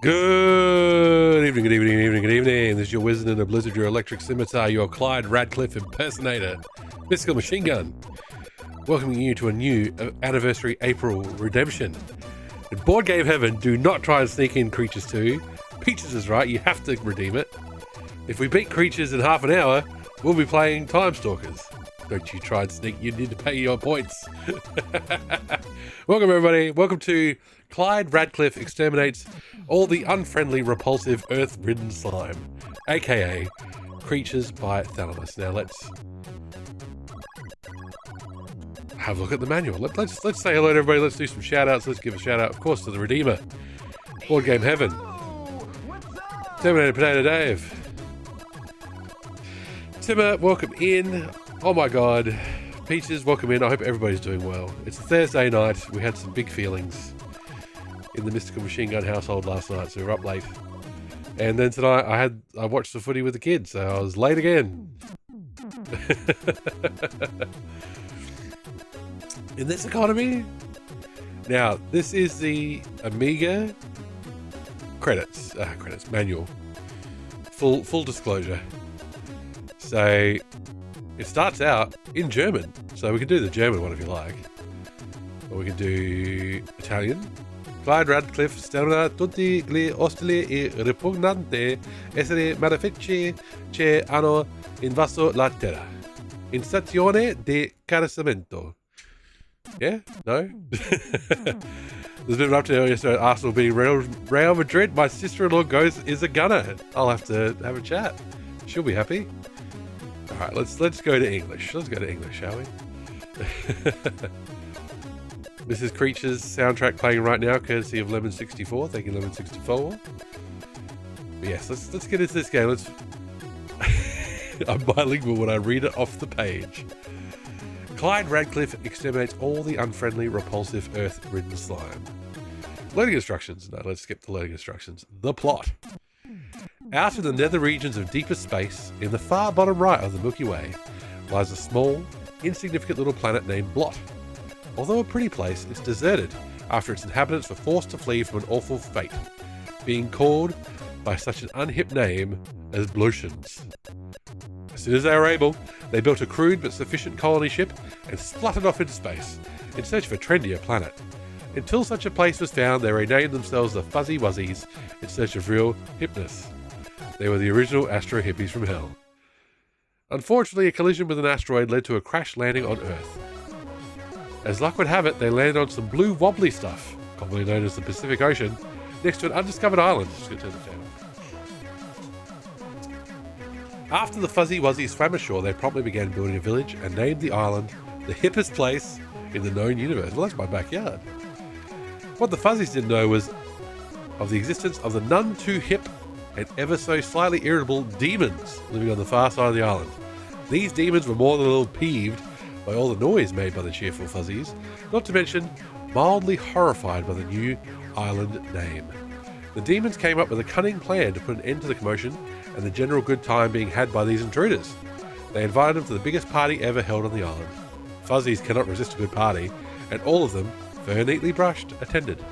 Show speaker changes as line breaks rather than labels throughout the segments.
Good evening, good evening, good evening, good evening. This is your wizard in a blizzard, your electric scimitar, your Clyde Radcliffe impersonator, mystical machine gun. Welcoming you to a new anniversary April redemption. In Board Game Heaven, do not try and sneak in Creatures 2. Peaches is right, you have to redeem it. If we beat Creatures in half an hour, we'll be playing Time Stalkers. Don't you try and sneak, you need to pay your points. Welcome everybody, welcome to Clyde Radcliffe Exterminates all the unfriendly, repulsive, earth-ridden slime, aka Creatures by Thalamus. Now let's have a look at the manual. Let's say hello to everybody, let's do some shout-outs. Let's give a shout-out, of course, to the Redeemer, Board Game Heaven, Terminator Potato Dave, Timmer, welcome in. Oh my god, Peaches, welcome in. I hope everybody's doing well. It's a Thursday night. We had some big feelings in the mystical machine gun household last night, so we were up late. And then tonight I watched the footy with the kids, so I was late again. In this economy. Now, this is the Amiga credits manual. Full disclosure. So it starts out in German, so we can do the German one if you like, or we can do Italian. Clyde Radcliffe sterna tutti gli ostili e ripugnante essere malefici che hanno invaso la terra in stazione di caricamento. Yeah? No? There's been an update yesterday at Arsenal beating Real Madrid. My sister-in-law is a gunner. I'll have to have a chat. She'll be happy. Alright, let's go to English. Let's go to English, shall we? This is Creatures soundtrack playing right now, courtesy of Lemon 64. Thank you, Lemon 64. But yes, let's get into this game. I'm bilingual when I read it off the page. Clyde Radcliffe exterminates all the unfriendly, repulsive, earth-ridden slime. Learning instructions. No, let's skip the learning instructions. The plot. Out in the nether regions of deepest space, in the far bottom right of the Milky Way, lies a small, insignificant little planet named Blot. Although a pretty place, it's deserted after its inhabitants were forced to flee from an awful fate, being called by such an unhip name as Blotians. As soon as they were able, they built a crude but sufficient colony ship and spluttered off into space in search of a trendier planet. Until such a place was found, they renamed themselves the Fuzzy Wuzzies in search of real hipness. They were the original Astro Hippies from hell. Unfortunately, a collision with an asteroid led to a crash landing on Earth. As luck would have it, they landed on some blue wobbly stuff, commonly known as the Pacific Ocean, next to an undiscovered island. Just gonna turn it down. After the Fuzzy Wuzzies swam ashore, they promptly began building a village and named the island the hippest place in the known universe. Well, that's my backyard. What the Fuzzies didn't know was of the existence of the none too hip and ever so slightly irritable demons living on the far side of the island. These demons were more than a little peeved by all the noise made by the cheerful Fuzzies, not to mention mildly horrified by the new island name. The demons came up with a cunning plan to put an end to the commotion and the general good time being had by these intruders. They invited them to the biggest party ever held on the island. Fuzzies cannot resist a good party, and all of them, fur neatly brushed, attended.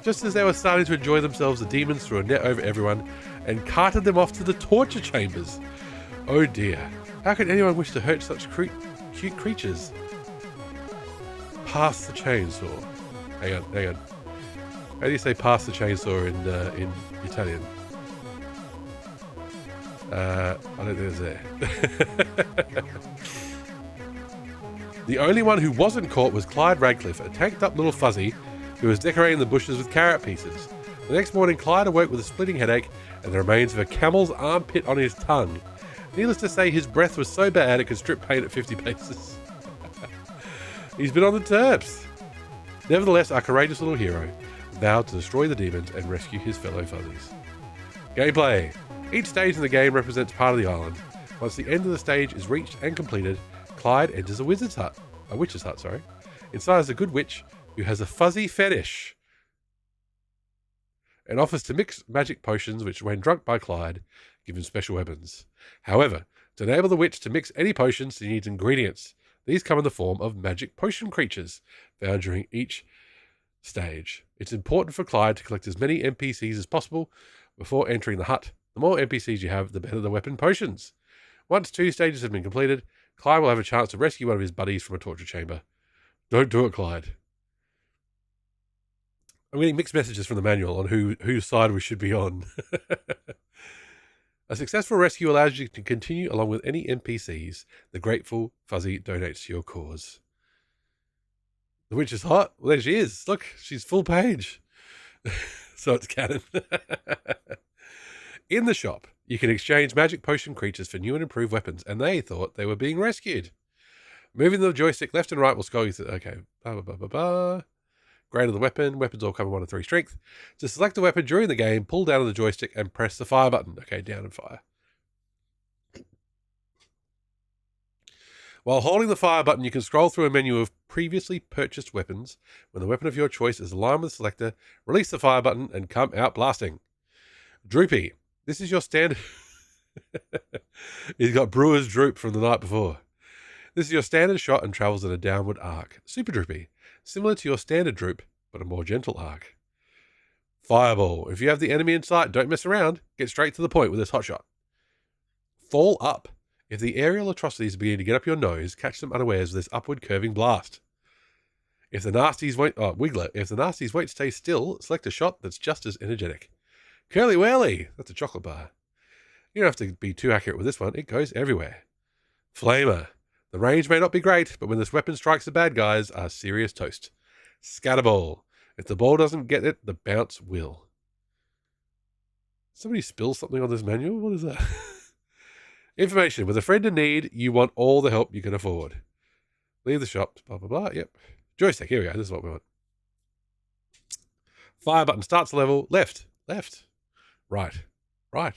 Just as they were starting to enjoy themselves, the demons threw a net over everyone and carted them off to the torture chambers. Oh dear, how could anyone wish to hurt such cute creatures? Pass the chainsaw. Hang on. How do you say pass the chainsaw in Italian? I don't think it's there. The only one who wasn't caught was Clyde Radcliffe, a tanked up little fuzzy who was decorating the bushes with carrot pieces. The next morning, Clyde awoke with a splitting headache and the remains of a camel's armpit on his tongue. Needless to say, his breath was so bad it could strip paint at 50 paces. He's been on the terps. Nevertheless, our courageous little hero vowed to destroy the demons and rescue his fellow fuzzies. Gameplay. Each stage in the game represents part of the island. Once the end of the stage is reached and completed, Clyde enters a witch's hut. Inside is a good witch who has a fuzzy fetish and offers to mix magic potions which, when drunk by Clyde, give him special weapons. However, to enable the witch to mix any potions, she needs ingredients. These come in the form of magic potion creatures found during each stage. It's important for Clyde to collect as many NPCs as possible before entering the hut. The more NPCs you have, the better the weapon potions. Once 2 stages have been completed, Clyde will have a chance to rescue one of his buddies from a torture chamber. Don't do it, Clyde. I'm getting mixed messages from the manual on whose side we should be on. A successful rescue allows you to continue along with any NPCs the Grateful Fuzzy donates to your cause. The witch is hot. Well, there she is. Look, she's full page. So it's canon. In the shop, you can exchange magic potion creatures for new and improved weapons, and they thought they were being rescued. Moving the joystick left and right will scroll you through. Okay. Grade of the weapon. Weapons all cover 1 to 3 strength. To select a weapon during the game, pull down on the joystick and press the fire button. Okay, down and fire. While holding the fire button, you can scroll through a menu of previously purchased weapons. When the weapon of your choice is aligned with the selector, release the fire button and come out blasting. Droopy. This is your standard... He's got Brewer's Droop from the night before. This is your standard shot and travels in a downward arc. Super Droopy. Similar to your standard droop, but a more gentle arc. Fireball. If you have the enemy in sight, don't mess around. Get straight to the point with this hotshot. Fall up. If the aerial atrocities begin to get up your nose, catch them unawares with this upward curving blast. If the nasties won't... Oh, Wiggler. If the nasties won't stay still, select a shot that's just as energetic. Curly Whirly. That's a chocolate bar. You don't have to be too accurate with this one. It goes everywhere. Flamer. The range may not be great, but when this weapon strikes the bad guys, are serious toast. Scatterball. If the ball doesn't get it, the bounce will. Somebody spill something on this manual? What is that? Information. With a friend in need, you want all the help you can afford. Leave the shop. Blah, blah, blah. Yep. Joystick. Here we go. This is what we want. Fire button starts level. Left. Left. Right. Right.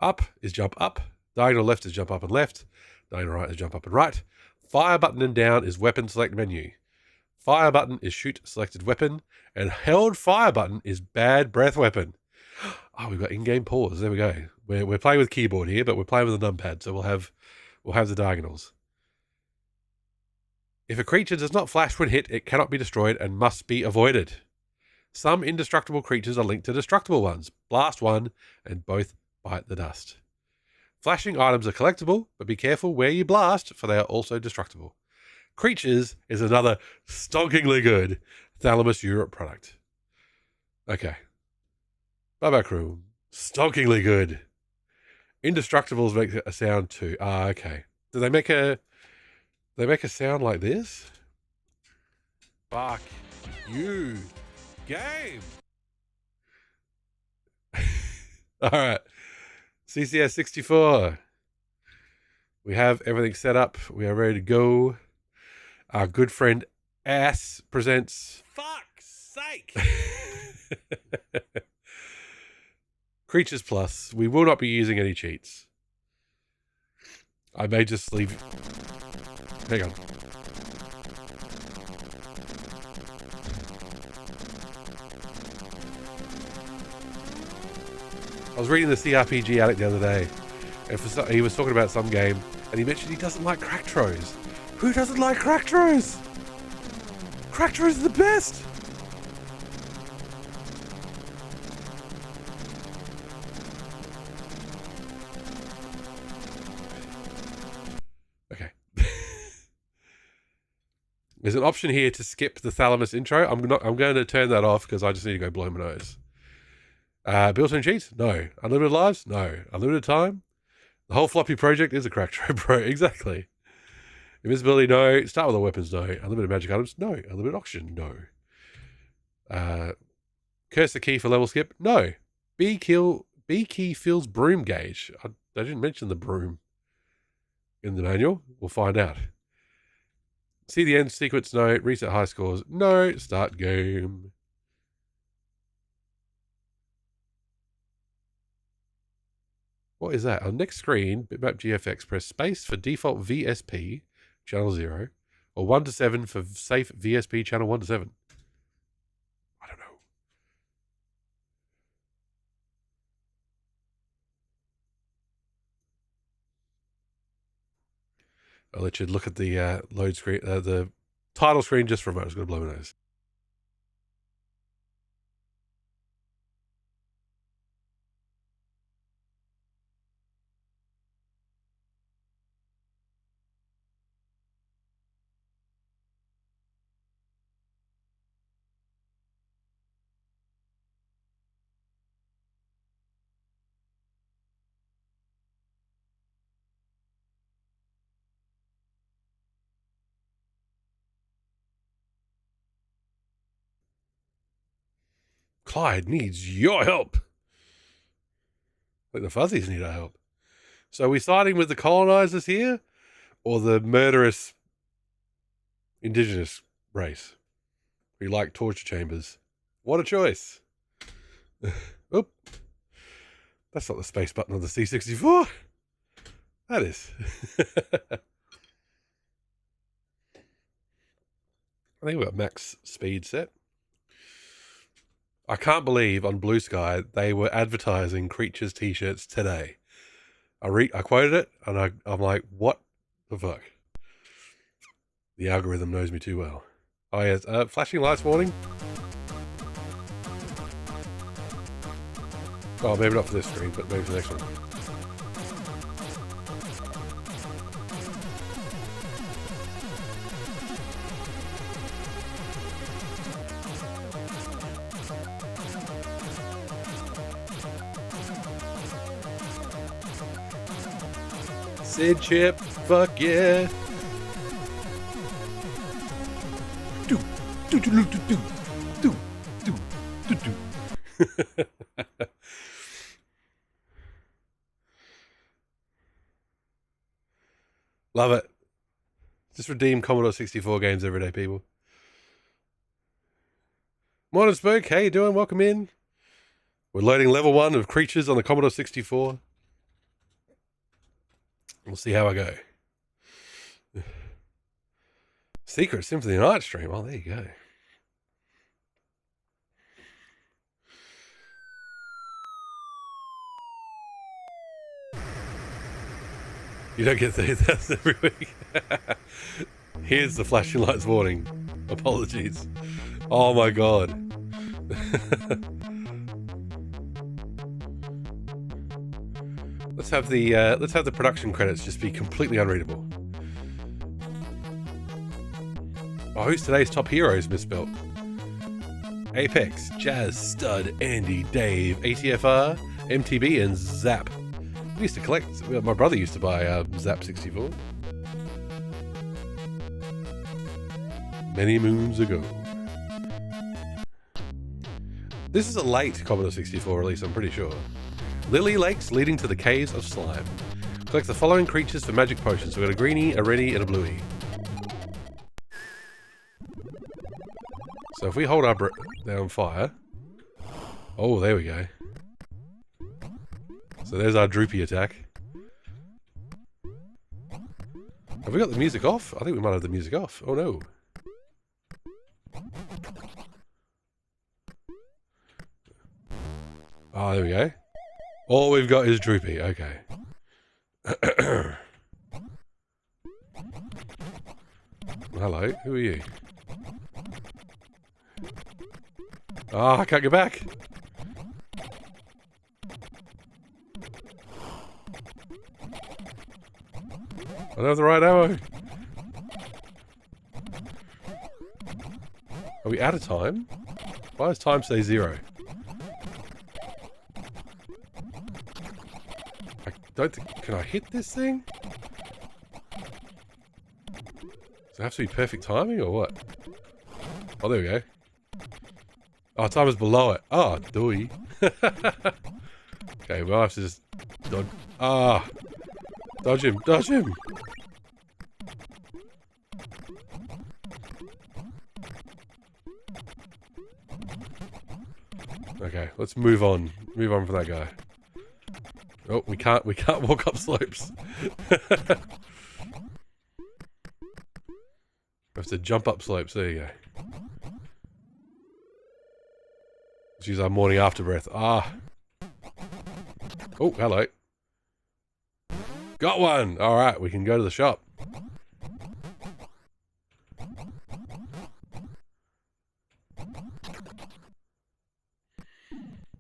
Up is jump up. Diagonal left is jump up and left. Diagonal right is jump up and right. Fire button and down is weapon select menu. Fire button is shoot selected weapon. And held fire button is bad breath weapon. Oh, we've got in-game pause. There we go. We're playing with keyboard here, but we're playing with a numpad, so we'll have the diagonals. If a creature does not flash when hit, it cannot be destroyed and must be avoided. Some indestructible creatures are linked to destructible ones. Blast one, and both bite the dust. Flashing items are collectible, but be careful where you blast, for they are also destructible. Creatures is another stonkingly good Thalamus Europe product. Okay. Bye-bye, crew. Stonkingly good. Indestructibles make a sound too. Ah, okay. Do they make a sound like this? Fuck you, game. All right. C64. We have everything set up. We are ready to go. Our good friend Ass presents...
Fuck's sake!
Creatures Plus. We will not be using any cheats. I may just leave... Hang on. I was reading the CRPG Addict the other day, and he was talking about some game, and he mentioned he doesn't like Cracktros. Who doesn't like Cracktros? Cracktros is the best! Okay. There's an option here to skip the Thalamus intro. I'm going to turn that off because I just need to go blow my nose. Built-in cheats? No. Unlimited lives? No. Unlimited time? The whole floppy project is a Cracktro Pro. Exactly. Invisibility? No. Start with the weapons? No. Unlimited magic items? No. Unlimited oxygen? No. Curse the key for level skip? No. B key fills broom gauge. I didn't mention the broom in the manual. We'll find out. See the end sequence? No. Reset high scores? No. Start game. What is that? On next screen, bitmap GFX, press space for default VSP, channel 0, or 1 to 7 for safe VSP, channel 1 to 7. I don't know. I'll let you look at the load screen, the title screen just for a moment. I was going to blow my nose. Clyde needs your help. Like the Fuzzies need our help. So are we siding with the colonizers here? Or the murderous indigenous race? We like torture chambers. What a choice. Oop. That's not the space button on the C64. That is. I think we've got max speed set. I can't believe on Blue Sky they were advertising Creatures t-shirts today. I quoted it and I'm like, what the fuck? The algorithm knows me too well. Oh yes, flashing lights warning. Oh, maybe not for this screen, but maybe for the next one. Sid Chip, fuck yeah. Do, do, do, do, do, do, do, do, do. Love it. Just redeem Commodore 64 games every day, people. Morning, Spook. How you doing? Welcome in. We're loading level 1 of Creatures on the Commodore 64. We'll see how I go. Secret Symphony Night stream. Oh, there you go. You don't get that every week. Here's the flashing lights warning. Apologies. Oh my god. Let's have the production credits just be completely unreadable. Oh, who's today's top heroes misspelt? Apex, Jazz, Stud, Andy, Dave, ATFR, MTB, and Zap. I used to collect. My brother used to buy Zap 64 many moons ago. This is a late Commodore 64 release, I'm pretty sure. Lily Lakes leading to the Caves of Slime. Collect the following creatures for magic potions. We've got a greenie, a reddy, and a bluey. So if we hold our down fire. Oh, there we go. So there's our droopy attack. Have we got the music off? I think we might have the music off. Oh no. Oh, there we go. All we've got is droopy. Okay. Hello, who are you? Ah, I can't get back. I don't have the right ammo. Are we out of time? Why does time say 0? I don't think... Can I hit this thing? Does it have to be perfect timing or what? Oh, there we go. Oh, time is below it. Oh, dooey. Okay, we'll have to just... dodge. Ah! Dodge him, dodge him! Okay, let's move on. Move on from that guy. Oh, we can't walk up slopes. We have to jump up slopes. There you go. Let's use our morning after breath. Ah. Oh, hello. Got one! Alright, we can go to the shop.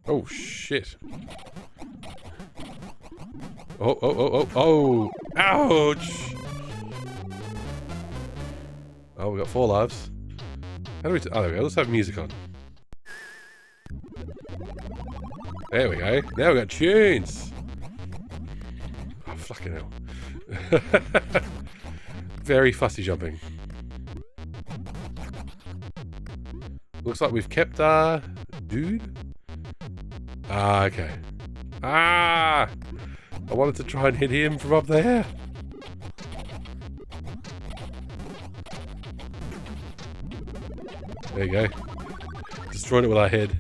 Oh, shit. Oh, oh, oh, oh, oh! Ouch! Oh, we got 4 lives. How do we... oh, there we go. Let's have music on. There we go. Now we got tunes! Oh, fucking hell. Very fussy jumping. Looks like we've kept our dude. Ah, okay. Ah! I wanted to try and hit him from up there. There you go. Destroyed it with our head.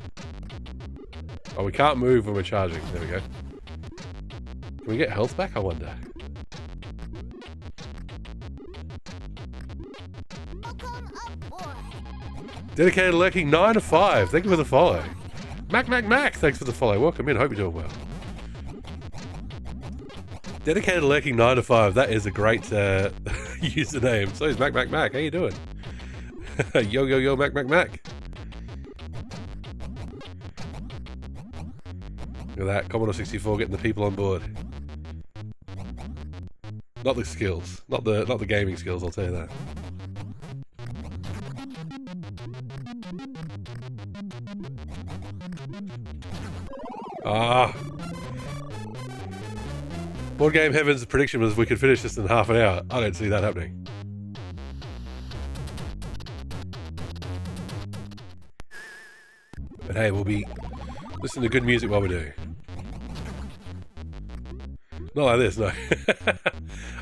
Oh, we can't move when we're charging. There we go. Can we get health back, I wonder? Dedicated Lurking 9 to 5. Thank you for the follow. Mac, thanks for the follow. Welcome in. Hope you're doing well. Dedicated Lurking 9 to 5. That is a great username. So is Mac. How you doing? Yo, Mac. Look at that. Commodore 64 getting the people on board. Not the skills. Not the gaming skills, I'll tell you that. Ah. Board Game Heaven's prediction was we could finish this in half an hour. I don't see that happening. But hey, we'll be listening to good music while we do. Not like this, no.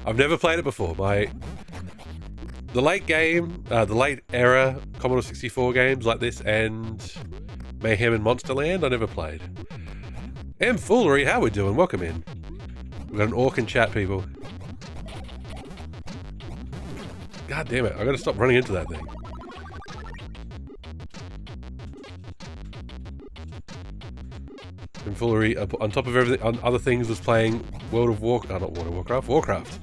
I've never played it before. The late era Commodore 64 games like this and Mayhem and Monsterland, I never played. Foolery, how we doing? Welcome in. We've got an orc in chat, people. God damn it, I gotta stop running into that thing. Foolery, on top of everything, on other things, was playing Warcraft.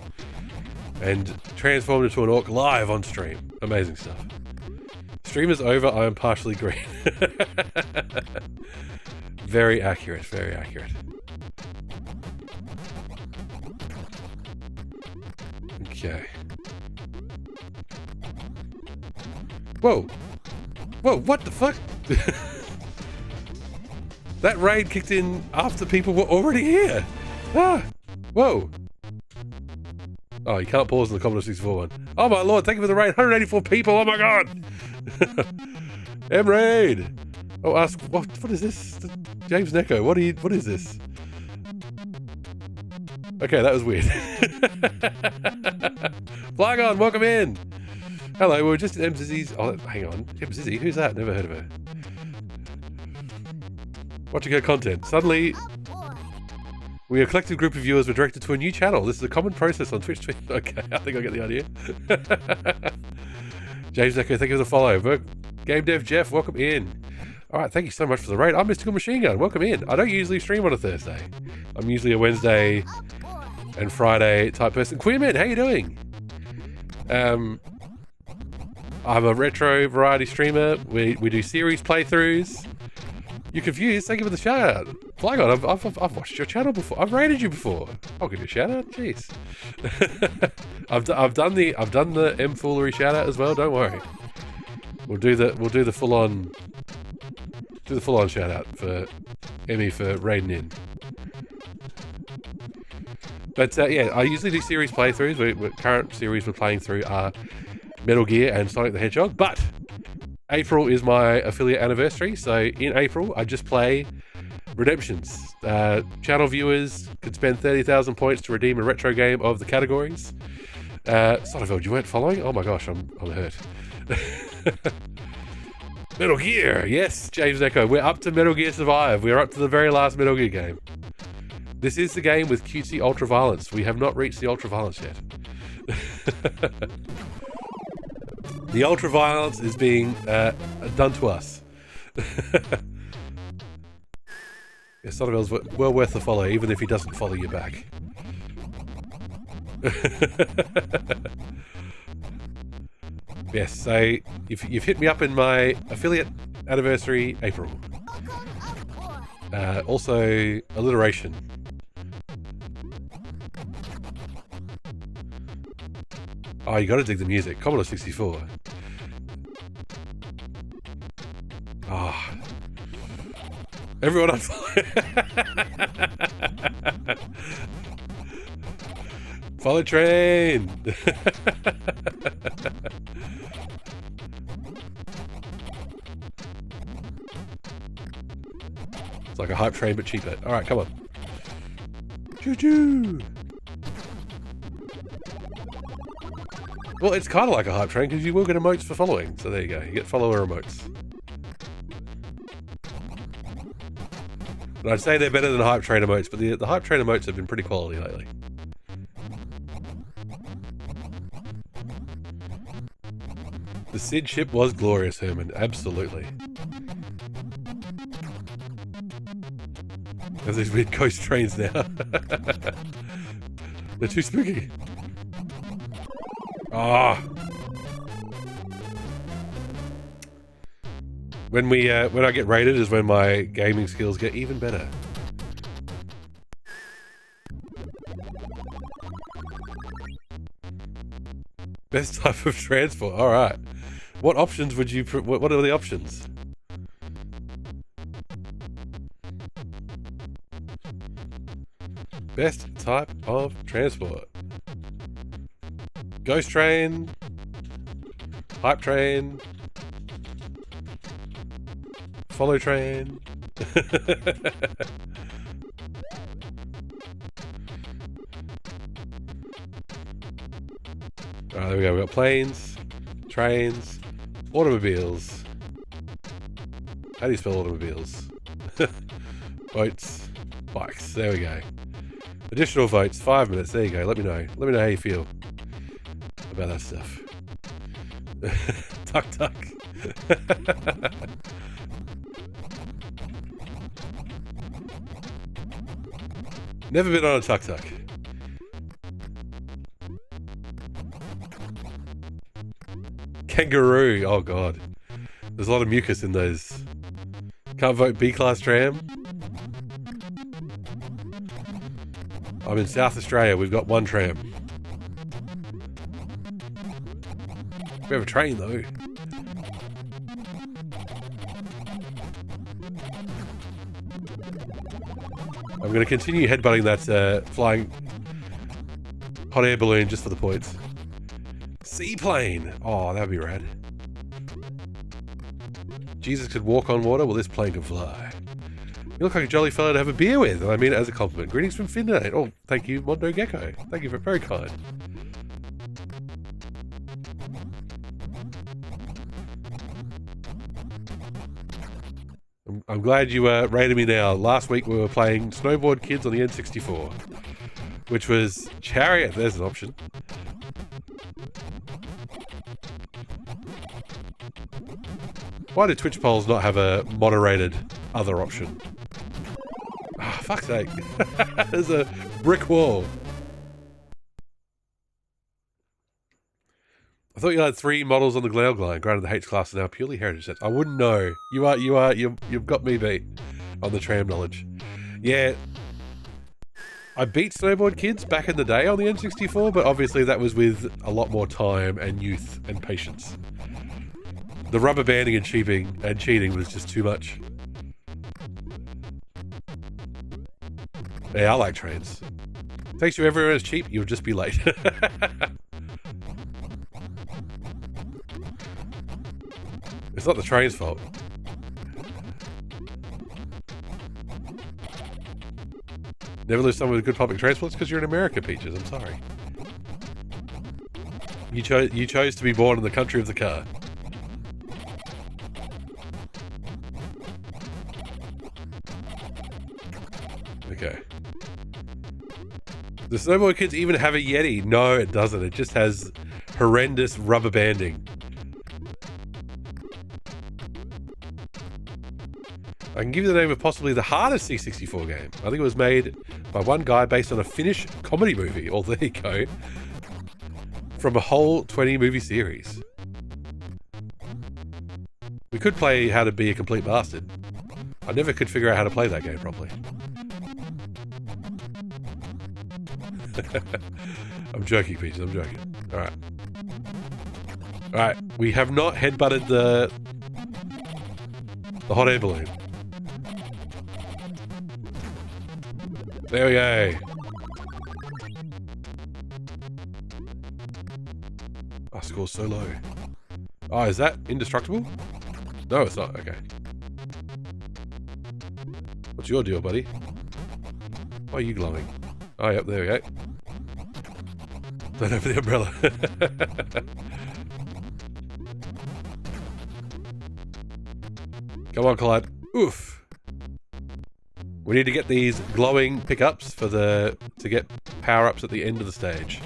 And transformed into an orc live on stream. Amazing stuff. Stream is over, I am partially green. Very accurate, very accurate. Okay. Whoa! Whoa, what the fuck? That raid kicked in after people were already here. Ah! Whoa! Oh, you can't pause in the Commodore 64 one. Oh my lord, thank you for the raid. 184 people, oh my god! M-raid! Oh, ask, what is this? James Necco, what is this? Okay, that was weird. Flygon, welcome in! Hello, we were just at MZZ's. Oh, hang on. MZZ, who's that? Never heard of her. Watching her content. Suddenly, we, a collective group of viewers, were directed to a new channel. This is a common process on Twitch. Okay, I think I get the idea. James Necco, thank you for the follow. Game Dev Jeff, welcome in. Alright, thank you so much for the raid. I'm Mystical Machine Gun, welcome in. I don't usually stream on a Thursday. I'm usually a Wednesday and Friday type person. Queerman, how you doing? I'm a retro variety streamer. We do series playthroughs. You're confused? Thank you for the shout out. Flygon, I've watched your channel before. I've rated you before. I'll give you a shout out. Jeez. I've done the M Foolery shout out as well. Don't worry. We'll do the full on shout out for Emmy for raiding in. But yeah, I usually do series playthroughs. The current series we're playing through are Metal Gear and Sonic the Hedgehog, but April is my affiliate anniversary, so in April I just play redemptions. Channel viewers could spend 30,000 points to redeem a retro game of the categories. Sonneville, you weren't following? Oh my gosh, I'm hurt. Metal Gear, yes, James Echo, we're up to Metal Gear Survive. We're up to the very last Metal Gear game. This is the game with cutesy ultra-violence. We have not reached the ultra-violence yet. The ultra-violence is being done to us. Yeah, Sonneville's well worth the follow, even if he doesn't follow you back. Yes, so you've hit me up in my affiliate anniversary, April. Also, alliteration. Oh, you gotta dig the music. Commodore 64. Ah. Oh. Everyone unfollow. Follow train. It's like a hype train, but cheaper. All right, come on. Choo-choo! Well, it's kind of like a hype train because you will get emotes for following. So there you go. You get follower emotes. And I'd say they're better than hype train emotes, but the hype train emotes have been pretty quality lately. The Sid ship was glorious, Herman. Absolutely. There's these weird ghost trains now. They're too spooky. Ah. When I get rated is when my gaming skills get even better. Best type of transport. All right. What options would you? What are the options? Best type of transport. Ghost train. Hype train. Follow train. Alright, there we go. We've got planes, trains, automobiles. How do you spell automobiles? Boats, bikes. There we go. Additional votes, 5 minutes. There you go. Let me know. Let me know how you feel about that stuff. Tuk tuk. Never been on a tuk tuk. Kangaroo. Oh god. There's a lot of mucus in those. Can't vote B-class tram. I'm in South Australia. We've got one tram. We have a train though. I'm going to continue headbutting that flying hot air balloon just for the points. Seaplane. Oh, that'd be rad. Jesus could walk on water. Well, this plane can fly. You look like a jolly fellow to have a beer with, and I mean it as a compliment. Greetings from Finland. Oh, thank you, Mondo Gecko. Thank you for very kind. I'm glad you rated me now. Last week we were playing Snowboard Kids on the N64, which was Chariot. There's an option. Why do Twitch polls not have a moderated other option? Ah, fuck's sake. There's a brick wall. I thought you had 3 models on the Glail line. Granted, the H class are now purely heritage sets. I wouldn't know. You've got me beat on the tram knowledge. Yeah. I beat Snowboard Kids back in the day on the N64, but obviously that was with a lot more time and youth and patience. The rubber banding and cheating was just too much. Yeah, I like trains. Takes you everywhere it's cheap, you'll just be late. It's not the train's fault. Never lose someone with good public transport. It's because you're in America, Peaches. I'm sorry. You chose to be born in the country of the car. Okay. The Snowboard Kids even have a Yeti. No, it doesn't. It just has horrendous rubber banding. I can give you the name of possibly the hardest C64 game. I think it was made by one guy based on a Finnish comedy movie. Well, there you go. From a whole 20 movie series. We could play How to Be a Complete Bastard. I never could figure out how to play that game properly. I'm joking, Peaches. I'm joking. Alright. Alright. We have not headbutted the hot air balloon. There we go. Our score's so low. Oh, is that indestructible? No, it's not. Okay. What's your deal, buddy? Why are you glowing? Oh, yep, there we go. Don't over the umbrella. Come on, Clyde. Oof. We need to get these glowing pickups for to get power-ups at the end of the stage.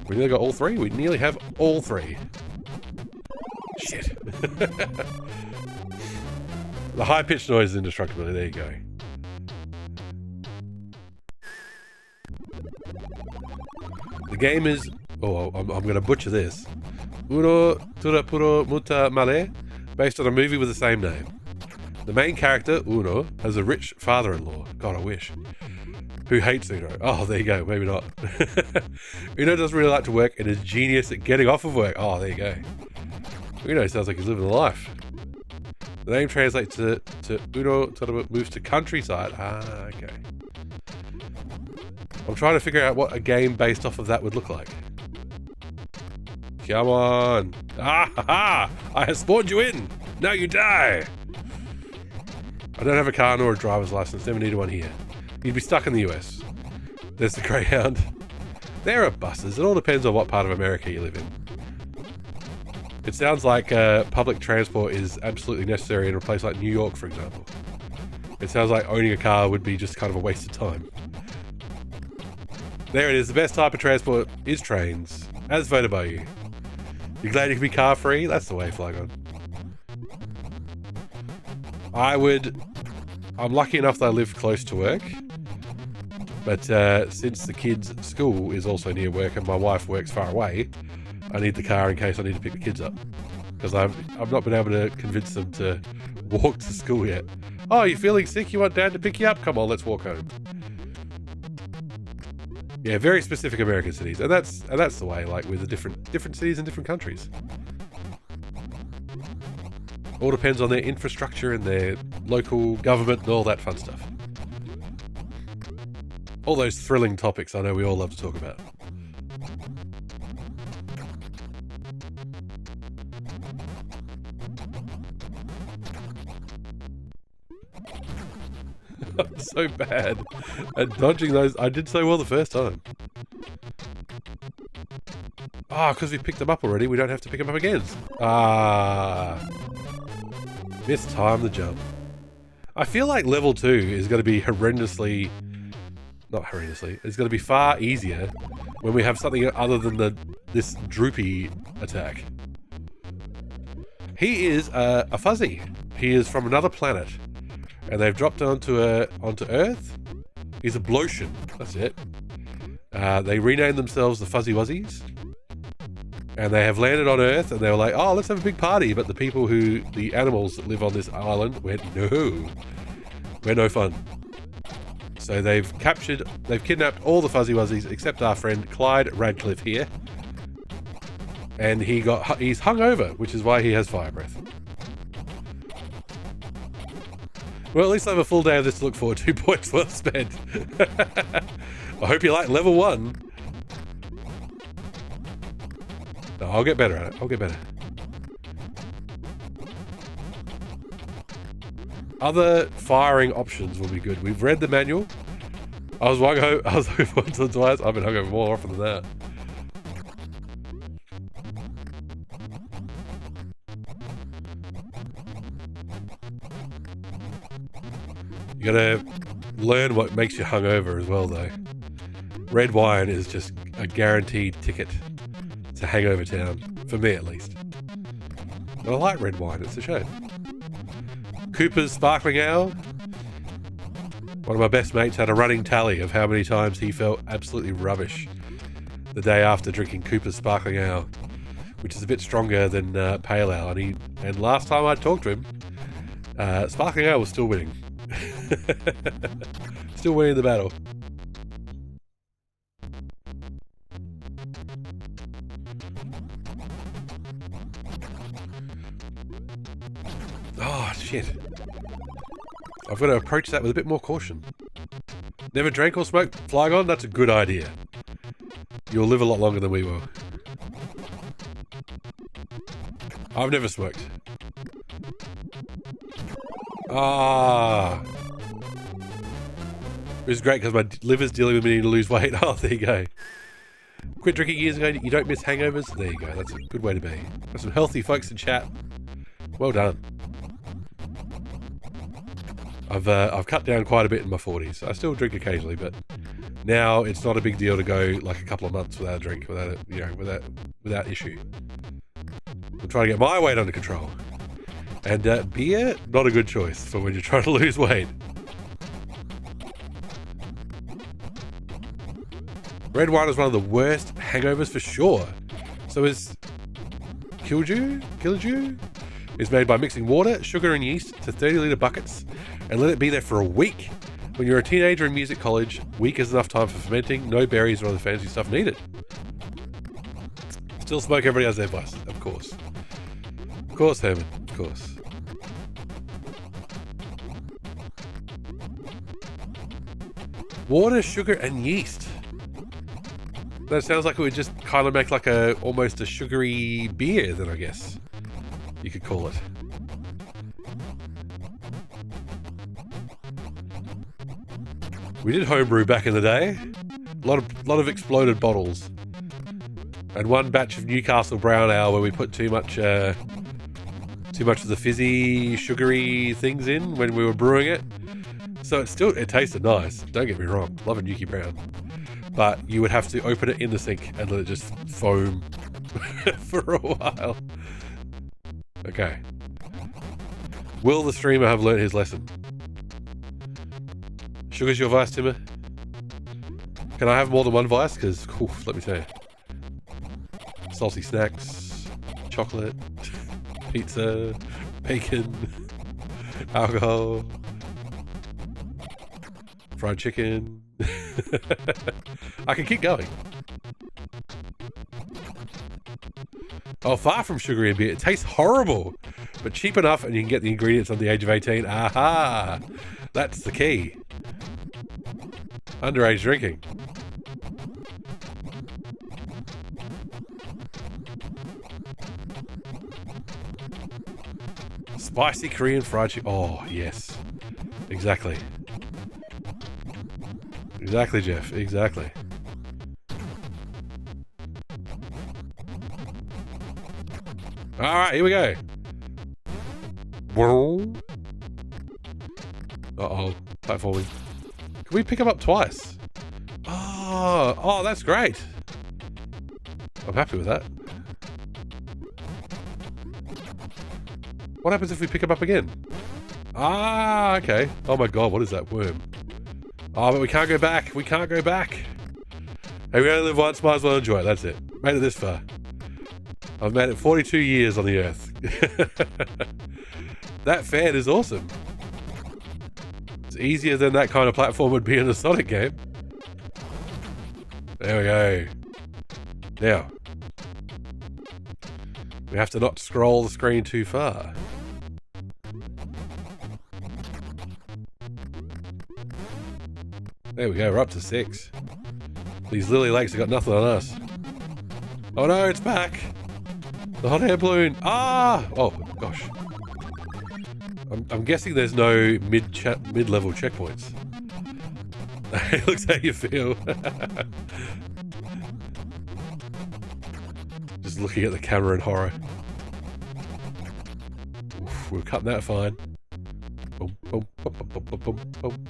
We nearly got all three? We nearly have all three. Shit. The high-pitched noise is indestructibility. There you go. The game is... Oh, I'm going to butcher this. Uno tura puro muta male, based on a movie with the same name. The main character, Uno, has a rich father-in-law. God, I wish. Who hates Uno. Oh, there you go. Maybe not. Uno doesn't really like to work and is genius at getting off of work. Oh, there you go. Uno sounds like he's living a life. The name translates to Uno moves to countryside. Ah, okay. I'm trying to figure out what a game based off of that would look like. Come on. Ah, ha, ha. I have spawned you in. Now you die. I don't have a car nor a driver's license. Never needed one here. You'd be stuck in the US. There's the Greyhound. There are buses. It all depends on what part of America you live in. It sounds like public transport is absolutely necessary in a place like New York, for example. It sounds like owning a car would be just kind of a waste of time. There it is. The best type of transport is trains, as voted by you. You're glad you can be car free? That's the way, Flygon. I'm lucky enough that I live close to work. But since the kids' school is also near work and my wife works far away, I need the car in case I need to pick the kids up. Because I've not been able to convince them to walk to school yet. Oh, you're feeling sick? You want Dad to pick you up? Come on, let's walk home. Yeah, very specific American cities, and that's the way. Like with the different cities in different countries. All depends on their infrastructure and their local government and all that fun stuff. All those thrilling topics I know we all love to talk about. I'm so bad at dodging those. I did so well the first time. Ah, because we picked them up already, we don't have to pick them up again. Ah. Mistimed the jump. I feel like level 2 is going to be horrendously... Not horrendously. It's going to be far easier when we have something other than this droopy attack. He is a fuzzy. He is from another planet. And they've dropped onto Earth. He's a Blotian. That's it. They renamed themselves the Fuzzy Wuzzies. And they have landed on Earth, and they were like, oh, let's have a big party. But the animals that live on this island went, no. We're no fun. So they've kidnapped all the Fuzzy Wuzzies except our friend Clyde Radcliffe here. And he's hung over, which is why he has fire breath. Well, at least I have a full day of this to look forward to. Points well spent. I hope you like level 1. No, I'll get better at it. I'll get better. Other firing options will be good. We've read the manual. I was hungover once or twice. I've been hungover more often than that. You gotta learn what makes you hungover as well, though. Red wine is just a guaranteed ticket to hangover town, for me at least. But I like red wine, it's a shame. Cooper's Sparkling Ale. One of my best mates had a running tally of how many times he felt absolutely rubbish the day after drinking Cooper's Sparkling Ale, which is a bit stronger than Pale Ale. And last time I talked to him, Sparkling Ale was still winning. Still winning the battle. Oh, shit. I've got to approach that with a bit more caution. Never drank or smoked Flygon? That's a good idea. You'll live a lot longer than we will. I've never smoked. Ah. Which is great because my liver's dealing with me needing to lose weight. Oh, there you go. Quit drinking years ago, you don't miss hangovers? There you go, that's a good way to be. Got some healthy folks in chat. Well done. I've cut down quite a bit in my 40s. I still drink occasionally, but now it's not a big deal to go like a couple of months without a drink, without issue. I'm trying to get my weight under control. And beer, not a good choice for when you're trying to lose weight. Red wine is one of the worst hangovers for sure. So is Kilju is made by mixing water, sugar and yeast to 30-litre buckets and let it be there for a week. When you're a teenager in music college, week is enough time for fermenting, no berries or other fancy stuff needed. Still smoke, everybody has their vice, of course. Of course, Herman, of course. Water, sugar and yeast. That sounds like it would just kind of make like almost a sugary beer then, I guess you could call it. We did homebrew back in the day. A lot of exploded bottles. And one batch of Newcastle Brown Ale where we put too much of the fizzy, sugary things in when we were brewing it. So it tasted nice. Don't get me wrong. Love a Nuki Brown. But you would have to open it in the sink and let it just foam for a while. Okay. Will the streamer have learnt his lesson? Sugar's your vice, Timmer? Can I have more than one vice? Because, let me tell you. Salty snacks, chocolate, pizza, bacon, alcohol, fried chicken. I can keep going. Oh, far from sugary beer. It tastes horrible, but cheap enough and you can get the ingredients under the age of 18. Aha! That's the key. Underage drinking. Spicy Korean fried chicken. Oh, yes. Exactly. Exactly, Jeff. Exactly. Alright, here we go. Uh-oh. Platforming. Can we pick him up twice? Oh, that's great. I'm happy with that. What happens if we pick him up again? Ah, okay. Oh my god, what is that worm? Oh, but we can't go back. We can't go back. Hey, we only live once, might as well enjoy it. That's it. Made it this far. I've made it 42 years on the earth. That fan is awesome. It's easier than that kind of platform would be in a Sonic game. There we go. Now, we have to not scroll the screen too far. There we go, we're up to 6. These lily lakes have got nothing on us. Oh no, it's back! The hot air balloon! Ah! Oh, gosh. I'm guessing there's no mid-level checkpoints. It looks how you feel. Just looking at the camera in horror. Oof, we're cutting that fine. Boom, boom, boom, boom, boom, boom, boom.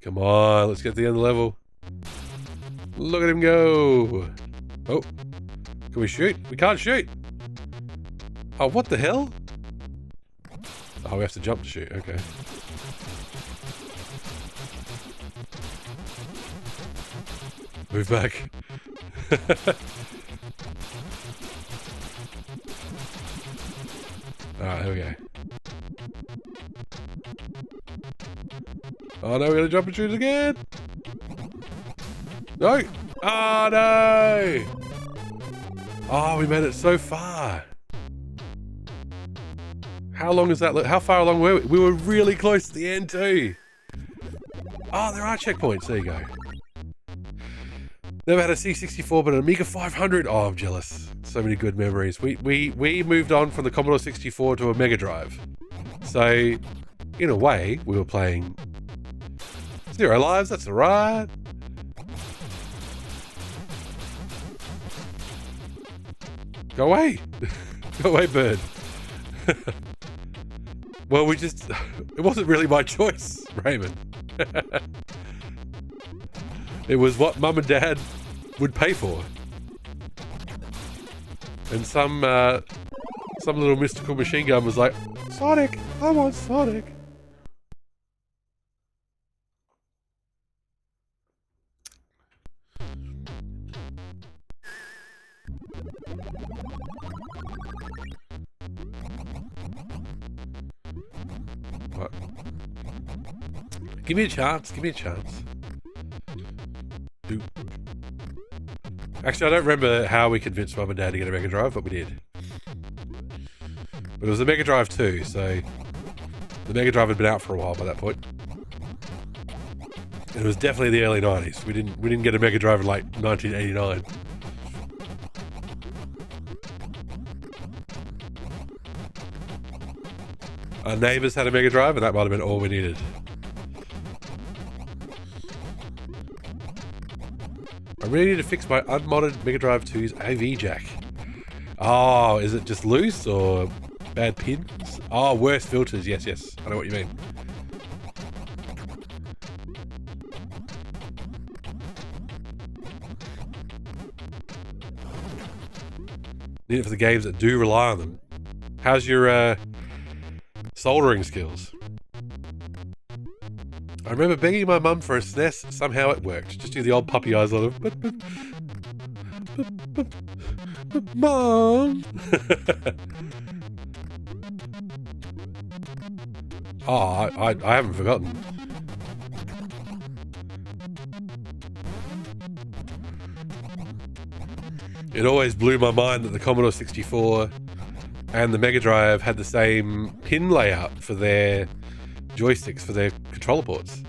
Come on, let's get to the end of the level. Look at him go. Oh, can we shoot? We can't shoot. Oh, what the hell? Oh, we have to jump to shoot. Okay. Move back. Alright, here we go. Oh no, we're gonna jump and shoot again! No! Oh no! Oh, we made it so far! How long is that? How far along were we? We were really close to the end too! Oh, there are checkpoints, there you go. Never had a C64, but an Amiga 500. Oh, I'm jealous. So many good memories. We moved on from the Commodore 64 to a Mega Drive. So, in a way, we were playing Zero Lives. That's alright. Go away. Go away, bird. Well, it wasn't really my choice, Raymond. It was what Mum and Dad would pay for. And some little mystical machine gun was like, Sonic, I want Sonic. What? Give me a chance, give me a chance. Actually, I don't remember how we convinced Mum and Dad to get a Mega Drive, but we did. But it was a Mega Drive 2, so the Mega Drive had been out for a while by that point. And it was definitely the early 90s. We didn't get a Mega Drive in like 1989. Our neighbours had a Mega Drive, and that might have been all we needed. I really need to fix my unmodded Mega Drive 2's AV jack. Oh, is it just loose or bad pins? Oh, worse filters. Yes, yes. I know what you mean. Need it for the games that do rely on them. How's your soldering skills? I remember begging my mum for a SNES. Somehow it worked. Just do the old puppy eyes on him. Mom! Oh, I haven't forgotten. It always blew my mind that the Commodore 64 and the Mega Drive had the same pin layout for their joysticks, for their controller ports.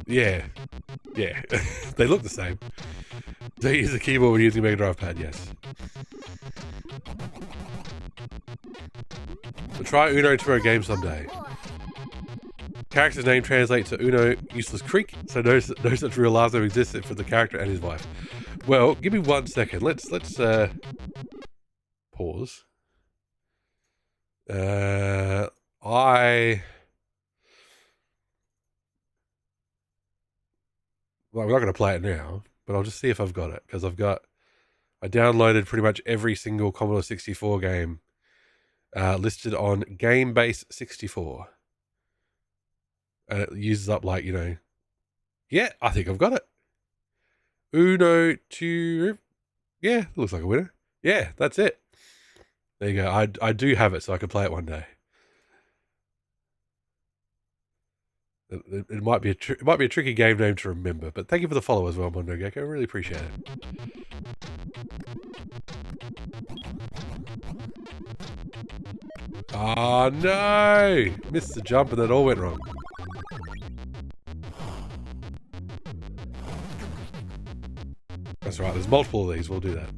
Yeah. Yeah. They look the same. They use a keyboard when using a Mega Drive pad, yes. We'll try Uno to a game someday. Character's name translates to Uno Useless Creek, so no such real last name exists for the character and his wife. Well, give me 1 second. Let's pause. Well, I'm not going to play it now, but I'll just see if I've got it, because I downloaded pretty much every single Commodore 64 game listed on GameBase 64. And it uses up like, yeah, I think I've got it. Uno to, yeah, looks like a winner. Yeah, that's it. There you go. I do have it, so I can play it one day. It might be a tricky game name to remember, but thank you for the follow as well, Mondo Gecko. I really appreciate it. Oh no! Missed the jump and it all went wrong. That's right, there's multiple of these, we'll do that.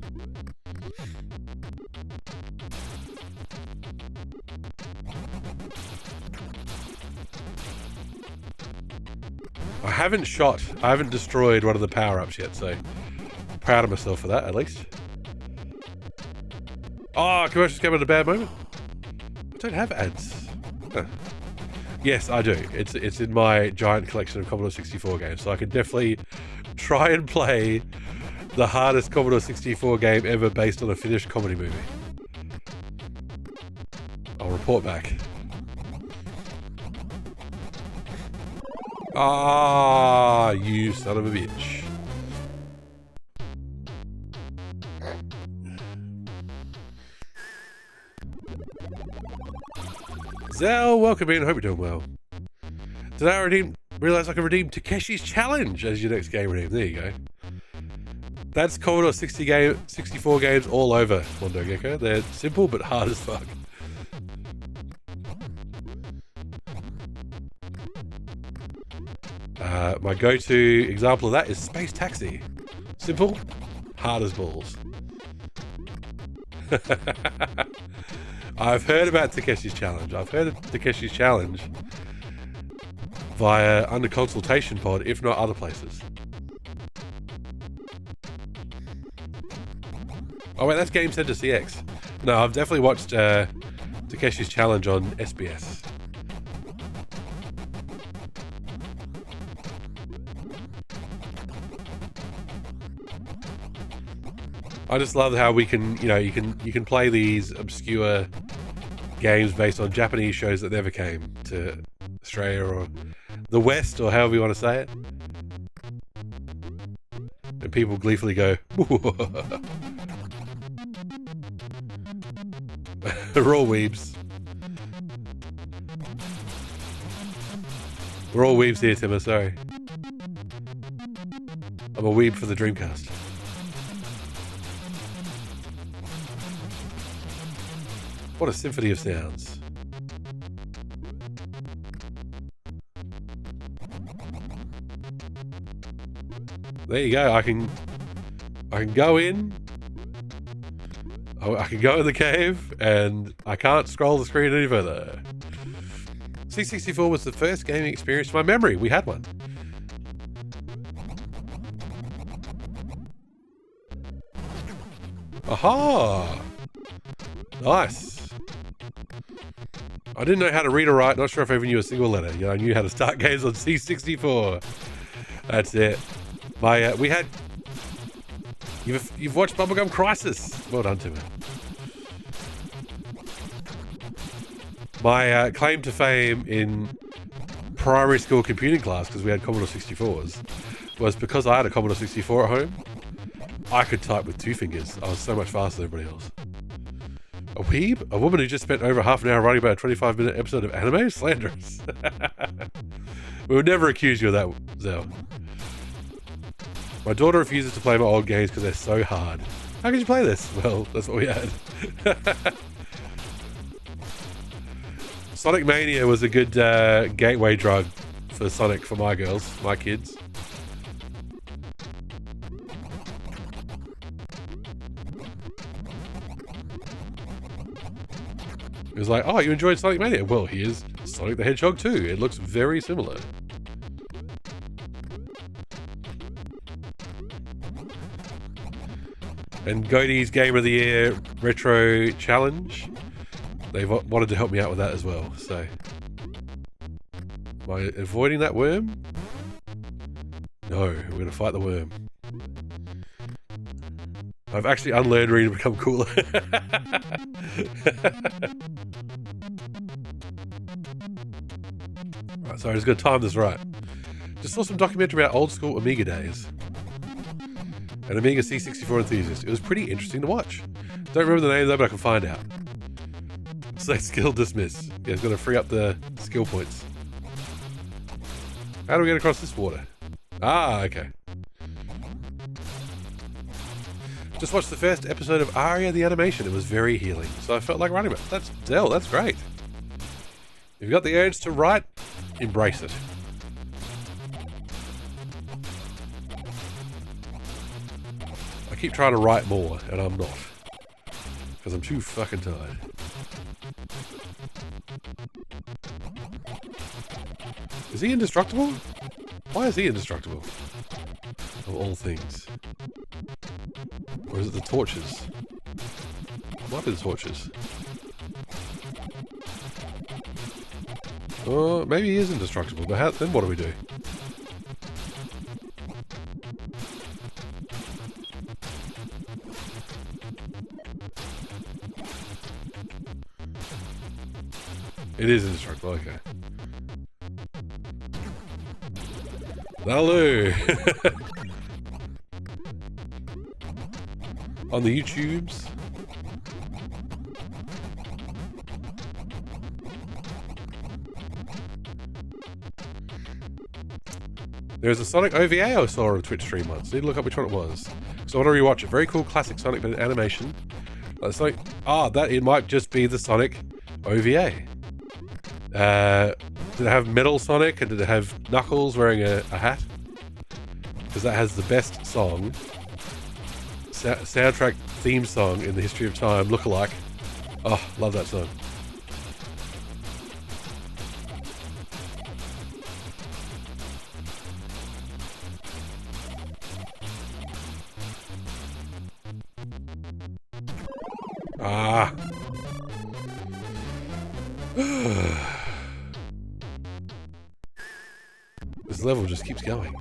I haven't destroyed one of the power-ups yet, so I'm proud of myself for that, at least. Oh, commercials came at a bad moment. I don't have ads. Huh. Yes, I do. It's in my giant collection of Commodore 64 games, so I can definitely try and play the hardest Commodore 64 game ever based on a finished comedy movie. I'll report back. Ah, you son of a bitch. Zell, welcome in. Hope you're doing well. Today I Realised I can redeem Takeshi's Challenge as your next game redeem. There you go. That's Commodore 64 games all over, Mondo Gecko. They're simple but hard as fuck. My go-to example of that is Space Taxi. Simple, hard as balls. I've heard about Takeshi's Challenge. I've heard of Takeshi's Challenge via Under Consultation Pod, if not other places. Oh wait, that's Game Center CX. No, I've definitely watched Takeshi's Challenge on SBS. I just love how we can, you can play these obscure games based on Japanese shows that never came to Australia or the West, or however you want to say it. And people gleefully go, we're all weebs. We're all weebs here, Timmer, sorry. I'm a weeb for the Dreamcast. What a symphony of sounds. There you go. I can go in. I can go in the cave, and I can't scroll the screen any further. C64 was the first gaming experience to my memory. We had one. Aha! Nice. I didn't know how to read or write. Not sure if I even knew a single letter. I knew how to start games on C64. That's it. We had. You've watched Bubblegum Crisis. Well done, Timmy. My claim to fame in primary school computing class, because we had Commodore 64s, was because I had a Commodore 64 at home. I could type with 2 fingers. I was so much faster than everybody else. A weeb? A woman who just spent over half an hour writing about a 25-minute episode of anime? Slanderous. We would never accuse you of that, Zell. My daughter refuses to play my old games because they're so hard. How could you play this? Well, that's what we had. Sonic Mania was a good gateway drug for Sonic for my girls, my kids. It was like, oh, you enjoyed Sonic Mania? Well, here's Sonic the Hedgehog 2. It looks very similar. And Godey's Game of the Year Retro Challenge, they've wanted to help me out with that as well, so. Am I avoiding that worm? No, we're going to fight the worm. I've actually unlearned reading to become cooler. Right, sorry, I just got to time this right. Just saw some documentary about old school Amiga days. An Amiga C64 enthusiast. It was pretty interesting to watch. Don't remember the name though, but I can find out. Select skill dismiss. Yeah, it's going to free up the skill points. How do we get across this water? Ah, okay. Just watched the first episode of Aria the Animation. It was very healing, so I felt like writing it. That's Dell, that's great. If you've got the urge to write, embrace it. I keep trying to write more, and I'm not. Because I'm too fucking tired. Is he indestructible? Why is he indestructible? Of all things. Or is it the torches? Might be the torches. Oh, maybe he is indestructible, but how, then what do we do? It is indestructible, okay. That'll do. On the YouTubes. There's a Sonic OVA I saw on a Twitch stream once. Need to look up which one it was. So I want to rewatch it. Very cool classic Sonic, but in animation. Sonic. That it might just be the Sonic OVA. Did it have Metal Sonic, and did it have Knuckles wearing a hat? Because that has the best song, soundtrack theme song in the history of time, look-alike. Oh, love that song. This level just keeps going.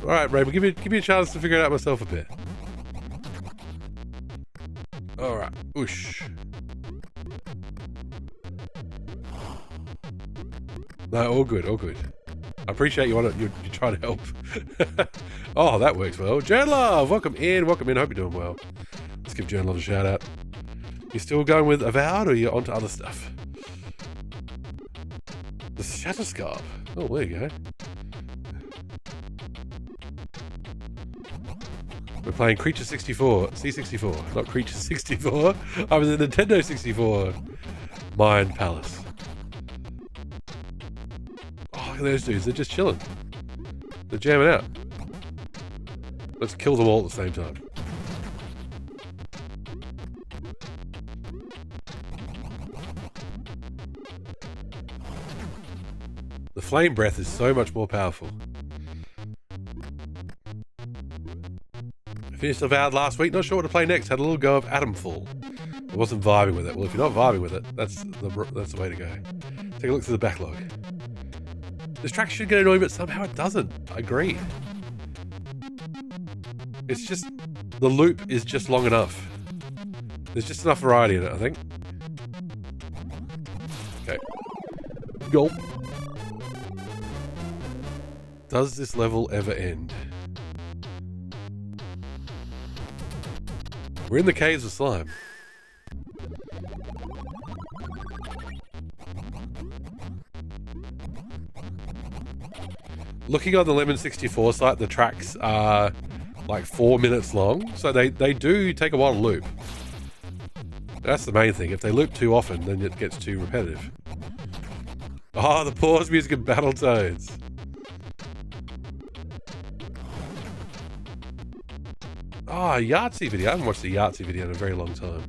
Alright, Raven, give me a chance to figure it out myself a bit. Alright, whoosh. No, all good, all good. I appreciate you're trying to help. Oh, that works well. Journlove, welcome in, hope you're doing well. Let's give Journlove a shout out. You still going with Avowed, or you're onto other stuff? The Shatterscarp. Oh, there you go. We're playing Creature 64, C64, not Creature 64. I'm in the Nintendo 64 Mind Palace. Oh, look at those dudes, they're just chilling. They're jamming out. Let's kill them all at the same time. The flame breath is so much more powerful. I finished Avowed last week, not sure what to play next. Had a little go of Atomfall. I wasn't vibing with it. Well, if you're not vibing with it, that's the way to go. Take a look through the backlog. This track should get annoying, but somehow it doesn't. I agree. It's just, the loop is just long enough. There's just enough variety in it, I think. Okay. Gulp. Does this level ever end? We're in the caves of slime. Looking on the Lemon 64 site, the tracks are like 4 minutes long, so they do take a while to loop. That's the main thing. If they loop too often, then it gets too repetitive. Oh, the pause music of Battletoads. Oh, a Yahtzee video. I haven't watched a Yahtzee video in a very long time.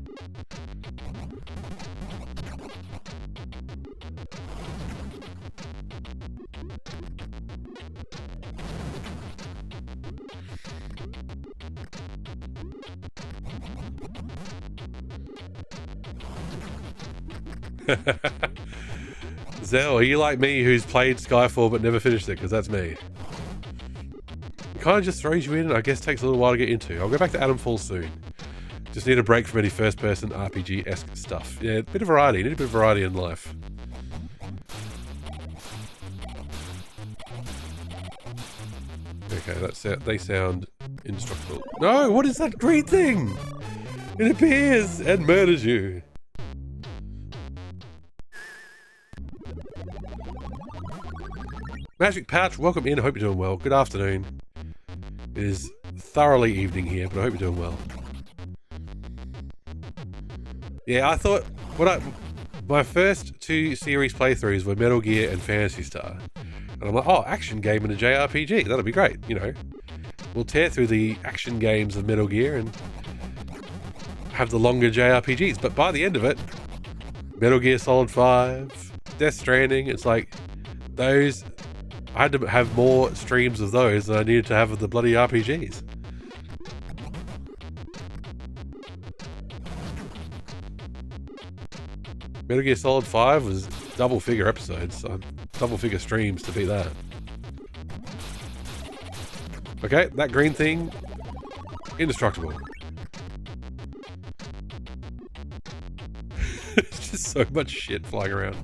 Zell, are you like me who's played Skyfall but never finished it? Because that's me. It kind of just throws you in and I guess takes a little while to get into. I'll go back to Atomfall soon. Just need a break from any first-person RPG-esque stuff. Yeah, a bit of variety. Need a bit of variety in life. Okay, they sound indestructible. No, what is that green thing? It appears and murders you. Magic Pouch, welcome in. I hope you're doing well. Good afternoon. It is thoroughly evening here, but I hope you're doing well. Yeah, I thought my first 2 series playthroughs were Metal Gear and Phantasy Star. And I'm like, oh, action game and a JRPG. That'll be great, you know. We'll tear through the action games of Metal Gear and have the longer JRPGs. But by the end of it, Metal Gear Solid 5, Death Stranding, it's like those... I had to have more streams of those than I needed to have of the bloody RPGs. Metal Gear Solid 5 was double-figure episodes, so double-figure streams to beat that. Okay, that green thing, indestructible. It's just so much shit flying around.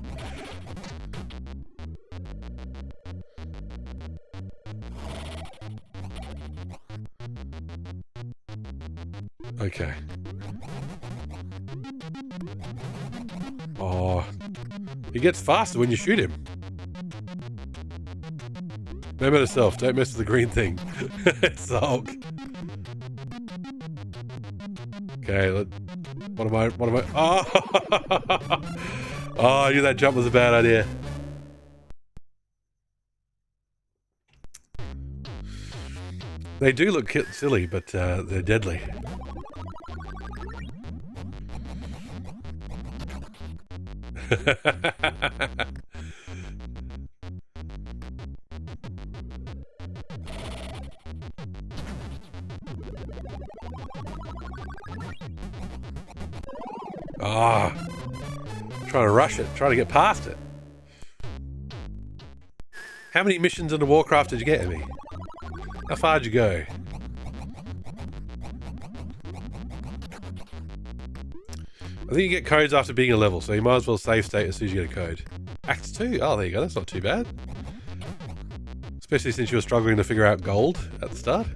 Okay. Oh, He gets faster when you shoot him. No matter self, don't mess with the green thing. It's the Hulk. Okay, what am I? Oh! Oh, I knew that jump was a bad idea. They do look silly, but they're deadly. Ah, trying to rush it, trying to get past it. How many missions into Warcraft did you get, Emmy? How far did you go? I think you get codes after being a level, so you might as well save state as soon as you get a code. Act 2? Oh, there you go, that's not too bad. Especially since you were struggling to figure out gold at the start.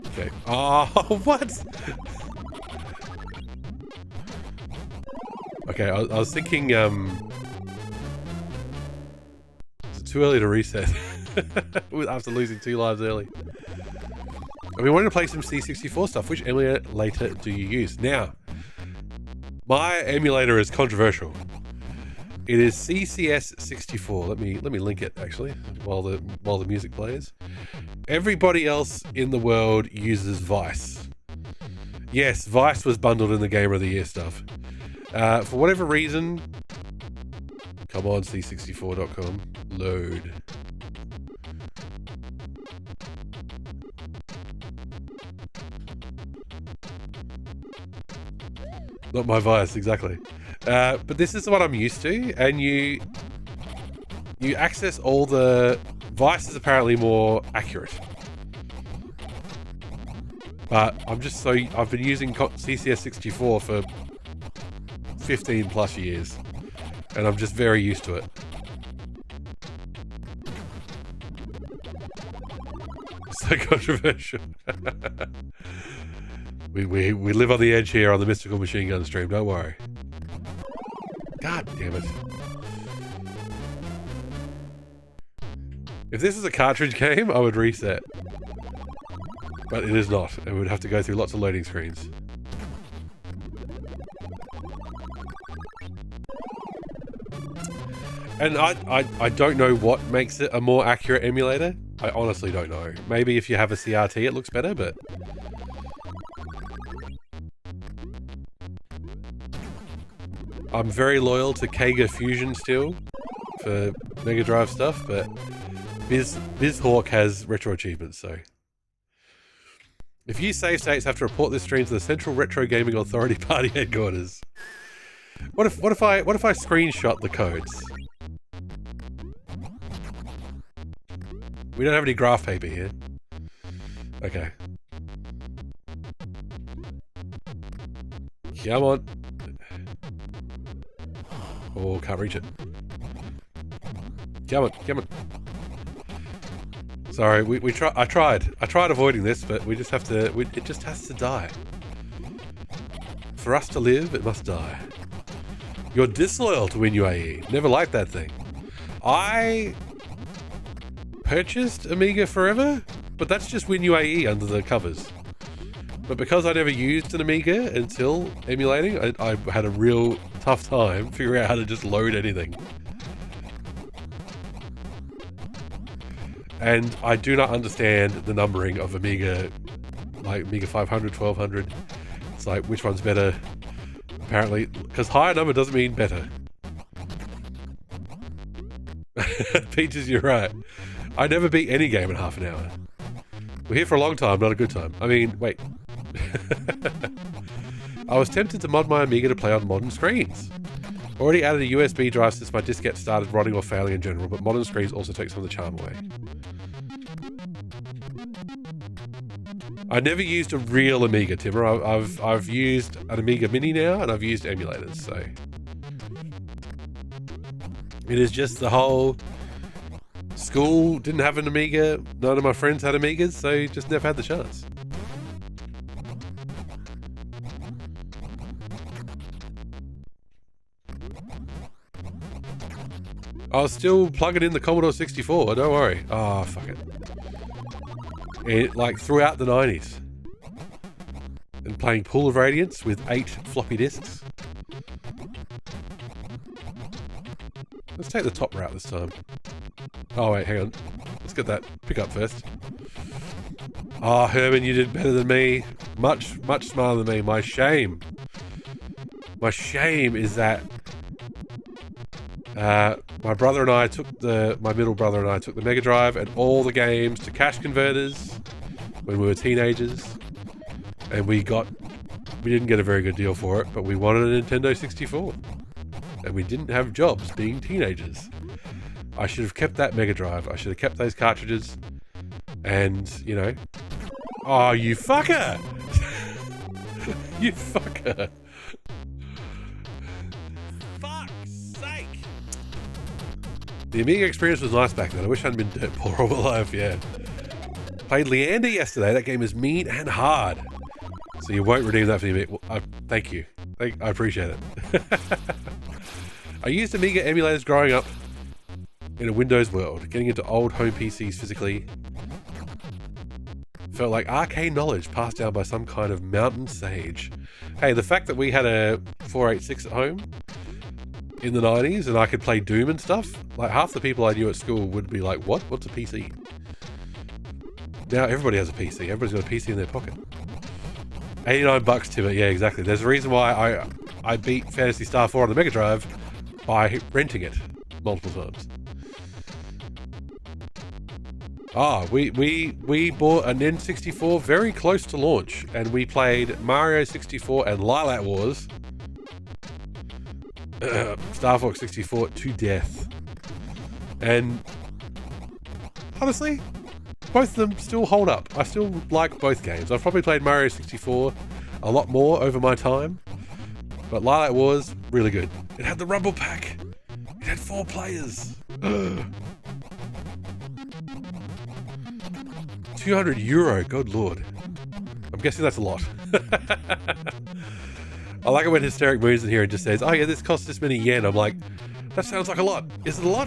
Okay. Oh, what? Okay, I was thinking, is it too early to reset? After losing 2 lives early. I've been wanting to play some C64 stuff. Which emulator do you use? Now, my emulator is controversial. It is C64. Let me link it actually while the music plays. Everybody else in the world uses Vice. Yes, Vice was bundled in the Gamer of the Year stuff. For whatever reason, come on, c64.com, load. Not my Vice, exactly. But this is what I'm used to, and you access all the... Vice is apparently more accurate. But I'm just so... I've been using CCS64 for 15 plus years, and I'm just very used to it. So controversial. we live on the edge here on the Mystical Machine Gun stream, don't worry. God damn it. If this was a cartridge game, I would reset. But it is not. It would have to go through lots of loading screens. And I don't know what makes it a more accurate emulator. I honestly don't know. Maybe if you have a CRT it looks better, but... I'm very loyal to Kega Fusion still for Mega Drive stuff, but BizHawk has retro achievements, so... If you save states, have to report this stream to the Central Retro Gaming Authority Party headquarters. What if I screenshot the codes? We don't have any graph paper here. Okay. Come on. Oh, can't reach it. Come on, come on. Sorry, I tried avoiding this, but we just have to. It just has to die. For us to live, it must die. You're disloyal to WinUAE. Never liked that thing. I purchased Amiga Forever, but that's just WinUAE under the covers. But because I never used an Amiga until emulating, I had a real tough time figuring out how to just load anything. And I do not understand the numbering of Amiga, like Amiga 500, 1200. It's like, which one's better? Apparently, because higher number doesn't mean better. Peaches, you're right. I never beat any game in half an hour. We're here for a long time, not a good time. I mean, wait. I was tempted to mod my Amiga to play on modern screens. Already added a USB drive since my diskette started rotting or failing in general, but modern screens also take some of the charm away. I never used a real Amiga, Timmer. I've used an Amiga Mini now, and I've used emulators, so... It is just the whole... School didn't have an Amiga, none of my friends had Amigas, so just never had the chance. I was still plugging in the Commodore 64, don't worry. Oh, fuck it. Like throughout the 90s. And playing Pool of Radiance with 8 floppy disks. Let's take the top route this time. Oh wait, hang on. Let's get that pickup first. Oh, Herman, you did better than me. Much, much smarter than me. My shame. My shame is that my brother and I took my middle brother and I took the Mega Drive and all the games to cash converters when we were teenagers. And we didn't get a very good deal for it, but we wanted a Nintendo 64. And we didn't have jobs being teenagers. I should have kept that Mega Drive. I should have kept those cartridges. And, you know... Oh, you fucker! You fucker! Fuck's sake! The Amiga experience was nice back then. I wish I hadn't been dirt poor all my life, yeah. Played Leander yesterday. That game is mean and hard. So you won't redeem that for the Amiga. Well, thank you. I appreciate it. I used Amiga emulators growing up in a Windows world. Getting into old home PCs physically felt like arcane knowledge passed down by some kind of mountain sage. Hey, the fact that we had a 486 at home in the 90s and I could play Doom and stuff, like half the people I knew at school would be like, what? What's a PC? Now everybody has a PC. Everybody's got a PC in their pocket. $89 to it. Yeah, exactly. There's a reason why I beat Phantasy Star 4 on the Mega Drive by renting it multiple times. We bought an N64 very close to launch, and we played Mario 64 and Lilac Wars, Star Fox 64 to death. And honestly, both of them still hold up. I still like both games. I've probably played Mario 64 a lot more over my time, but Lilac Wars, really good. It had the Rumble Pack. It had 4 players. €200, good lord. I'm guessing that's a lot. I like it when Hysteric moves in here and just says, oh yeah, this costs this many yen. I'm like, that sounds like a lot. Is it a lot?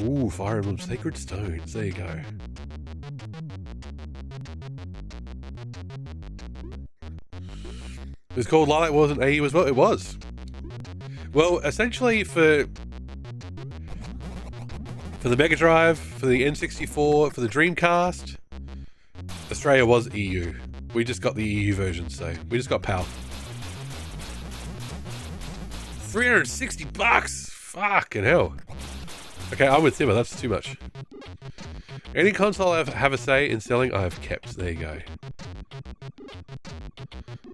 Ooh, Fire Emblem Sacred Stones. There you go. It was called Lilac Wars and AE as well? It was. Well, essentially for the Mega Drive, for the N64, for the Dreamcast, Australia was EU. We just got the EU version, so we just got PAL. $360! Fucking hell. Okay, I'm with Timber, that's too much. Any console I have a say in selling, I have kept. There you go.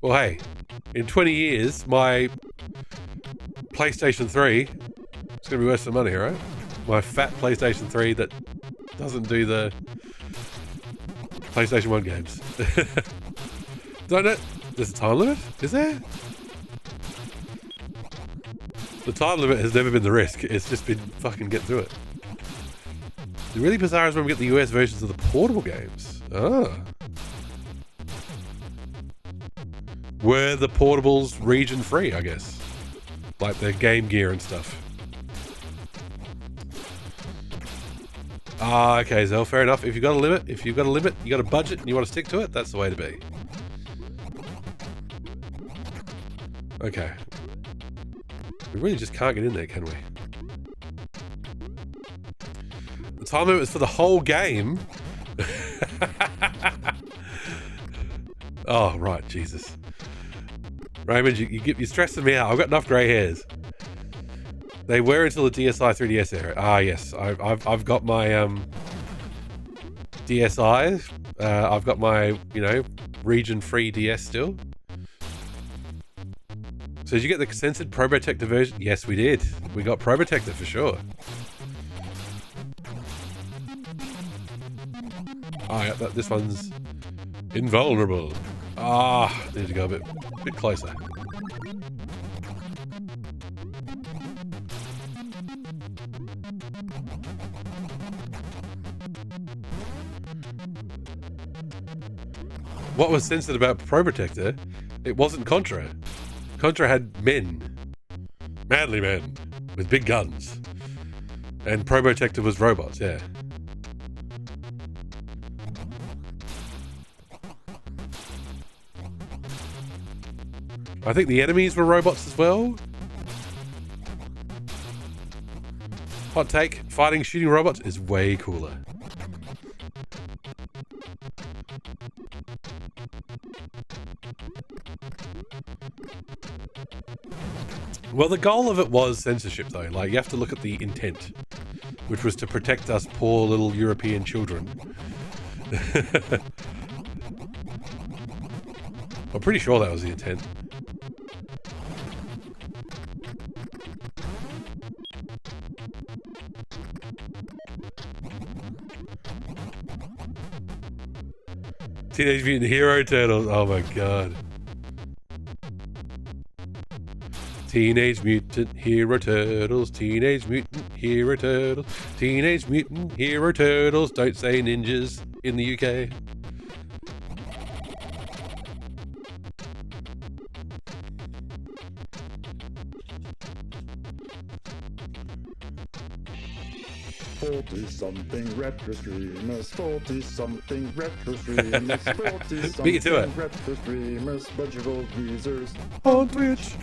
Well, hey, in 20 years, my PlayStation 3 is going to be worth some money, right? My fat PlayStation 3 that doesn't do the PlayStation 1 games. Don't know. There's a time limit? Is there? The time limit has never been the risk. It's just been fucking get through it. The really bizarre is when we get the US versions of the portable games. Ah. Were the portables region free, I guess? Like the Game Gear and stuff. Ah, okay, Zell, fair enough. If you've got a limit, you got a budget, and you want to stick to it, that's the way to be. Okay. We really just can't get in there, can we? The time limit is for the whole game. Oh, right, Jesus. Raymond, you're stressing me out. I've got enough grey hairs. They were until the DSi 3DS era. Ah, yes. I've got my DSi. I've got my, region-free DS still. So did you get the censored Probotector version? Yes, we did. We got Probotector for sure. Oh, yeah, this one's invulnerable. Ah, need to go a bit closer. What was censored about Probotector? It wasn't Contra. Contra had men Manly men with big guns. And Probotector was robots, yeah. I think the enemies were robots as well. Hot take, fighting shooting robots is way cooler. Well, the goal of it was censorship, though. Like, you have to look at the intent, which was to protect us poor little European children. I'm pretty sure that was the intent. Teenage Mutant Hero Turtles. Oh my god. Teenage Mutant Hero Turtles. Teenage Mutant Hero Turtles. Teenage Mutant Hero Turtles. Don't say ninjas in the UK.
Something retro streamers, 40-something retro streamers, 40-something retro streamers, bunch of old geezers
on Twitch.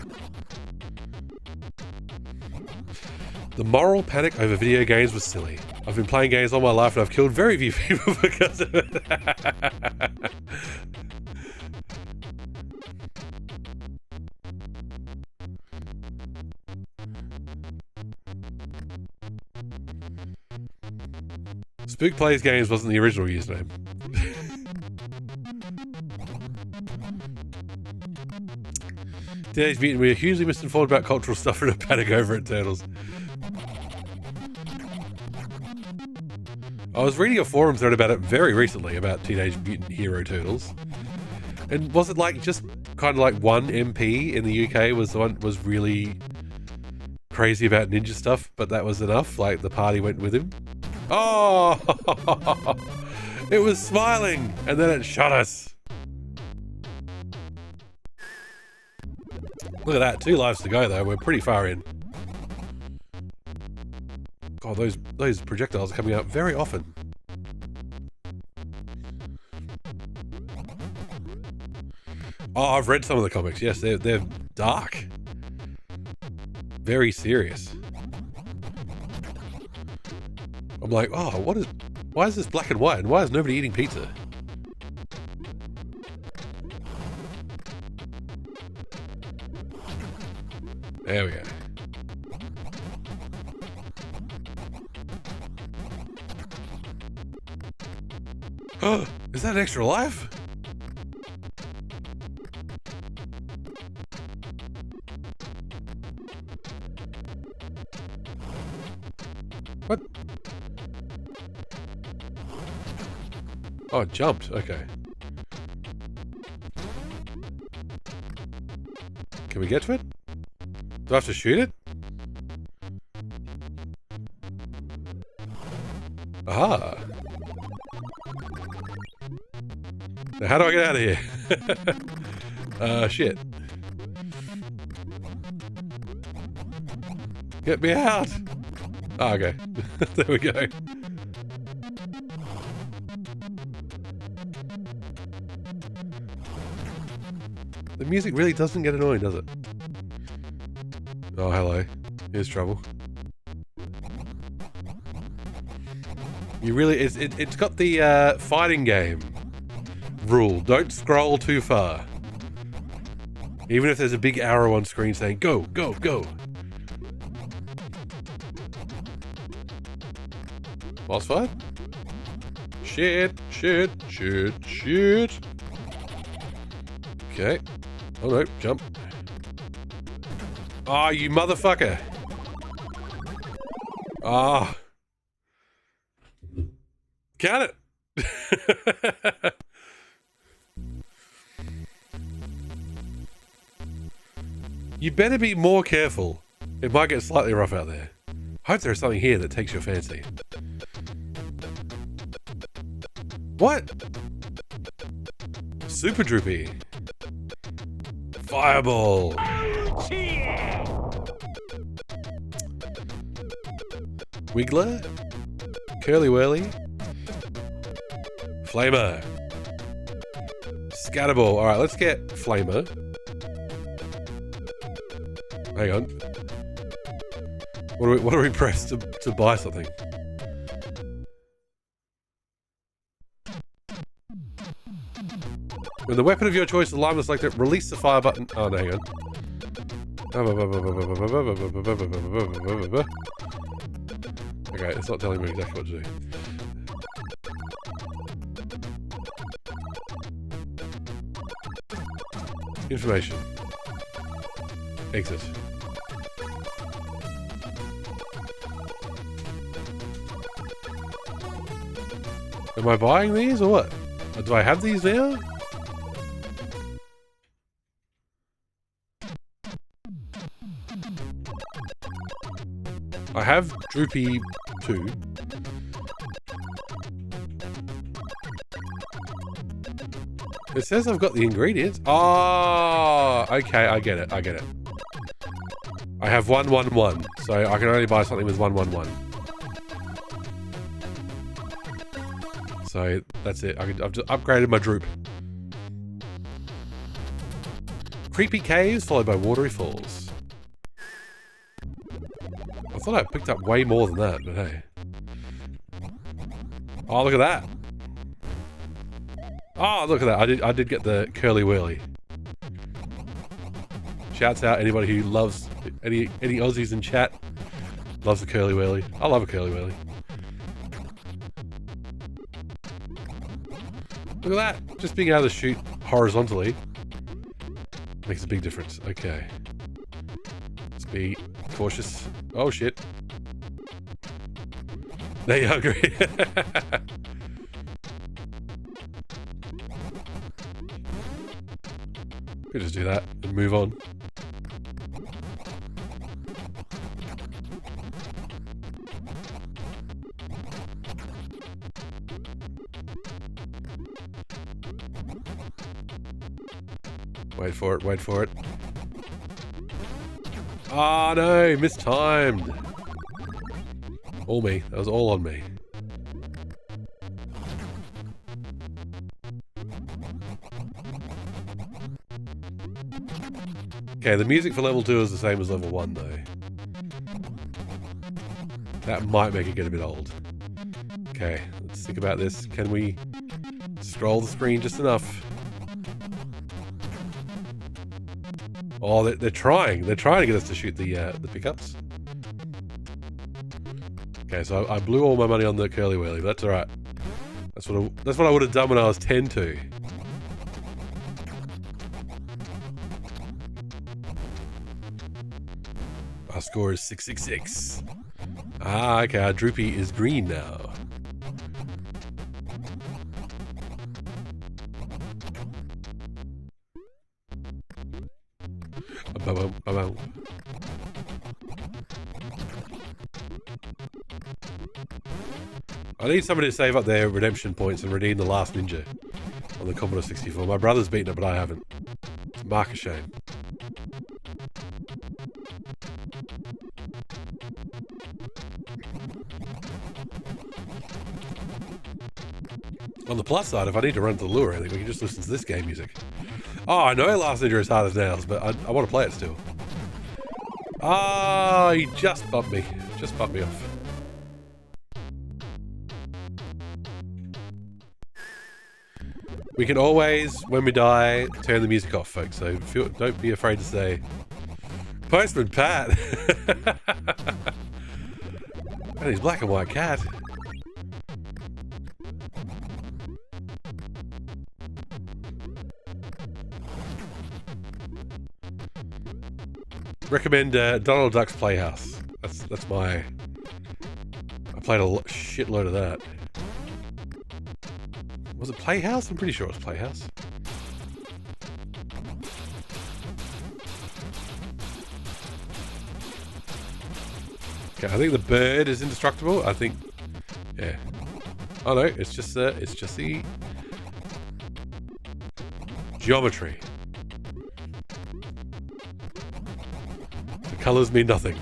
The moral panic over video games was silly. I've been playing games all my life and I've killed very few people because of it. Spook Plays Games wasn't the original username. Teenage Mutant, we are hugely misinformed about cultural stuff and a panic over it, Turtles. I was reading a forum thread about it very recently, about Teenage Mutant Hero Turtles. And was it like just kind of like one MP in the UK was the one was really crazy about ninja stuff, but that was enough? Like the party went with him? Oh, it was smiling, and then it shot us. Look at that, 2 lives to go though. We're pretty far in. God, those projectiles are coming out very often. Oh, I've read some of the comics. Yes, they're dark, very serious. I'm like, oh, why is this black and white? And why is nobody eating pizza? There we go. Oh, is that an extra life? What? Oh, it jumped. Okay. Can we get to it? Do I have to shoot it? Aha. Now how do I get out of here? Shit. Get me out! Oh, okay. There we go. The music really doesn't get annoying, does it? Oh, hello. Here's trouble. You really... It's got the fighting game rule. Don't scroll too far. Even if there's a big arrow on screen saying, go, go, go. Boss fight? Shit, shit, shit, shit. Okay. Oh no, jump. Oh, you motherfucker. Ah. Oh. Count it. You better be more careful. It might get slightly rough out there. Hope there's something here that takes your fancy. What? Super Droopy. Fireball. Wiggler. Curly Whirly. Flamer. Scatterball. Alright, let's get Flamer. Hang on. What do we press to buy something? When the weapon of your choice is alignment selected, release the fire button. Oh, no, hang on. Okay, it's not telling me exactly what to do. Information. Exit. Am I buying these or what? Do I have these now? I have Droopy 2. It says I've got the ingredients. Oh, okay, I get it. I have 111, so I can only buy something with 111. So that's it. I've just upgraded my Droop. Creepy caves followed by watery falls. I thought I picked up way more than that, but hey. Oh, look at that. Oh, look at that. I did get the Curly Whirly. Shouts out anybody who loves any Aussies in chat. Loves the Curly Whirly. I love a Curly Whirly. Look at that. Just being able to shoot horizontally makes a big difference. Okay. Let's be cautious. Oh shit. They hungry. Could just do that and move on. Wait for it, wait for it. Oh no, mistimed. All me, that was all on me. Okay, the music for level 2 is the same as level 1 though. That might make it get a bit old. Okay, let's think about this. Can we scroll the screen just enough? Oh, they're trying. They're trying to get us to shoot the pickups. Okay, so I blew all my money on the Curly Whirly, but that's alright. That's what I would have done when I was 10 too. Our score is 666. Ah, okay, our Droopy is green now. I need somebody to save up their redemption points and redeem the last ninja on the Commodore 64. My brother's beaten it, but I haven't. Mark a shame. On the plus side, if I need to run to the lure or anything, we can just listen to this game music. Oh, I know Last Ninja is hard as nails, but I want to play it still. Ah, he just bumped me. Just bumped me off. We can always, when we die, turn the music off, folks. So don't be afraid to say, Postman Pat. And he's black and white cat. Recommend Donald Duck's Playhouse. That's my... I played a shitload of that. Was it Playhouse? I'm pretty sure it was Playhouse. Okay, I think the bird is indestructible. I think... Yeah. Oh no, it's just the... geometry. Colours mean nothing.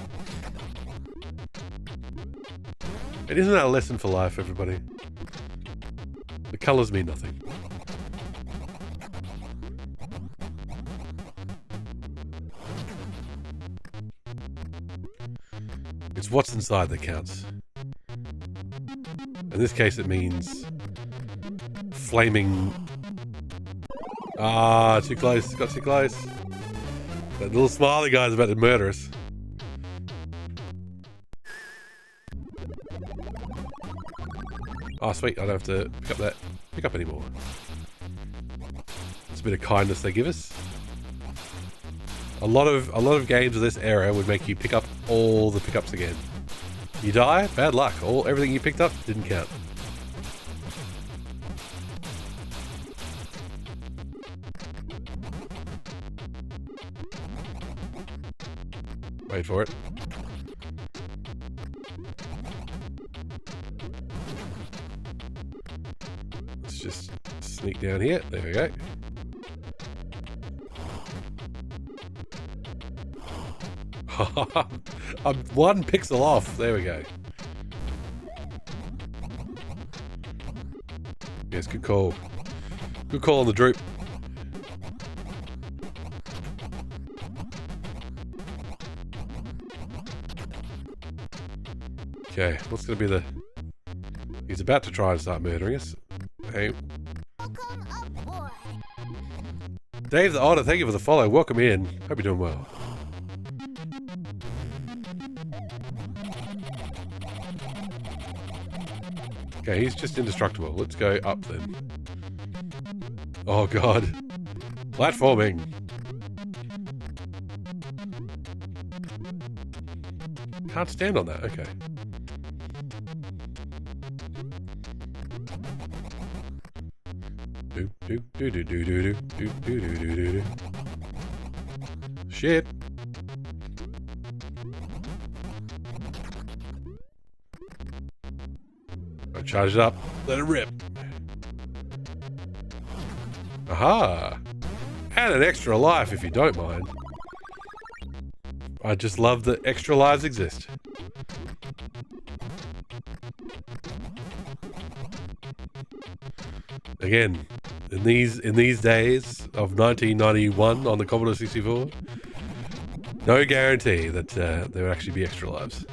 And isn't that a lesson for life, everybody? The colours mean nothing. It's what's inside that counts. In this case, it means flaming. Ah, too close. Got too close. That little smiley guy's about to murder us. Oh, sweet. I don't have to pick up anymore. It's a bit of kindness they give us. A lot of games of this era would make you pick up all the pickups again. You die, bad luck. Everything you picked up didn't count. Wait for it. Let's just sneak down here. There we go. I'm 1 pixel off. There we go. Yes, good call. Good call on the droop. Okay, what's going to be the... He's about to try and start murdering us. Hey. Dave the Otter, thank you for the follow. Welcome in. Hope you're doing well. Okay, he's just indestructible. Let's go up then. Oh god. Platforming. Can't stand on that. Okay. Shit. I charge it up. Let it rip. Aha! And an extra life if you don't mind. I just love that extra lives exist. Again, in these days of 1991 on the Commodore 64, no guarantee that there would actually be extra lives.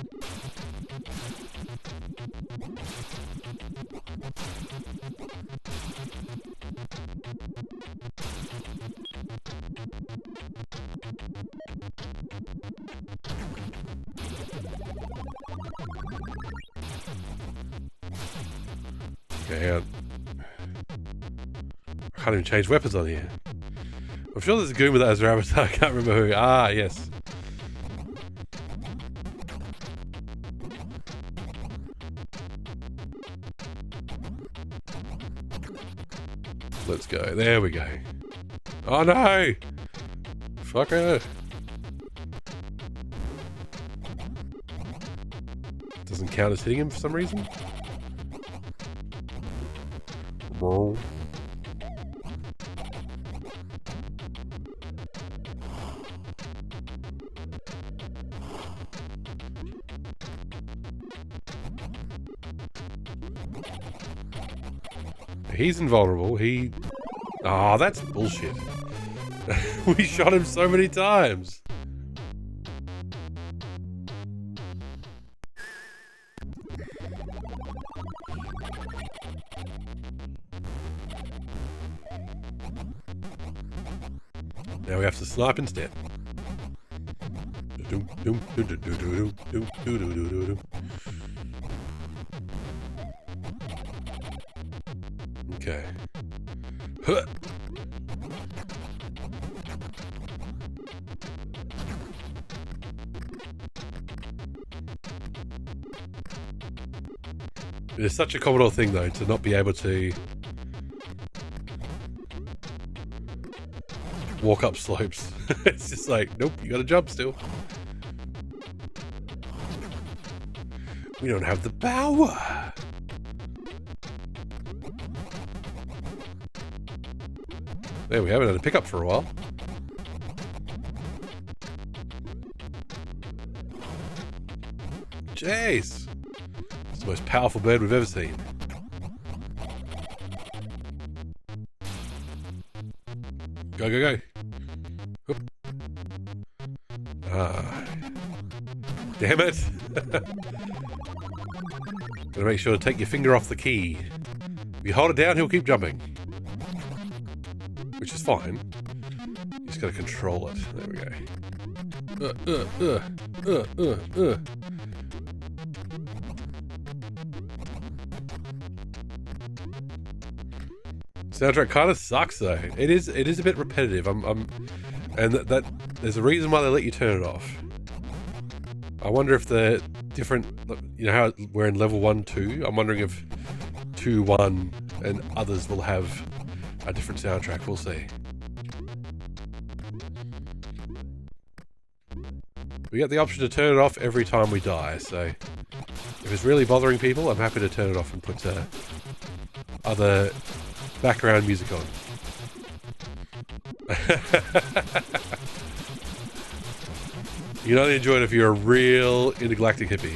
Okay, I can't even change weapons on here. I'm sure there's a goon with that as an avatar. I can't remember who. Ah, yes. Let's go. There we go. Oh no! Fucker! Doesn't count as hitting him for some reason. Whoa. He's invulnerable. Oh, that's bullshit. We shot him so many times. Now we have to snipe instead. Okay. Huh. It is such a Commodore thing, though, to not be able to walk up slopes. It's just like, nope, you gotta jump still. We don't have the power. There we haven't had a pickup for a while. Jeez. the most powerful bird we've ever seen. Go, go, go. Whoop. Ah. Damn it. Gotta make sure to take your finger off the key. If you hold it down, he'll keep jumping. Which is fine. You just gotta control it. There we go. Soundtrack kind of sucks though. It is a bit repetitive. And that there's a reason why they let you turn it off. I wonder if the different, you know how we're in level 1, 2. I'm wondering if 2, 1 and others will have a different soundtrack. We'll see. We get the option to turn it off every time we die. So if it's really bothering people, I'm happy to turn it off and put other background music on. You can only enjoy it if you're a real intergalactic hippie.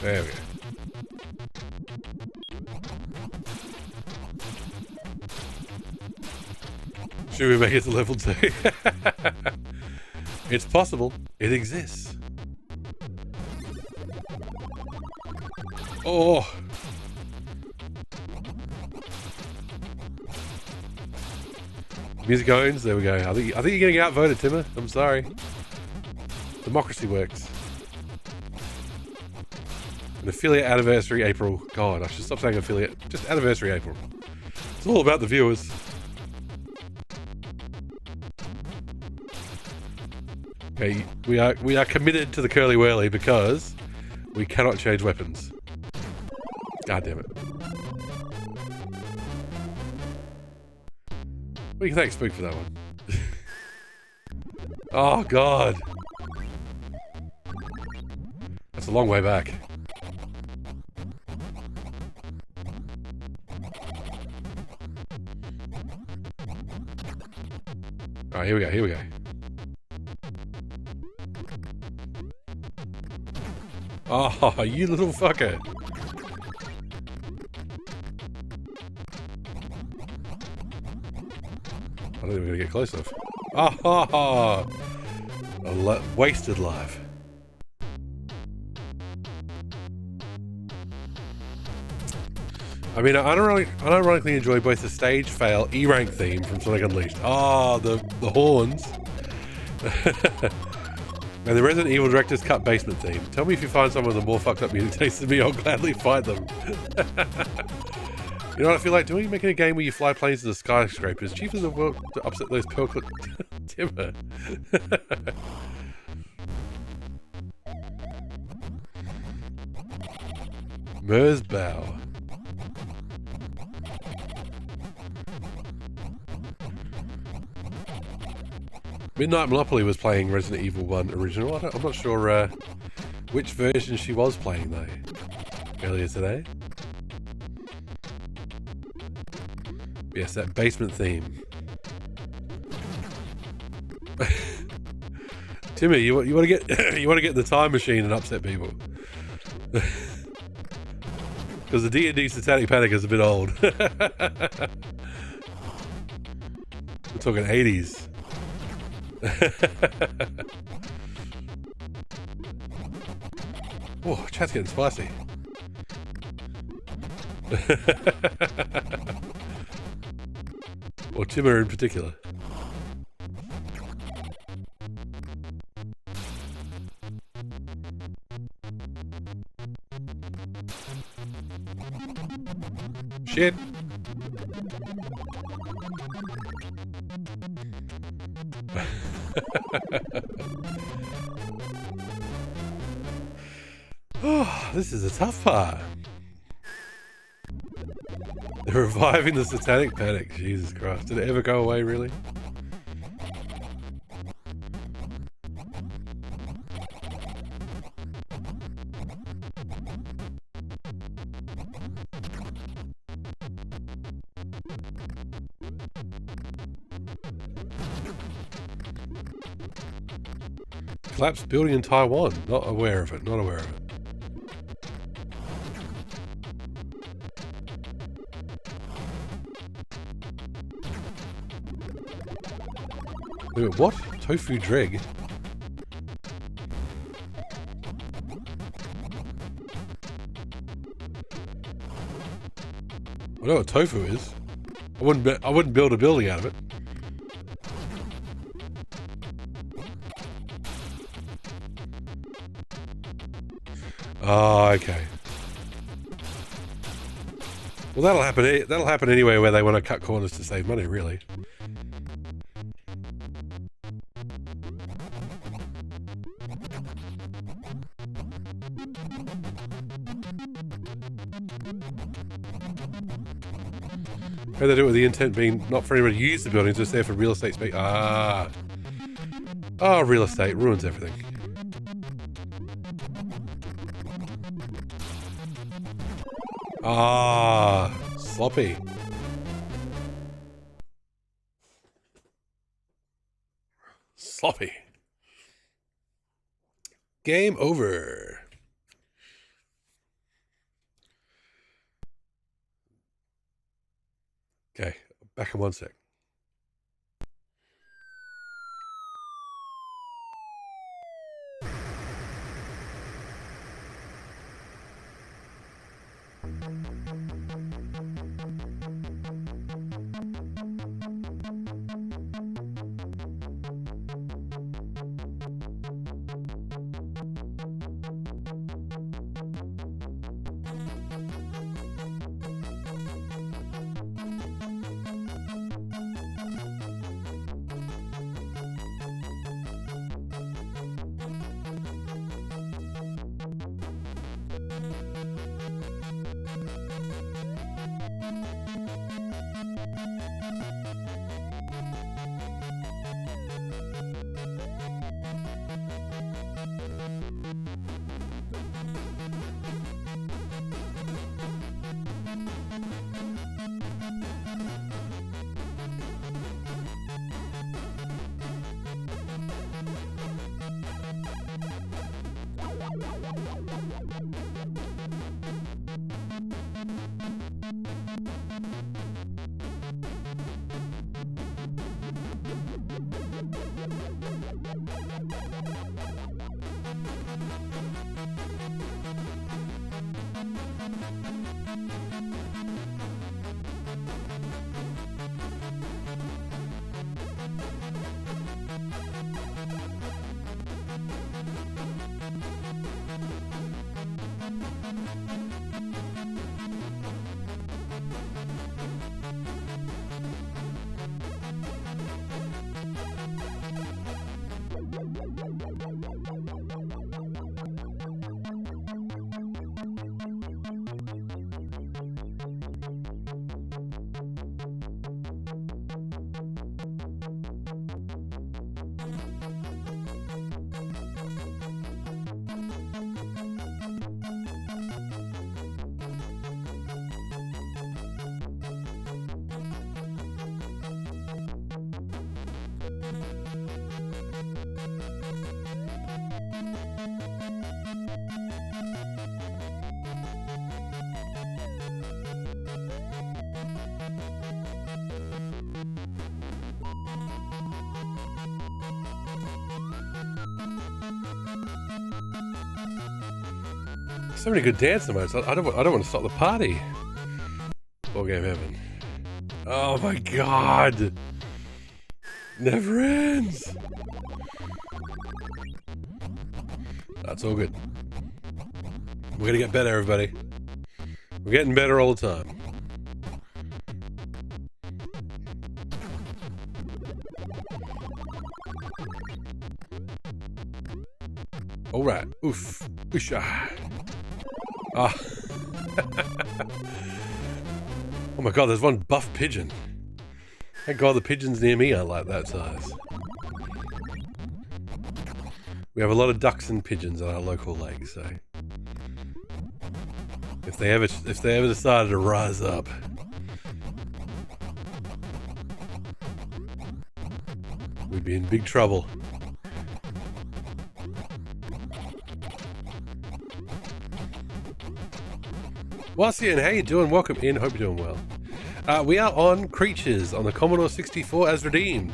There we go. Should we make it to level 2? It's possible. It exists. Oh! Music owns. There we go. I think you're getting outvoted, Timmer. I'm sorry. Democracy works. An affiliate anniversary April. God, I should stop saying affiliate. Just anniversary April. It's all about the viewers. Okay, we are committed to the curly whirly because we cannot change weapons. God damn it. We can thank Spook for that one. Oh god. That's a long way back. Alright, here we go, here we go. Oh, you little fucker. I don't think we're going to get close enough. Ah ha ha! A wasted life. I mean, I unironically enjoy both the stage fail E-rank theme from Sonic Unleashed. Oh, the horns. And the Resident Evil Director's Cut basement theme. Tell me if you find some of the more fucked up music tastes than me, I'll gladly fight them. You know what I feel like doing? Making a game where you fly planes to the skyscrapers. Chief of the world to upset those pearl timber. Mersbow. Midnight Monopoly was playing Resident Evil 1 original. I'm not sure which version she was playing though earlier today. Yes, that basement theme. Timmy, you want to get you want to get in the time machine and upset people. Because the D&D Satanic Panic is a bit old. We're talking 80s. Oh, chat's getting spicy. Or Timmer in particular. Shit. Oh, this is a tough part. They're reviving the Satanic Panic. Jesus Christ. Did it ever go away, really? Collapsed building in Taiwan. Not aware of it. Not aware of it. Wait, what? Tofu dreg? I know what tofu is. I wouldn't build a building out of it. Oh, okay. Well, that'll happen. That'll happen anyway, where they want to cut corners to save money, really. How they do it with the intent being not for anyone to use the building, just there for real estate space. Ah. Oh, real estate ruins everything. Ah, sloppy. Sloppy. Game over. Okay, back in 1 sec. So many good dancing modes. I don't want to stop the party. Ball game heaven. Oh my god. Never ends. That's all good. We're gonna get better, everybody. We're getting better all the time. All right. Oof. Oosha. Ah. Oh my god, there's one buff pigeon. Thank god the pigeons near me are like that size. We have a lot of ducks and pigeons on our local lake, so if they ever decided to rise up, we'd be in big trouble. What's in? How you doing? Welcome in. Hope you're doing well. We are on Creatures on the Commodore 64 as redeemed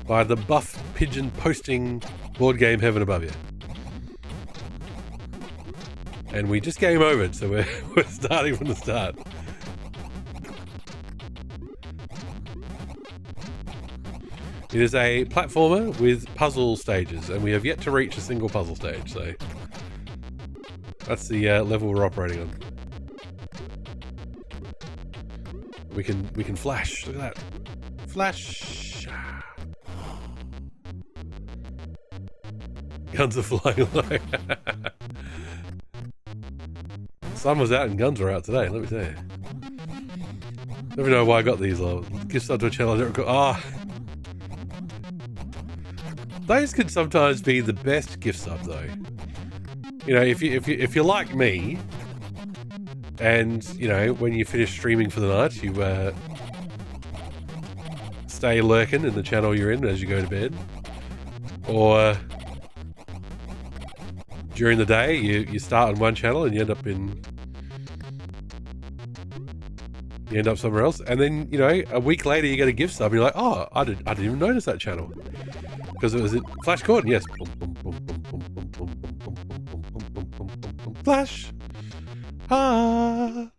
by the buff pigeon posting board game heaven above you. And we just game over, so we're starting from the start. It is a platformer with puzzle stages, and we have yet to reach a single puzzle stage, so that's the level we're operating on. We can flash. Look at that. Flash. Guns are flying low. Sun was out and guns were out today, let me tell you. Never know why I got these. Gift sub to a channel I don't recall. Ah. Those could sometimes be the best gift sub though. You know, if you're like me, and you know, when you finish streaming for the night, you stay lurking in the channel you're in as you go to bed, or during the day you start on one channel and you end up somewhere else, and then you know a week later you get a gift sub and you're like, oh, I didn't even notice that channel because it was in Flash Gordon. Yes. Flash. Ah.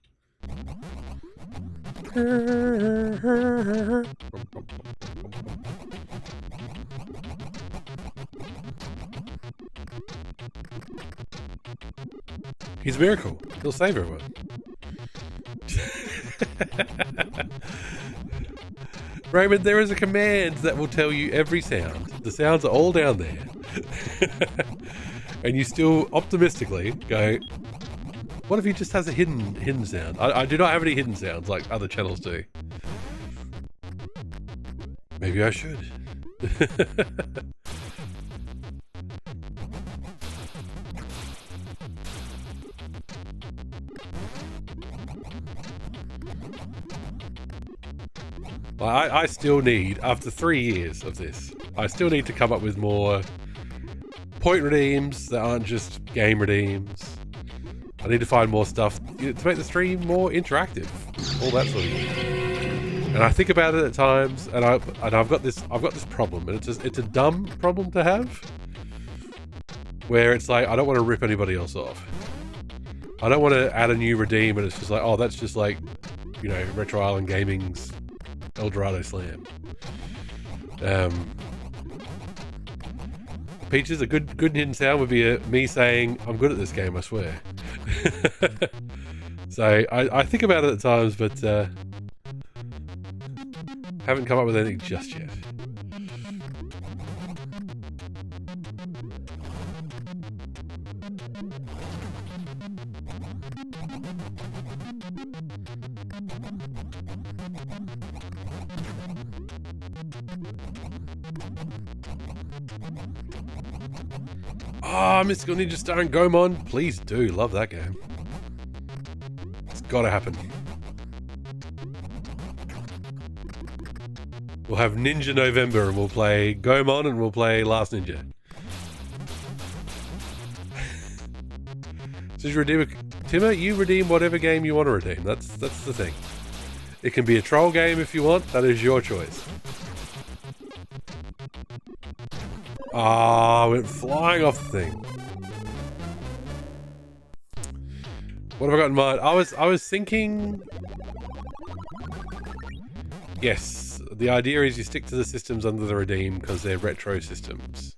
He's a miracle. He'll save everyone. Raymond, there is a command that will tell you every sound. The sounds are all down there. And you still optimistically go, what if he just has a hidden sound? I do not have any hidden sounds like other channels do. Maybe I should. I still need, after 3 years of this, I still need to come up with more point redeems that aren't just game redeems. I need to find more stuff to make the stream more interactive, all that sort of thing. And I think about it at times, and I've got this problem, and it's a dumb problem to have, where it's like I don't want to rip anybody else off. I don't want to add a new redeem, and it's just like, oh, that's just like, you know, Retro Island Gaming's Eldorado Slam. Peaches, a good hidden sound would be me saying, I'm good at this game, I swear. So I think about it at times, but haven't come up with anything just yet. Oh, Mystical Ninja Star and Gomon. Please do. Love that game. It's gotta happen. We'll have Ninja November and we'll play Gomon and we'll play Last Ninja. So you redeem Timmer, you redeem whatever game you want to redeem. That's the thing. It can be a troll game if you want. That is your choice. Ah, I went flying off the thing. What have I got in mind? I was thinking. Yes, the idea is you stick to the systems under the redeem because they're retro systems.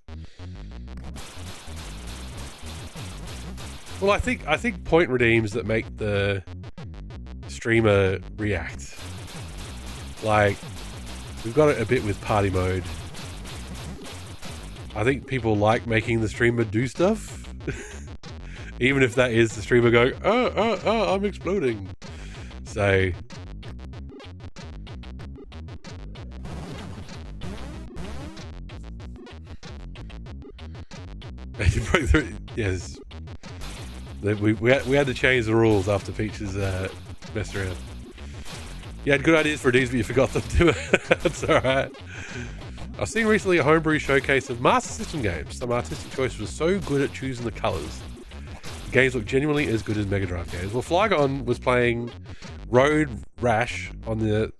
Well, I think point redeems that make the streamer react. Like, we've got it a bit with party mode. I think people like making the streamer do stuff. Even if that is the streamer going, oh, I'm exploding. So... yes. We had to change the rules after Peaches messed around. You had good ideas for these, but you forgot them too. That's alright. I've seen recently a homebrew showcase of Master System games. Some artistic choice was so good at choosing the colours games look genuinely as good as Mega Drive games. Well, Flygon was playing Road Rash on the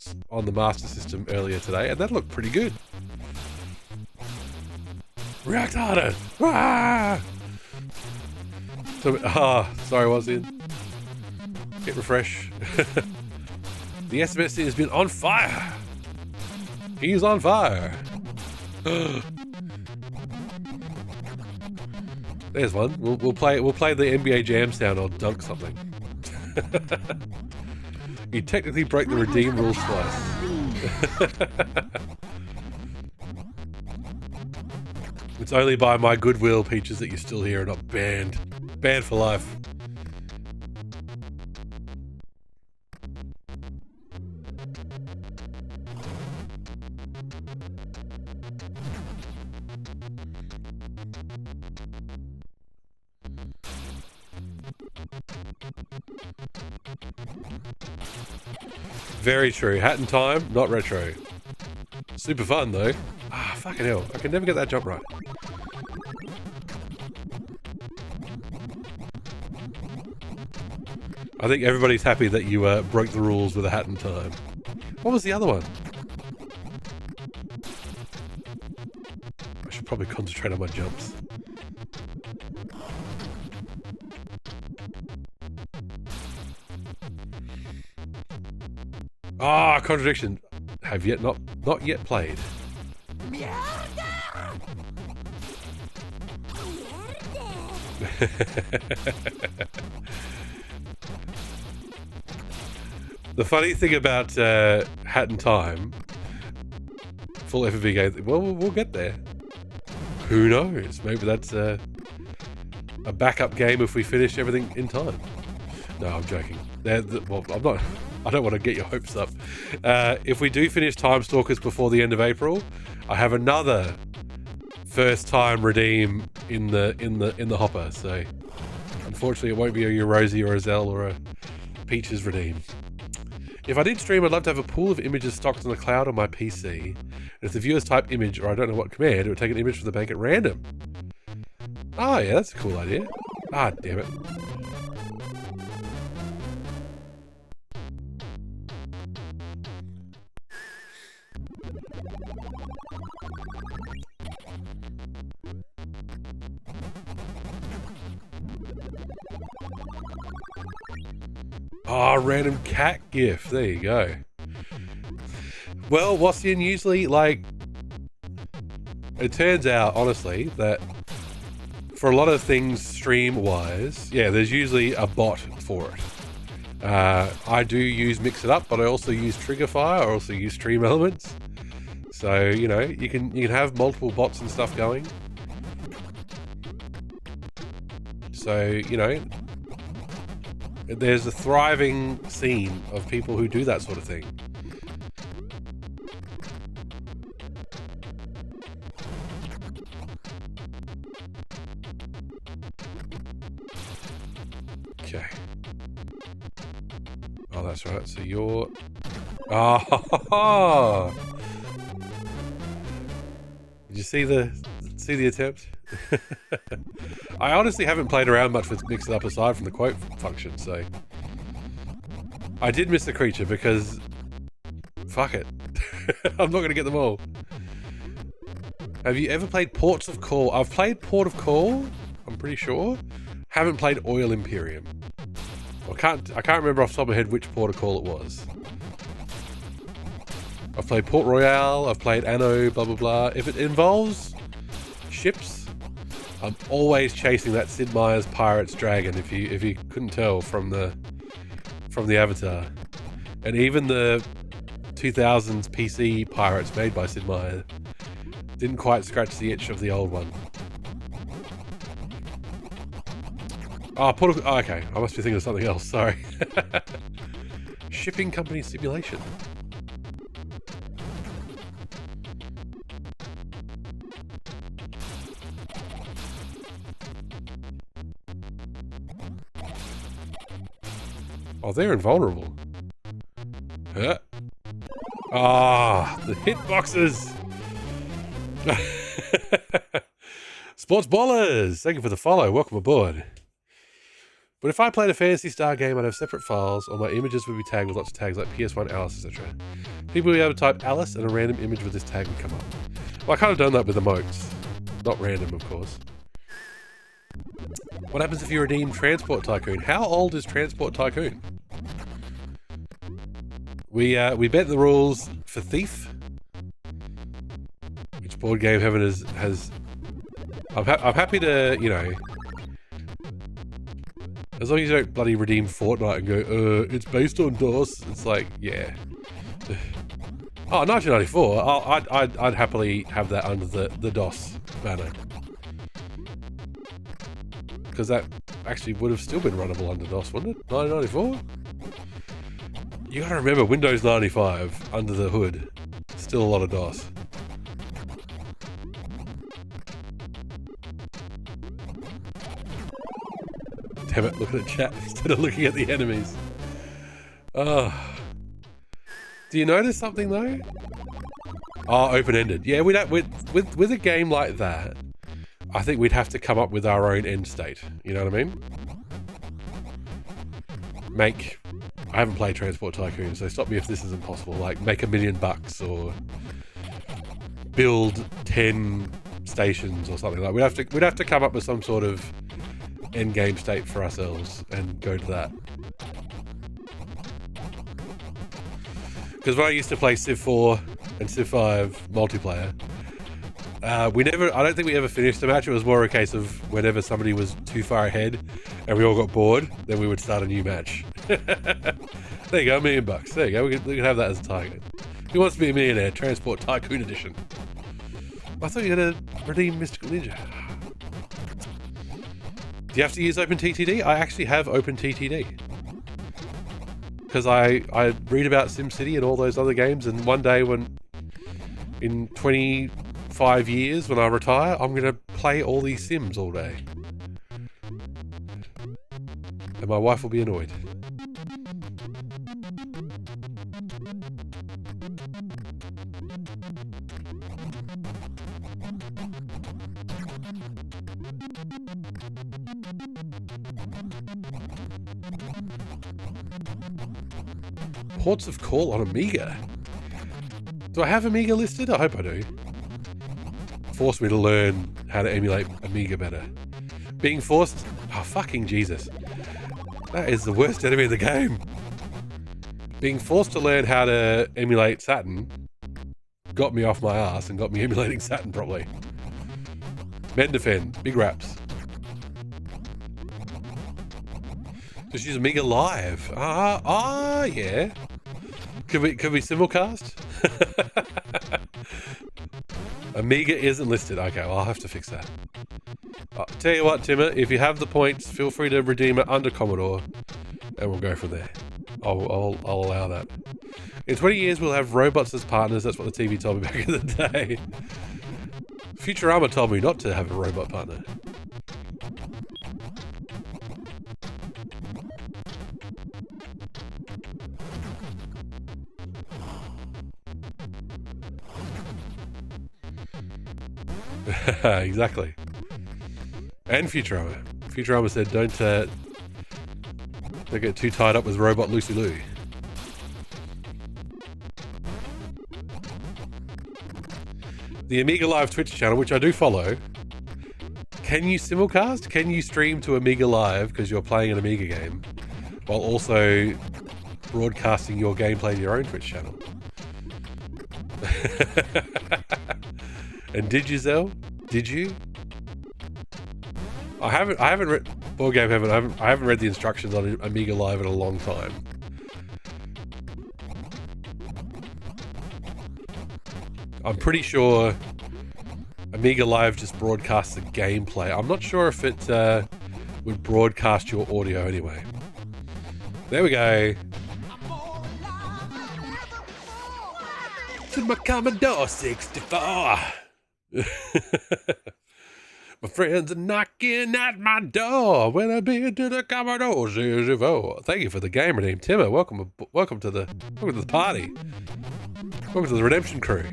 Master System earlier today, and that looked pretty good. React harder! Ah! So, sorry, was in. Hit refresh. The SMS has been on fire. He's on fire. There's one. We'll play the NBA Jam sound or dunk something. You technically break the redeem rules twice. It's only by my goodwill, Peaches, that you're still here and not banned. Banned for life. Very true. Hat in time, not retro. Super fun though. Ah, fucking hell. I can never get that jump right. I think everybody's happy that you broke the rules with a hat in time. What was the other one? I should probably concentrate on my jumps. Ah, contradiction. Have yet not yet played. The funny thing about Hat in Time, full FFV game. Well, we'll get there. Who knows? Maybe that's a backup game if we finish everything in time. No, I'm joking. Well, I'm not. I don't want to get your hopes up. If we do finish Time Stalkers before the end of April, I have another first time redeem in the hopper. So unfortunately, it won't be a Rosie or a Zell or a Peaches redeem. If I did stream, I'd love to have a pool of images stocked on the cloud on my PC. And if the viewers type image, or I don't know what command, it would take an image from the bank at random. Oh yeah, that's a cool idea. Ah, damn it. Oh, random cat gif. There you go. Well, Wassian, usually, like, it turns out, honestly, that for a lot of things stream-wise, yeah, there's usually a bot for it. I do use Mix It Up, but I also use Triggerfire. I also use Stream Elements. So, you know, you can have multiple bots and stuff going. So, you know, there's a thriving scene of people who do that sort of thing. Okay. Oh, that's right. So you're... Oh! Did you see the attempt? I honestly haven't played around much with Mix It Up aside from the quote function, so... I did miss the creature because... Fuck it. I'm not going to get them all. Have you ever played Ports of Call? I've played Port of Call, I'm pretty sure. Haven't played Oil Imperium. I can't remember off the top of my head which Port of Call it was. I've played Port Royale, I've played Anno, blah blah blah. If it involves ships, I'm always chasing that Sid Meier's Pirates Dragon, if you couldn't tell from the avatar. And even the 2000s PC Pirates made by Sid Meier didn't quite scratch the itch of the old one. Oh, okay, I must be thinking of something else, sorry. Shipping Company Simulation. Oh, they're invulnerable. Huh? Ah, the hitboxes! Sports Ballers! Thank you for the follow. Welcome aboard. But if I played a Phantasy Star game, I'd have separate files, or my images would be tagged with lots of tags like PS1, Alice, etc. People would be able to type Alice and a random image with this tag would come up. Well, I kind of done that with emotes. Not random, of course. What happens if you redeem Transport Tycoon? How old is Transport Tycoon? We bet the rules for Thief, which Board Game Heaven has. I'm happy to, you know, as long as you don't bloody redeem Fortnite and go, it's based on DOS. It's like, yeah. Oh, 1994. I'd happily have that under the DOS banner. Because that actually would have still been runnable under DOS, wouldn't it? 1994? You gotta remember, Windows 95 under the hood. Still a lot of DOS. Damn it, look at the chat instead of looking at the enemies. Oh. Do you notice something though? Oh, open-ended. Yeah, with a game like that, I think we'd have to come up with our own end state. You know what I mean? I haven't played Transport Tycoon, so stop me if this isn't possible. Like, make $1 million or build 10 stations or something like. We'd have to come up with some sort of end game state for ourselves and go to that. Because when I used to play Civ 4 and Civ 5 multiplayer, I don't think we ever finished the match. It was more a case of whenever somebody was too far ahead and we all got bored, then we would start a new match. There you go, $1 million. There you go, we can have that as a target. Who wants to be a millionaire? Transport Tycoon Edition. I thought you had to redeem Mystical Ninja. Do you have to use OpenTTD? I actually have OpenTTD. Because I read about SimCity and all those other games, and one day in 25 years when I retire, I'm going to play all these Sims all day. And my wife will be annoyed. Ports of Call on Amiga. Do I have Amiga listed? I hope I do. Forced me to learn how to emulate Amiga better. Being forced... Oh, fucking Jesus. That is the worst enemy in the game. Being forced to learn how to emulate Saturn got me off my ass and got me emulating Saturn properly. Men defend. Big raps. Just use Amiga Live. Yeah. Could we simulcast? Amiga isn't listed. Okay, well, I'll have to fix that. Tell you what, Timmer, if you have the points, feel free to redeem it under Commodore, and we'll go from there. I'll allow that. In 20 years, we'll have robots as partners. That's what the TV told me back in the day. Futurama told me not to have a robot partner. Exactly. And Futurama. Futurama said, don't get too tied up with Robot Lucy Lou. The Amiga Live Twitch channel, which I do follow, can you simulcast? Can you stream to Amiga Live because you're playing an Amiga game while also broadcasting your gameplay to your own Twitch channel? And did you, Zell? Did you? I haven't read Board Game Heaven. I haven't read the instructions on Amiga Live in a long time. I'm pretty sure Amiga Live just broadcasts the gameplay. I'm not sure if it would broadcast your audio anyway. There we go. To my Commodore 64. My friends are knocking at my door when I've been to the Commodore 64. Thank you for the game redeem, Timmer. Welcome to the party. Welcome to the redemption crew.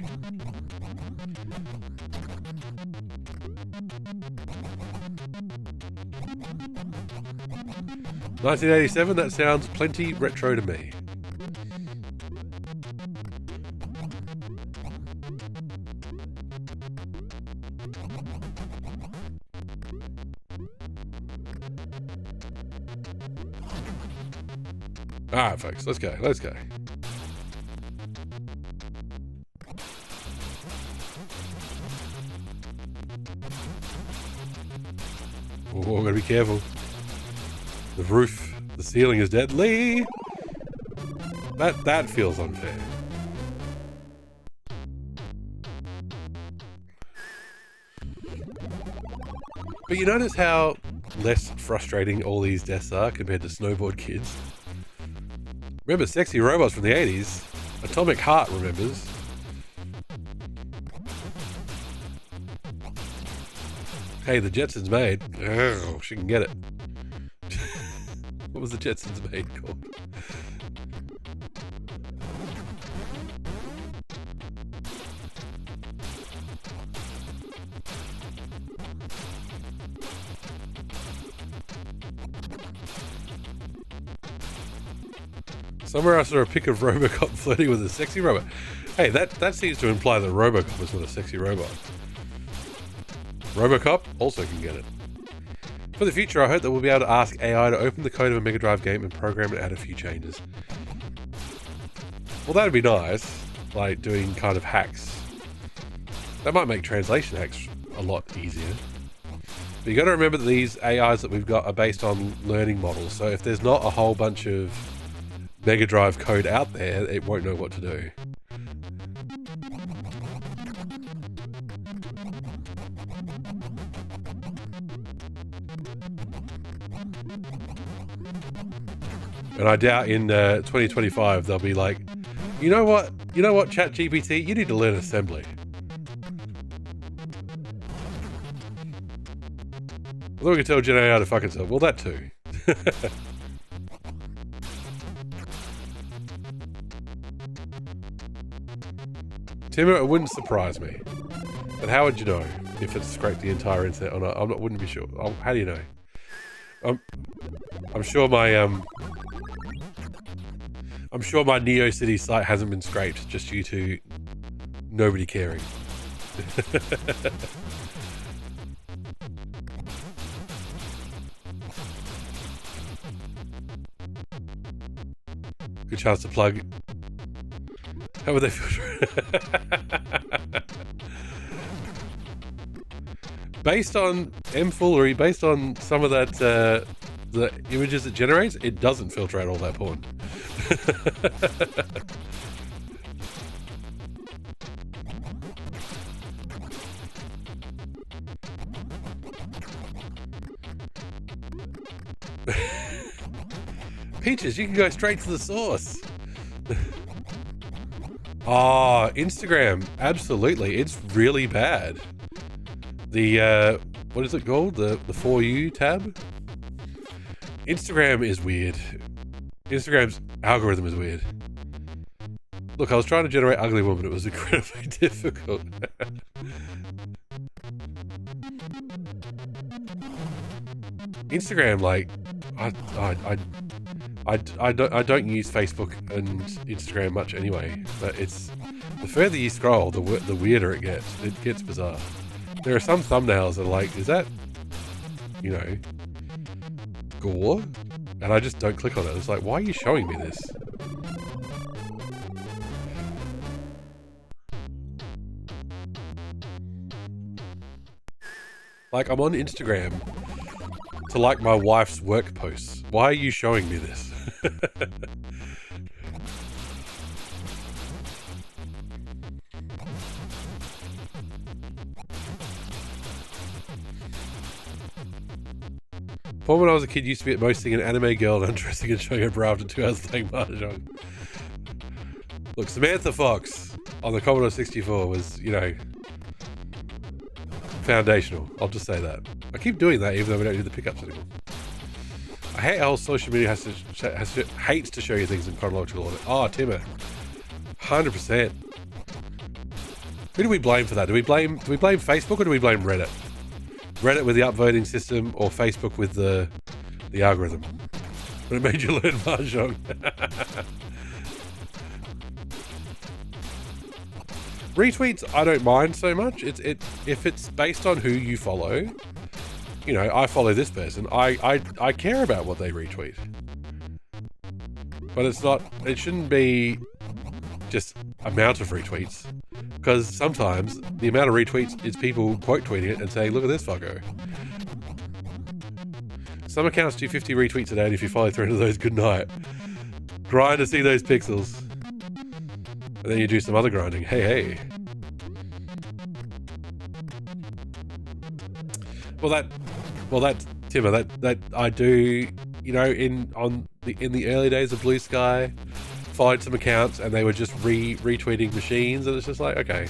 1987, that sounds plenty retro to me. Alright, folks, let's go, let's go. Oh, gotta be careful. The roof, the ceiling is deadly. That feels unfair. But you notice how less frustrating all these deaths are compared to Snowboard Kids? Remember Sexy Robots from the 80s? Atomic Heart remembers. Hey, the Jetsons made. Oh, she can get it. What was the Jetsons made called? Somewhere I saw a pic of Robocop flirting with a sexy robot. Hey, that seems to imply that Robocop is not a sexy robot. Robocop also can get it. For the future, I hope that we'll be able to ask AI to open the code of a Mega Drive game and program and add a few changes. Well, that'd be nice, like doing kind of hacks. That might make translation hacks a lot easier. But you got to remember that these AIs that we've got are based on learning models, so if there's not a whole bunch of Mega Drive code out there, it won't know what to do. And I doubt in 2025 they'll be like, you know what, ChatGPT, you need to learn assembly. Although we can tell Gen AI to fuck itself. Well, that too. Timmer, it wouldn't surprise me. But how would you know if it scraped the entire internet or not? Wouldn't be sure. Oh, how do you know? I'm sure my NeoCity site hasn't been scraped just due to nobody caring. Good chance to plug. How would they filter? Based on mFoolery, based on some of that, the images it generates, it doesn't filter out all that porn. Peaches, you can go straight to the source. Oh, Instagram, absolutely. It's really bad. The, what is it called? The For You tab? Instagram is weird. Instagram's algorithm is weird. Look, I was trying to generate ugly woman. It was incredibly difficult. Instagram, like, I don't use Facebook and Instagram much anyway, but it's the further you scroll, the weirder it gets. It gets bizarre. There are some thumbnails that are like, is that, you know, gore? And I just don't click on it. It's like, why are you showing me this? Like, I'm on Instagram to like my wife's work posts. Why are you showing me this? Paul, when I was a kid, used to be at most seeing an anime girl and undressing and showing her bra after 2 hours playing Mahjong. Look, Samantha Fox on the Commodore 64 was, you know, foundational. I'll just say that. I keep doing that even though we don't do the pickups anymore. I hate how social media hates to show you things in chronological order. Oh, Timmer. 100%. Who do we blame for that? Do we blame Facebook or do we blame Reddit? Reddit with the upvoting system or Facebook with the algorithm? But it made you learn Mahjong. Retweets, I don't mind so much. If it's based on who you follow, you know, I follow this person. I care about what they retweet. But it shouldn't be just amount of retweets. Because sometimes the amount of retweets is people quote tweeting it and saying, look at this fucko. Some accounts do 50 retweets a day, and if you follow 300 of those, good night. Grind to see those pixels. And then you do some other grinding. Hey. Well, that Timmer, that I do, you know, in the early days of Blue Sky, followed some accounts and they were just retweeting machines, and it's just like, okay,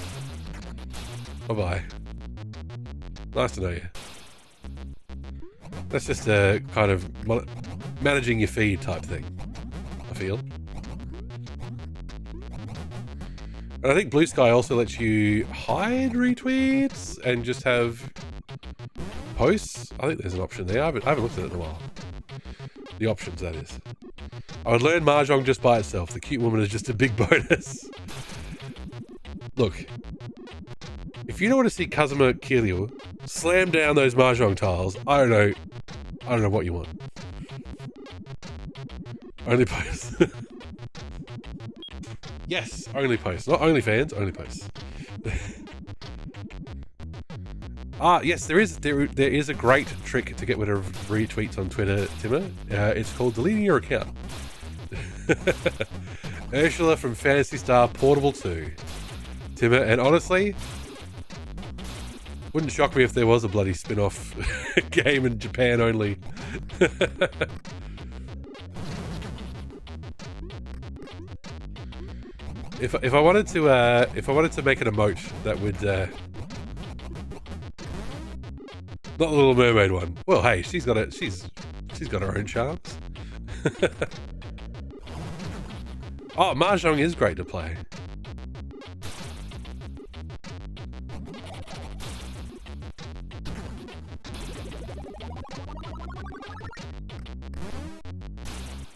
bye. Nice to know you. That's just a kind of managing your feed type thing, I feel. And I think Blue Sky also lets you hide retweets and just have posts. I think there's an option there. I haven't looked at it in a while. The options, that is. I would learn Mahjong just by itself. The cute woman is just a big bonus. Look, if you don't want to see Kazuma Kiryu slam down those Mahjong tiles, I don't know what you want. Only posts. Yes, only posts. Not OnlyFans, only posts. Yes, there is a great trick to get rid of retweets on Twitter, Timmer. It's called deleting your account. Ursula from Phantasy Star Portable 2. Timmer, and honestly, wouldn't shock me if there was a bloody spin-off game in Japan only. If I wanted to make an emote that would not the Little Mermaid one. Well, hey, she's got her own charms. Oh, Mahjong is great to play.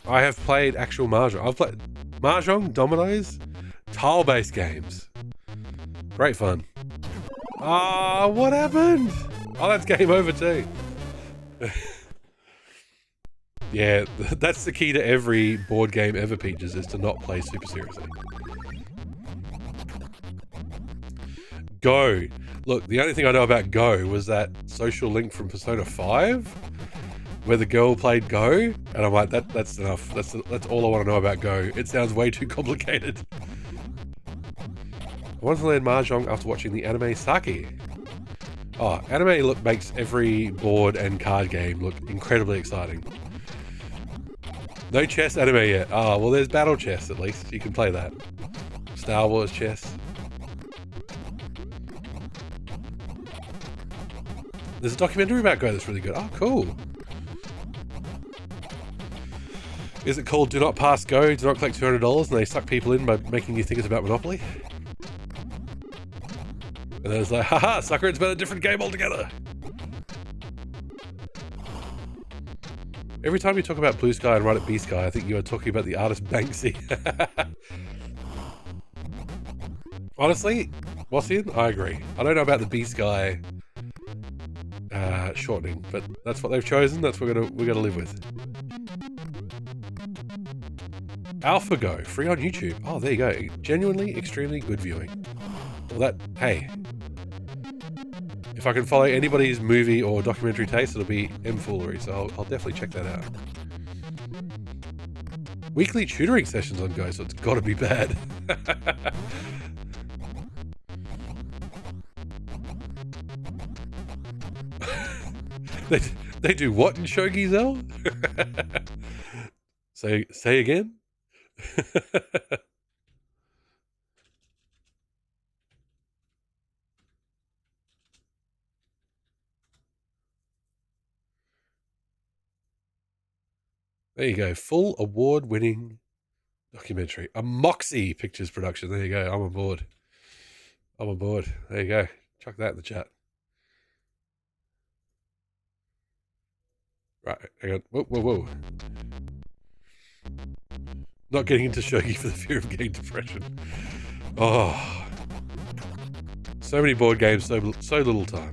I have played actual Mahjong. I've played Mahjong, dominoes, tile-based games. Great fun. Ah, what happened? Oh, that's game over too. Yeah, that's the key to every board game ever, Peaches, is to not play super seriously. Go. Look, the only thing I know about Go was that social link from Persona 5, where the girl played Go, and I'm like, that's enough. That's all I want to know about Go. It sounds way too complicated. I wanted to learn Mahjong after watching the anime Saki. Oh, anime makes every board and card game look incredibly exciting. No chess anime yet. Oh, well, there's battle chess at least. You can play that. Star Wars chess. There's a documentary about Go that's really good. Oh, cool. Is it called Do Not Pass Go, Do Not Collect $200, and they suck people in by making you think it's about Monopoly? And then it's like, haha, sucker, it's about a different game altogether. Every time you talk about Blue Sky and write it B Sky, I think you are talking about the artist Banksy. Honestly, Wassian, I agree. I don't know about the B Sky shortening, but that's what they've chosen. That's what we're gonna live with. AlphaGo, free on YouTube. Oh, there you go. Genuinely, extremely good viewing. Well, hey. If I can follow anybody's movie or documentary taste, it'll be M-Foolery, so I'll definitely check that out. Weekly tutoring sessions on Go, so it's gotta be bad. They do what in Shogi Zell? Say again? There you go. Full award-winning documentary. A Moxie Pictures production. There you go. I'm on board. There you go. Chuck that in the chat. Right. Hang on. Whoa. Not getting into shogi for the fear of getting depression. Oh. So many board games, so little time.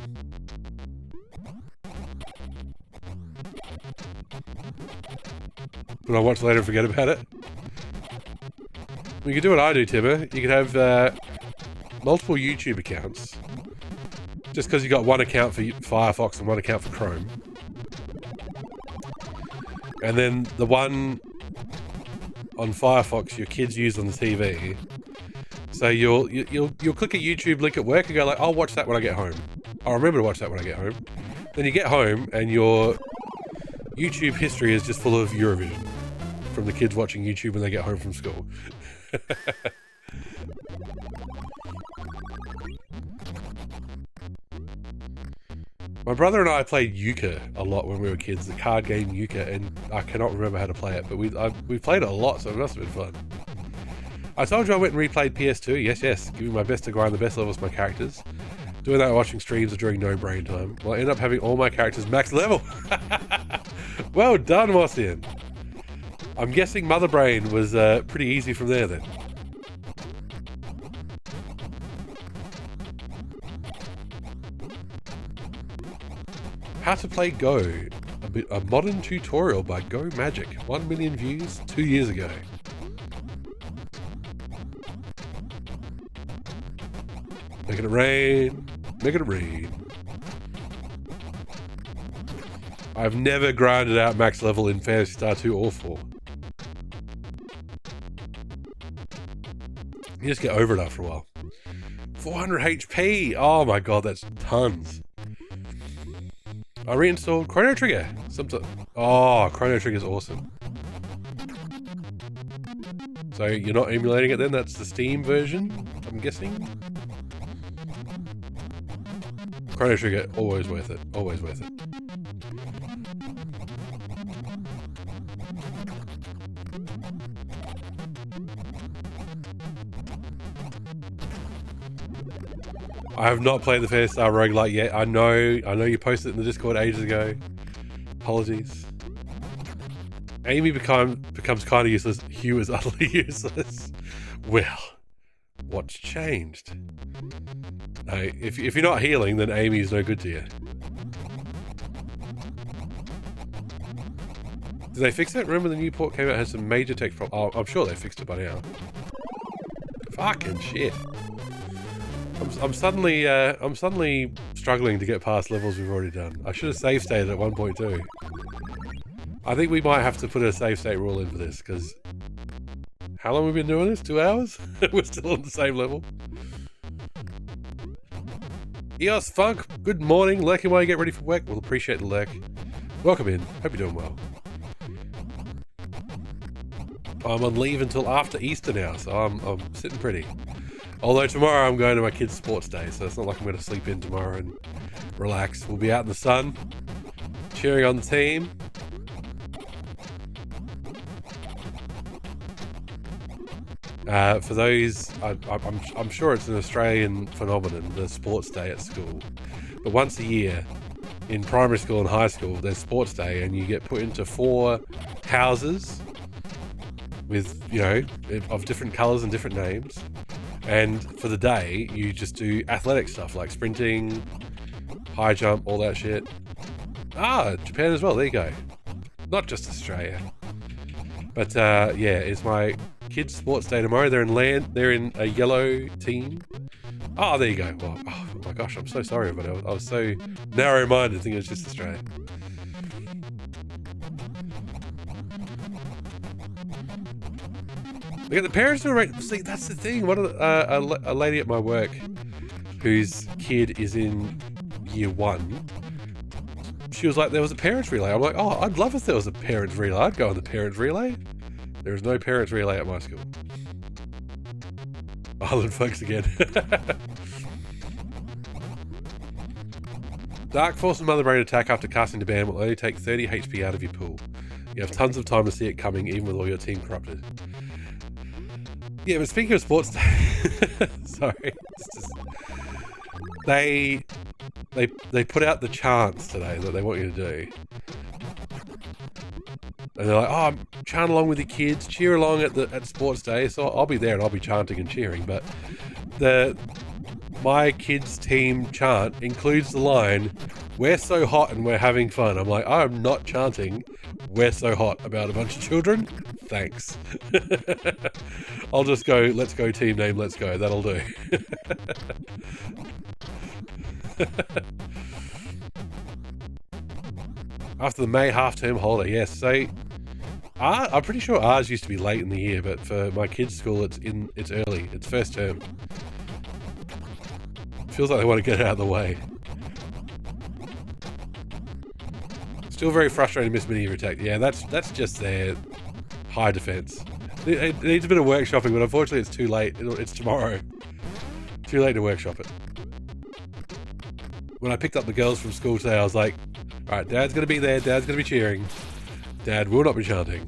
But I'll watch later and forget about it. You can do what I do, Timmer. You can have multiple YouTube accounts. Just because you got one account for Firefox and one account for Chrome. And then the one on Firefox your kids use on the TV. So you'll click a YouTube link at work and go like, I'll watch that when I get home. I'll remember to watch that when I get home. Then you get home and your YouTube history is just full of Eurovision from the kids watching YouTube when they get home from school. My brother and I played euchre a lot when we were kids, the card game euchre, and I cannot remember how to play it, but we played it a lot, so it must have been fun. I told you I went and replayed PS2, yes, giving my best to grind the best levels for my characters. Doing that watching streams or during no brain time. Well, I ended up having all my characters max level. Well done, Mossian. I'm guessing Mother Brain was pretty easy from there then. How to play Go, a modern tutorial by Go Magic, 1 million views 2 years ago. Making it rain, making it rain. I've never grinded out max level in Phantasy Star 2 or 4. You just get over it after a while. 400 HP! Oh my god, that's tons. I reinstalled Chrono Trigger. Oh, Chrono Trigger's awesome. So you're not emulating it then? That's the Steam version, I'm guessing? Chrono Trigger, always worth it. Always worth it. I have not played the Phantasy Star roguelike yet. I know you posted it in the Discord ages ago. Apologies. Amy becomes kind of useless. Hugh is utterly useless. Well, what's changed? No, if you're not healing, then Amy is no good to you. Did they fix it? Remember the new port came out, had some major tech problems. Oh, I'm sure they fixed it by now. Fucking shit. I'm suddenly struggling to get past levels we've already done. I should have save stated at 1.2. I think we might have to put a save state rule in for this, because how long have we been doing this? 2 hours? We're still on the same level. EOS Funk, good morning. Lurking while you get ready for work. We'll appreciate the lurk. Welcome in. Hope you're doing well. I'm on leave until after Easter now, so I'm sitting pretty. Although tomorrow I'm going to my kids' sports day, so it's not like I'm going to sleep in tomorrow and relax. We'll be out in the sun, cheering on the team. For those, I'm sure it's an Australian phenomenon, the sports day at school. But once a year, in primary school and high school, there's sports day, and you get put into 4 houses with, you know, of different colours and different names. And for the day, you just do athletic stuff like sprinting, high jump, all that shit. Ah, Japan as well. There you go. Not just Australia. But yeah, it's my kids' sports day tomorrow. They're in a yellow team. Oh, there you go. Well, oh my gosh, I'm so sorry, but I was so narrow-minded thinking it was just Australia. Look at the parents doing right. See, that's the thing. One of the, a lady at my work whose kid is in year 1. She was like, there was a parents relay. I'm like, oh, I'd love if there was a parents relay. I'd go on the parents relay. There is no parents relay at my school. Island folks again. Dark Force and Mother Brain attack after casting the ban will only take 30 HP out of your pool. You have tons of time to see it coming, even with all your team corrupted. Yeah, but speaking of sports, sorry, it's just, they put out the chants today that they want you to do. And they're like, oh, chant along with the kids, cheer along at sports day. So I'll be there and I'll be chanting and cheering. But my kids' team chant includes the line, "We're so hot and we're having fun." I'm like, I'm not chanting "We're so hot" about a bunch of children. Thanks. I'll just go, "Let's go team name, let's go." That'll do. After the May half-term holiday, yes. So I'm pretty sure ours used to be late in the year, but for my kids' school, it's early. It's first term. Feels like they want to get it out of the way. Still very frustrating, Miss Mini Attack. Yeah, that's just their high defense. It needs a bit of workshopping, but unfortunately it's too late. It's tomorrow. Too late to workshop it. When I picked up the girls from school today, I was like, all right, Dad's going to be there. Dad's going to be cheering. Dad will not be chanting.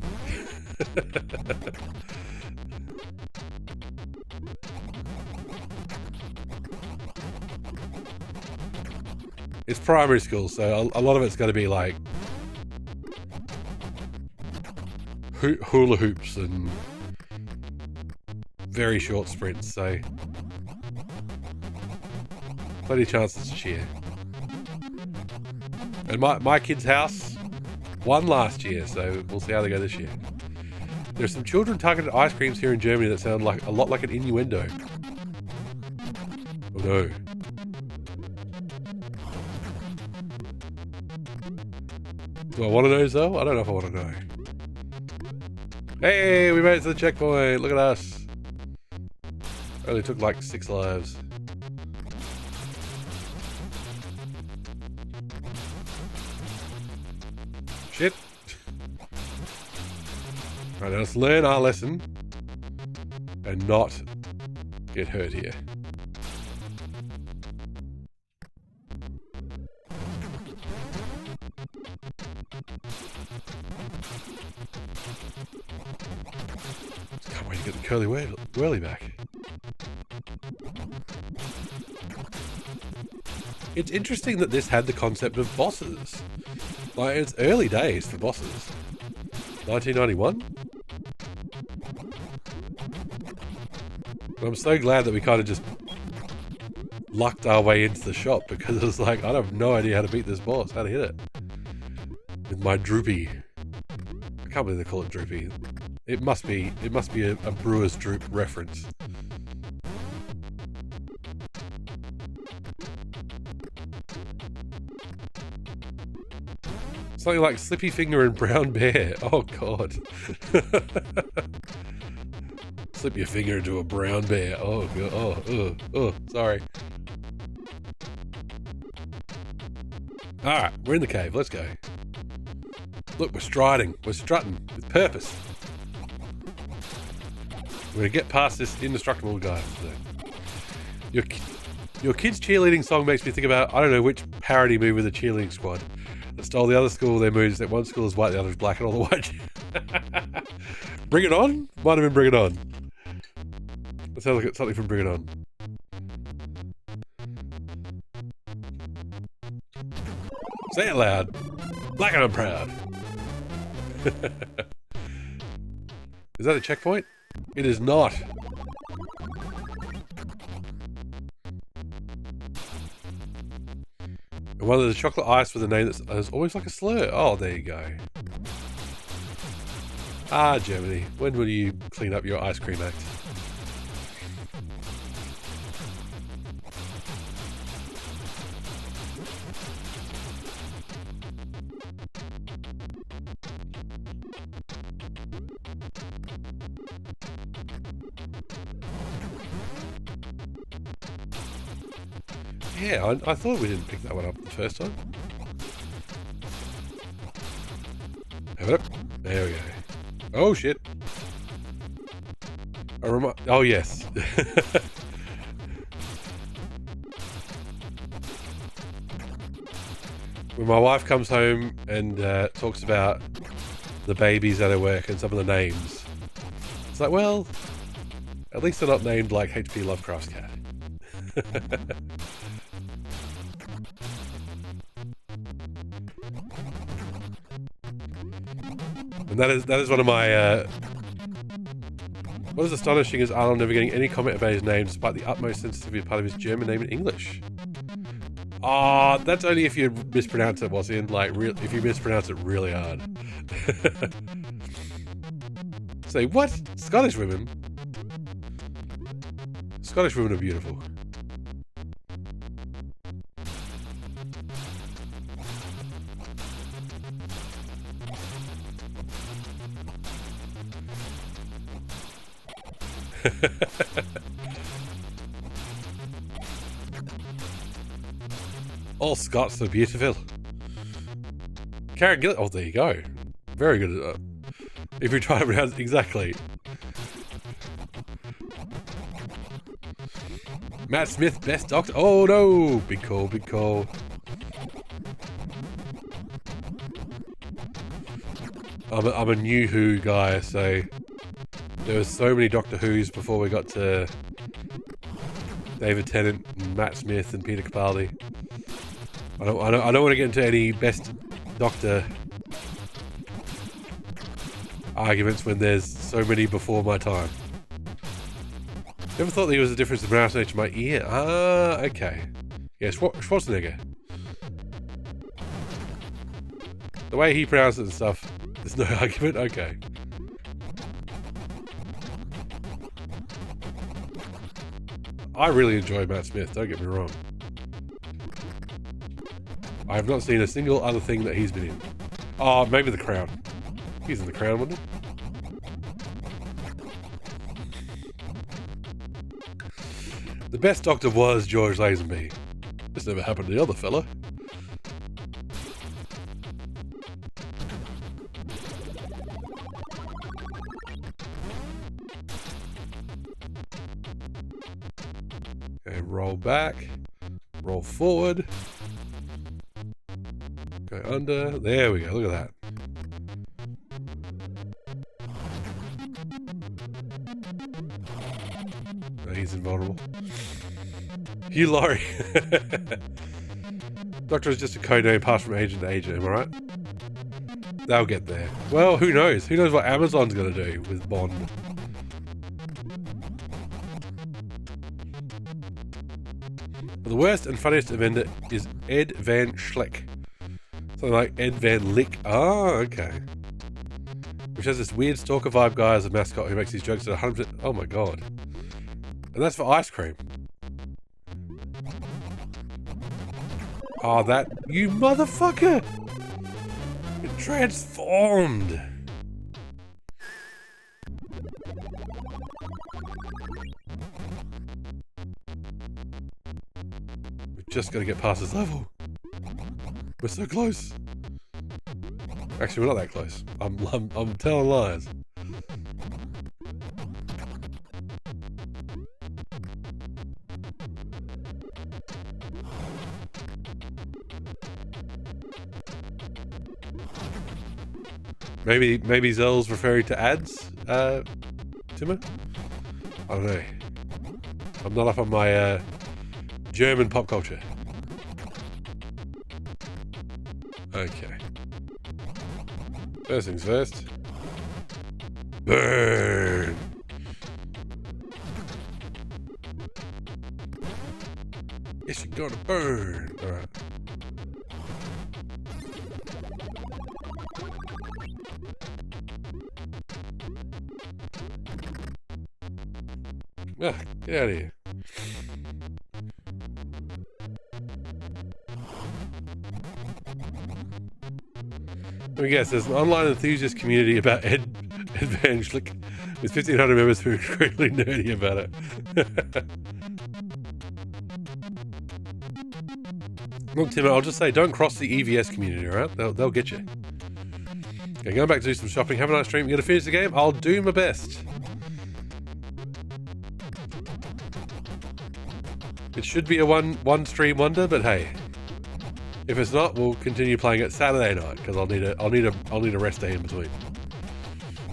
It's primary school, so a lot of it's going to be like hula hoops and very short sprints, so plenty of chances to cheer. And my kid's house won last year, so we'll see how they go this year. There's some children targeted ice creams here in Germany that sound like a lot like an innuendo. Oh no. Do I want to know, though? I don't know if I want to know. Hey, we made it to the checkpoint. Look at us. Only took like 6 lives. Shit. Right, now let's learn our lesson and not get hurt here. Can't wait to get the curly whirly back. It's interesting that this had the concept of bosses. Like, it's early days for bosses. 1991? But I'm so glad that we kind of just lucked our way into the shop, because it was like, I have no idea how to beat this boss, how to hit it. With my droopy. I can't believe they call it droopy. It must be a Brewer's Droop reference. Something like Slippy Finger and Brown Bear. Oh god. Slip your finger into a brown bear. Oh god. Oh, sorry. Alright, we're in the cave. Let's go. Look, we're striding. We're strutting with purpose. We're gonna get past this indestructible guy today. Your kid's cheerleading song makes me think about, I don't know which parody movie, the cheerleading squad that stole the other school their moves. That one school is white, the other is black, and all the white. Bring It On? Might have been Bring It On. Let's have a look at something from Bring It On. Say it loud. Black and I'm proud. Is that a checkpoint? It is not. And one of the chocolate ice with a name that's always like a slur. Oh, there you go. Ah, Germany. When will you clean up your ice cream act? Yeah, I thought we didn't pick that one up the first time. Have it up. There we go. Oh, shit. Oh, yes. When my wife comes home and talks about the babies at her work and some of the names, it's like, well, at least they're not named like H.P. Lovecraft's cat. And that is one of my. What is astonishing is Arnold never getting any comment about his name, despite the utmost sensitivity part of his German name in English. Ah, that's only if you mispronounce it. What's in like if you mispronounce it really hard. Say what? Scottish women? Scottish women are beautiful. All Scots are beautiful. Karen Gillis. Oh, there you go. Very good at that. If you try to pronounce it exactly. Matt Smith, best doctor. Oh no! Big call, big call. I'm a new Who guy, so there were so many Doctor Who's before we got to David Tennant and Matt Smith and Peter Capaldi. I don't want to get into any best Doctor arguments when there's so many before my time. Never thought there was a difference in pronunciation to my ear. Ah, okay. Yeah, Schwarzenegger. The way he pronounces it and stuff, there's no argument. Okay. I really enjoy Matt Smith, don't get me wrong. I have not seen a single other thing that he's been in. Oh, maybe The Crown. He's in The Crown, wasn't he? The best Doctor was George Lazenby. This never happened to the other fella. Okay, roll back. Roll forward. Go under. There we go. Look at that. Oh, he's invulnerable. Hugh Laurie. Doctor is just a code name passed from agent to agent, am I right? They'll get there. Well, who knows? Who knows what Amazon's going to do with Bond? But the worst and funniest offender is Ed Van Schleck. Something like Ed Van Lick. Oh, okay. Which has this weird stalker vibe guy as a mascot who makes these jokes at 100%. Oh my god. And that's for ice cream. Oh, that. You motherfucker! It transformed! We've just got to get past this level. We're so close. Actually, we're not that close. I'm telling lies. Maybe Zell's referring to ads, Timmer? I don't know. I'm not up on my German pop culture. Okay. First things first. Burn! Yes, you're gonna burn! Alright. Ah, get out of here. Let me guess, there's an online enthusiast community about Ed Van Schlick with 1,500 members who are incredibly nerdy about it. Look, Tim, I'll just say, don't cross the EVS community, alright? They'll get you. Okay, going back to do some shopping. Have a nice stream. You gonna finish the game? I'll do my best. It should be a one stream wonder, but hey, if it's not, we'll continue playing it Saturday night because I'll need a rest day in between.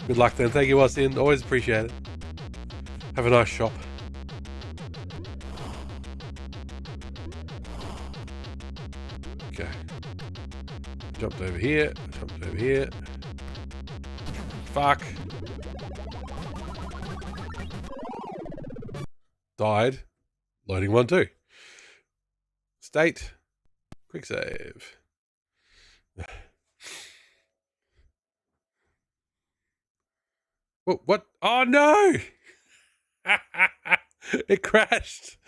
Good luck then. Thank you, Wasin. Always appreciate it. Have a nice shop. Okay. Jumped over here. Jumped over here. Fuck. Died. Loading 1, 2. State. Quick save. What? Oh no! It crashed.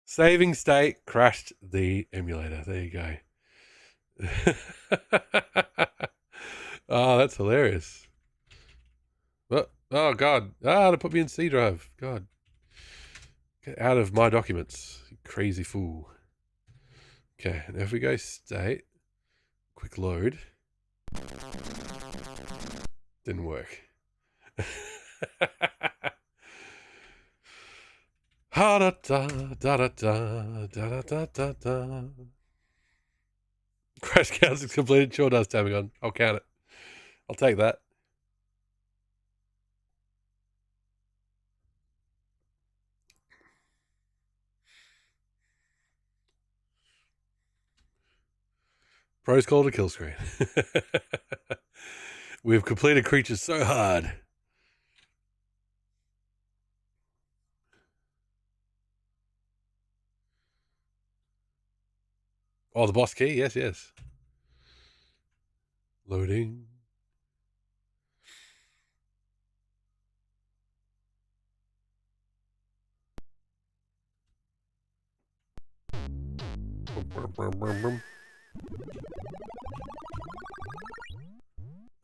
Saving state crashed the emulator. There you go. Oh, that's hilarious. Oh God. They put me in C drive. God. Get out of my documents, you crazy fool. Okay, now if we go state, quick load. Didn't work. Ha da da da da da da da da da. Crash counts is completed. Sure does, Tamagon. I'll count it. I'll take that. Pros call to kill screen. We've completed creatures so hard. Oh, the boss key? Yes, yes. Loading.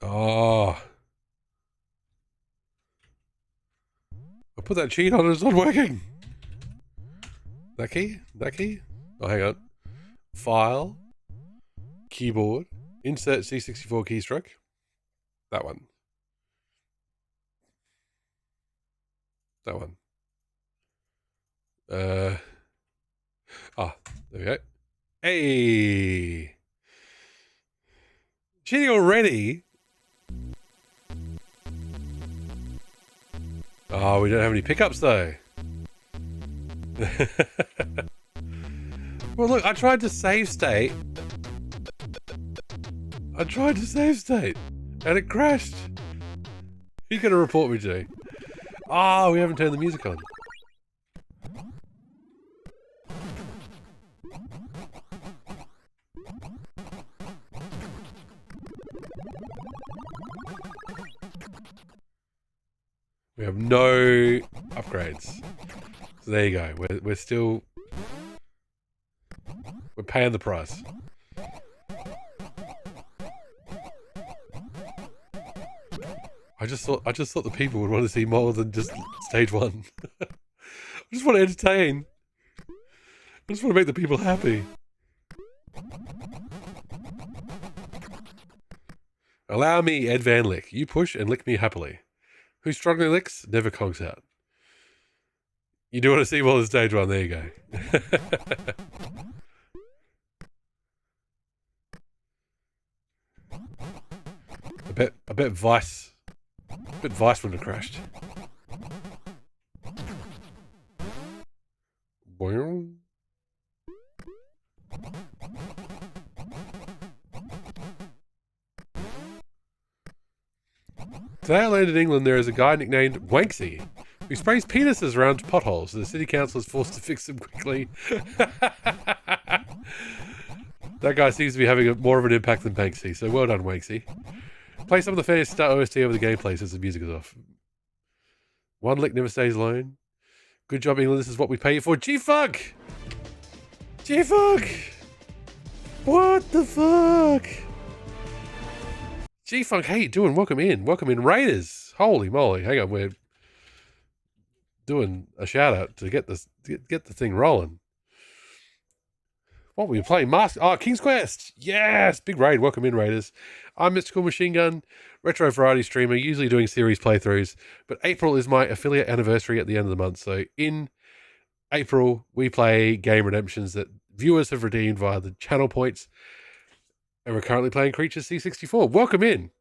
Oh. I put that cheat on and it's not working. That key? That key? Oh, hang on. File. Keyboard. Insert C64 keystroke. That one. That one. There we go. Hey! Cheating already? Oh, we don't have any pickups though. Well, look, I tried to save state. And it crashed. Who's going to report me to? Oh, we haven't turned the music on. We have no upgrades. So there you go. We're still... We're paying the price. I just thought the people would want to see more than just stage 1. I just want to entertain. I just want to make the people happy. Allow me, Ed Van Lick. You push and lick me happily. Who strongly licks, never conks out. You do want to see more than stage 1, there you go. I bet Vice wouldn't have crashed. Boing. Today I landed in England. There is a guy nicknamed Wanksy who sprays penises around potholes. The city council is forced to fix them quickly. That guy seems to be having more of an impact than Banksy, so well done, Wanksy. Play some of the fairest start OST over the gameplay since the music is off. One lick never stays alone. Good job, England. This is what we pay you for. G-Funk! G-Funk! What the fuck? G-Funk, how you doing? Welcome in. Welcome in, Raiders. Holy moly. Hang on, we're doing a shout out to get the thing rolling. What were we playing? King's Quest. Yes, big raid. Welcome in, Raiders. I'm Mystical Machine Gun, retro variety streamer, usually doing series playthroughs, but April is my affiliate anniversary at the end of the month. So in April, we play game redemptions that viewers have redeemed via the channel points, and we're currently playing Creatures C64. Welcome in.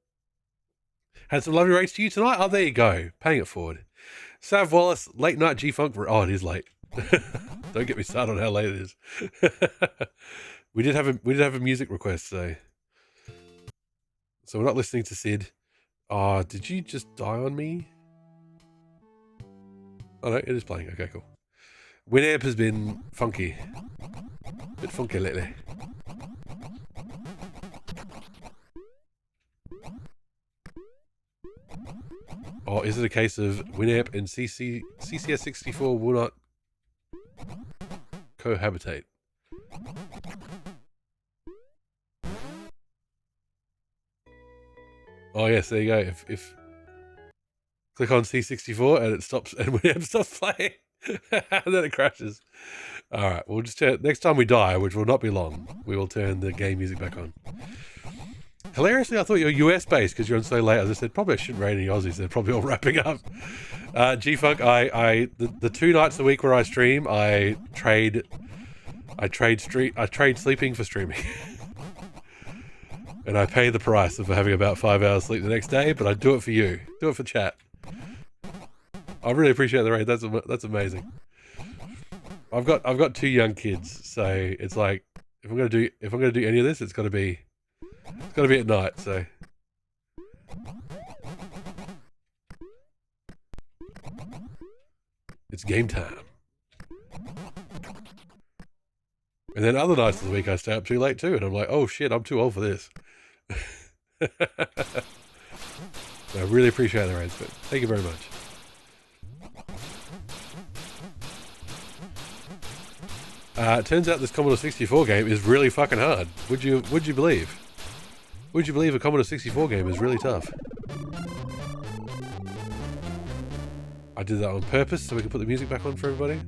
Had some lovely raids to you tonight. Oh, there you go. Paying it forward. Sav Wallace, late night G-Funk. Oh, it is late. Don't get me started on how late it is. We did have a music request, so So we're not listening to Sid. Oh, did you just die on me? Oh no, it is playing. Okay, cool. Winamp has been funky. A bit funky lately. Or is it a case of Winamp and CCS64 will not cohabitate? Oh yes, there you go. If click on C64 and it stops, and Winamp stops playing, and then it crashes. All right, we'll just turn, next time we die, which will not be long, we will turn the game music back on. Hilariously, I thought you were US based because you're on so late. As I said, probably I shouldn't rate any Aussies. They're probably all wrapping up. G-Funk, the 2 nights a week where I stream, I trade sleeping for streaming. And I pay the price of having about 5 hours sleep the next day, but I do it for you. Do it for chat. I really appreciate the raid. That's amazing. I've got 2 young kids, so it's like if I'm gonna do any of this, it's gotta be at night. So it's game time. And then other nights of the week I stay up too late too, and I'm like, oh shit, I'm too old for this. So I really appreciate the raids, but thank you very much. It turns out this Commodore 64 game is really fucking hard. Would you believe? Would you believe a Commodore 64 game is really tough? I did that on purpose so we can put the music back on for everybody.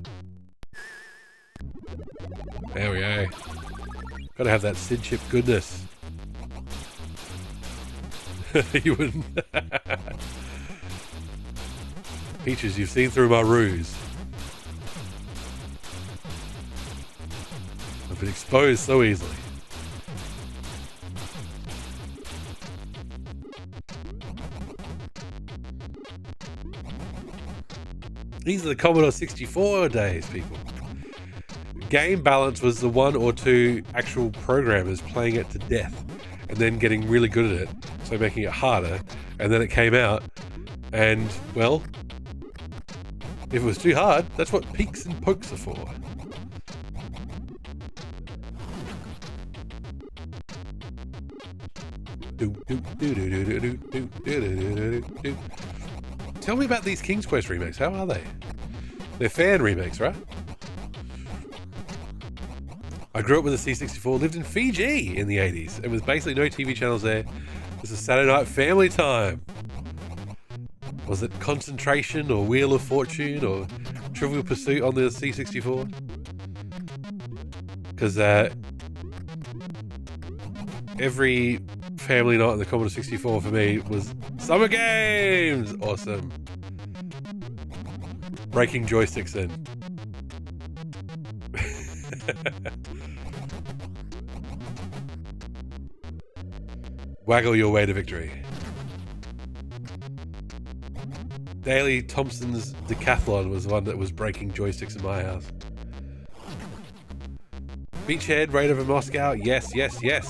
There we go. Gotta have that Sid chip goodness. You wouldn't. Peaches, you've seen through my ruse. I've been exposed so easily. These are the Commodore 64 days, people. Game balance was the 1 or 2 actual programmers playing it to death and then getting really good at it, so making it harder, and then it came out, and, well, if it was too hard, that's what peeks and pokes are for. Tell me about these King's Quest remakes. How are they? They're fan remakes, right? I grew up with a C64, lived in Fiji in the 80s. It was basically no TV channels there. It was a Saturday night family time. Was it Concentration or Wheel of Fortune or Trivial Pursuit on the C64? Because every family night on the Commodore 64 for me was Summer Games! Awesome. Breaking joysticks in. Waggle your way to victory. Daley Thompson's Decathlon was one that was breaking joysticks in my house. Beachhead, Raid over Moscow. Yes, yes, yes.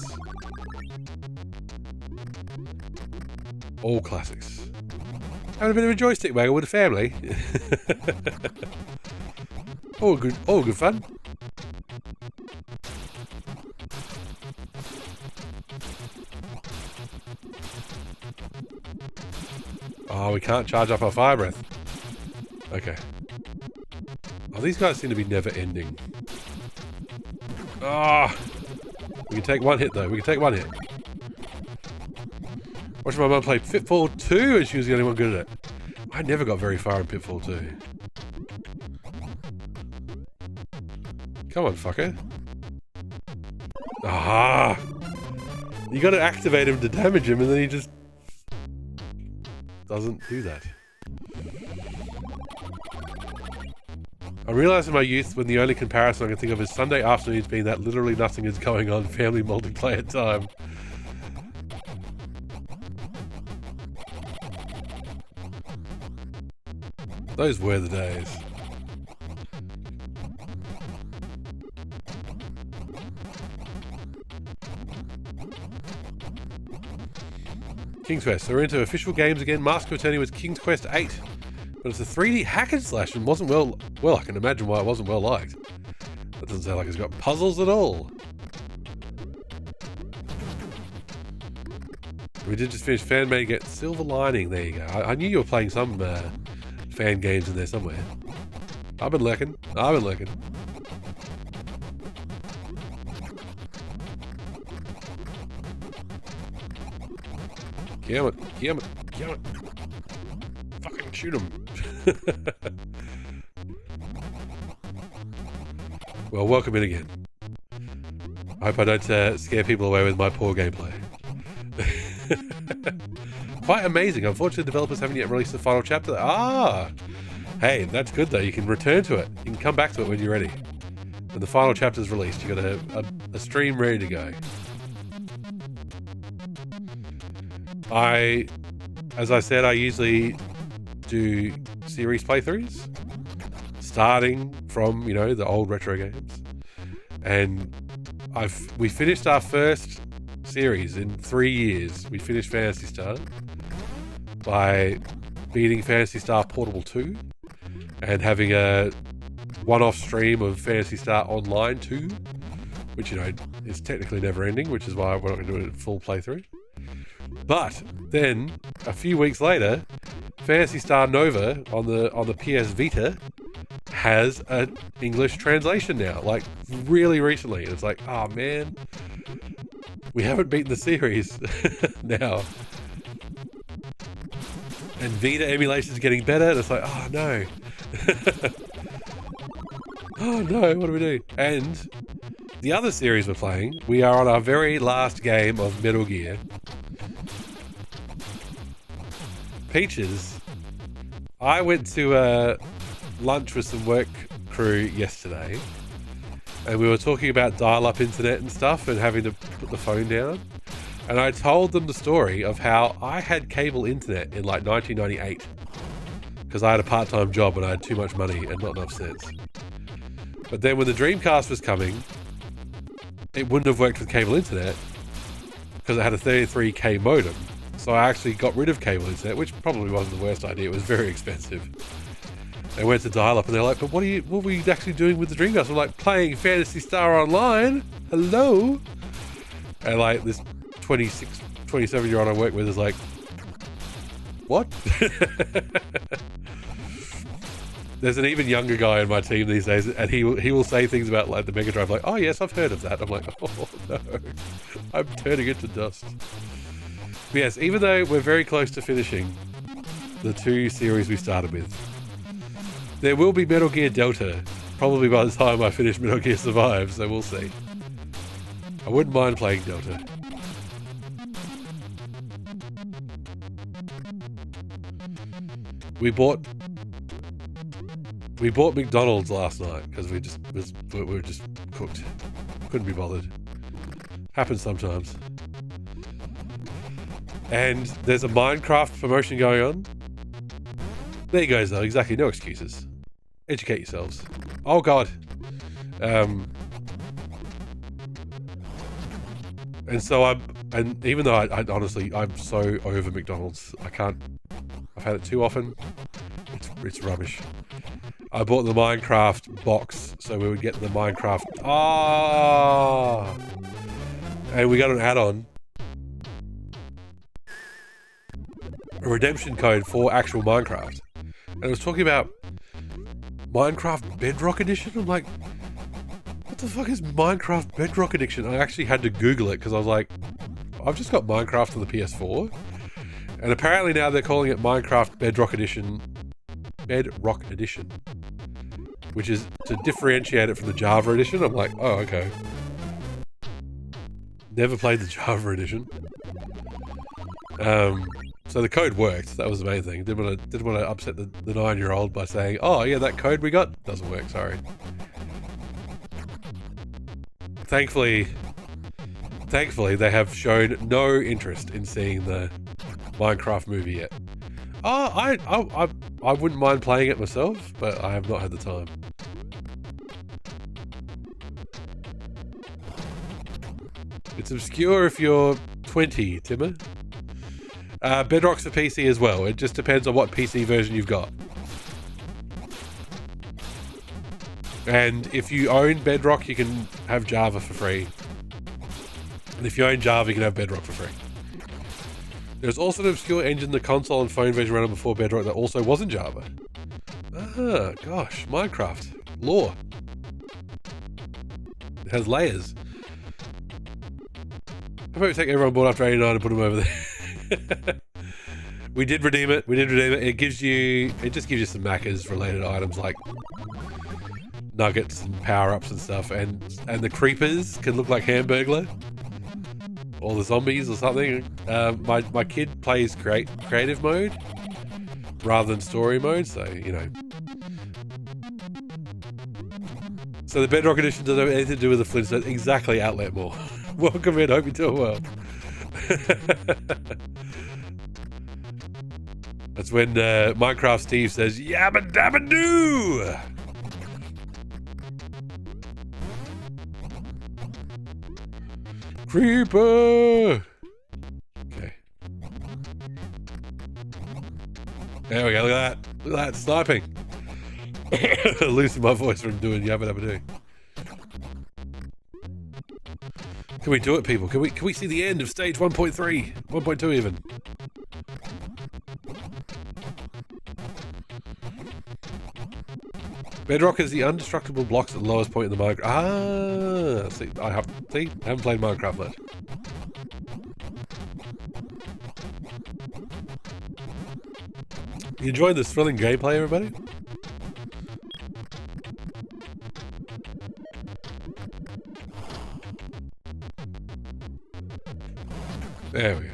All classics. Having a bit of a joystick waggle with the family. all good fun. Oh, we can't charge up our fire breath. Okay. Oh, these guys seem to be never ending. Ah! Oh, we can take one hit though. We can take one hit. Watched my mum play Pitfall 2 and she was the only one good at it. I never got very far in Pitfall 2. Come on, fucker. Ah! You gotta activate him to damage him and then he just doesn't do that. I realised in my youth when the only comparison I can think of is Sunday afternoons being that literally nothing is going on family multiplayer time. Those were the days. King's Quest. So we're into official games again. Mask of Eternity was King's Quest 8. But it's a 3D hack and slash and wasn't well, I can imagine why it wasn't well liked. That doesn't sound like it's got puzzles at all. We did just finish Fan Made Get Silver Lining. There you go. I knew you were playing some fan games in there somewhere. I've been lurking. Kill it. Fucking shoot him. Well, welcome in again. I hope I don't scare people away with my poor gameplay. Quite amazing. Unfortunately, developers haven't yet released the final chapter. Hey, that's good though. You can return to it. You can come back to it when you're ready. When the final chapter's released, you've got a stream ready to go. As I said, I usually do series playthroughs, starting from, the old retro games. And we finished our first series in 3 years. We finished Phantasy Star by beating Phantasy Star Portable 2 and having a one-off stream of Phantasy Star Online 2, which, is technically never ending, which is why we're not going to do a full playthrough. But then, a few weeks later, Phantasy Star Nova on the PS Vita has an English translation now, like really recently. It's like, oh man, we haven't beaten the series now. And Vita emulation is getting better, and it's like, oh no. Oh no, what do we do? And the other series we're playing, we are on our very last game of Metal Gear. Peaches, I went to lunch with some work crew yesterday, and we were talking about dial-up internet and stuff and having to put the phone down. And I told them the story of how I had cable internet in like 1998 because I had a part-time job and I had too much money and not enough sense. But then when the Dreamcast was coming, it wouldn't have worked with cable internet because it had a 33k modem. So I actually got rid of cable internet, which probably wasn't the worst idea. It was very expensive. They went to dial-up and they're like, but what were you actually doing with the Dreamcast? I'm like, playing Phantasy Star Online. Hello? And like this 27-year-old I work with is like, what? There's an even younger guy in my team these days, and he will say things about like the Mega Drive, like, oh yes, I've heard of that. I'm like, oh no, I'm turning it to dust. But yes, even though we're very close to finishing the 2 series we started with, there will be Metal Gear Delta, probably by the time I finish Metal Gear Survive, so we'll see. I wouldn't mind playing Delta. We bought McDonald's last night because we were just cooked. Couldn't be bothered. Happens sometimes. And there's a Minecraft promotion going on. There you go, though. Exactly. No excuses. Educate yourselves. Oh god. And so even though I honestly, I'm so over McDonald's. I've had it too often. It's rubbish. I bought the Minecraft box so we would get the Minecraft. And we got an add-on. A redemption code for actual Minecraft. And it was talking about Minecraft Bedrock Edition. I'm like, what the fuck is Minecraft Bedrock Edition? I actually had to Google it because I was like, I've just got Minecraft on the PS4. And apparently now they're calling it Minecraft Bedrock Edition. Which is to differentiate it from the Java Edition. I'm like, oh, okay. Never played the Java Edition. So the code worked. That was the main thing. Didn't want to upset the 9-year-old by saying, oh yeah, that code we got doesn't work, sorry. Thankfully they have shown no interest in seeing the Minecraft movie yet. I wouldn't mind playing it myself, but I have not had the time. It's obscure if you're 20, Timmer. Bedrock's for PC as well. It just depends on what PC version you've got. And if you own Bedrock, you can have Java for free. And if you own Java, you can have Bedrock for free. There's also an obscure engine the console and phone version ran on before Bedrock that also wasn't Java. Ah, gosh, Minecraft. Lore. It has layers. How about we take everyone board after 89 and put them over there? We did redeem it. It just gives you some Macca's related items like nuggets and power-ups and stuff. And the creepers can look like Hamburglar. Or the zombies or something. My kid plays creative mode rather than story mode, so, you know. So the Bedrock Edition doesn't have anything to do with the Flintstones. Exactly, Outlet More. Welcome in, hope you're doing well. That's when Minecraft Steve says, Yabba Dabba Doo! Creeper! Okay. There we go, look at that. Look at that, sniping. Losing my voice from doing Yabba Dabba Doo. Can we do it, people? Can we see the end of stage 1.3? 1.2 even. Bedrock is the indestructible blocks at the lowest point in the Minecraft. Ah, see, I haven't played Minecraft much. You enjoying this thrilling gameplay, everybody? There we go.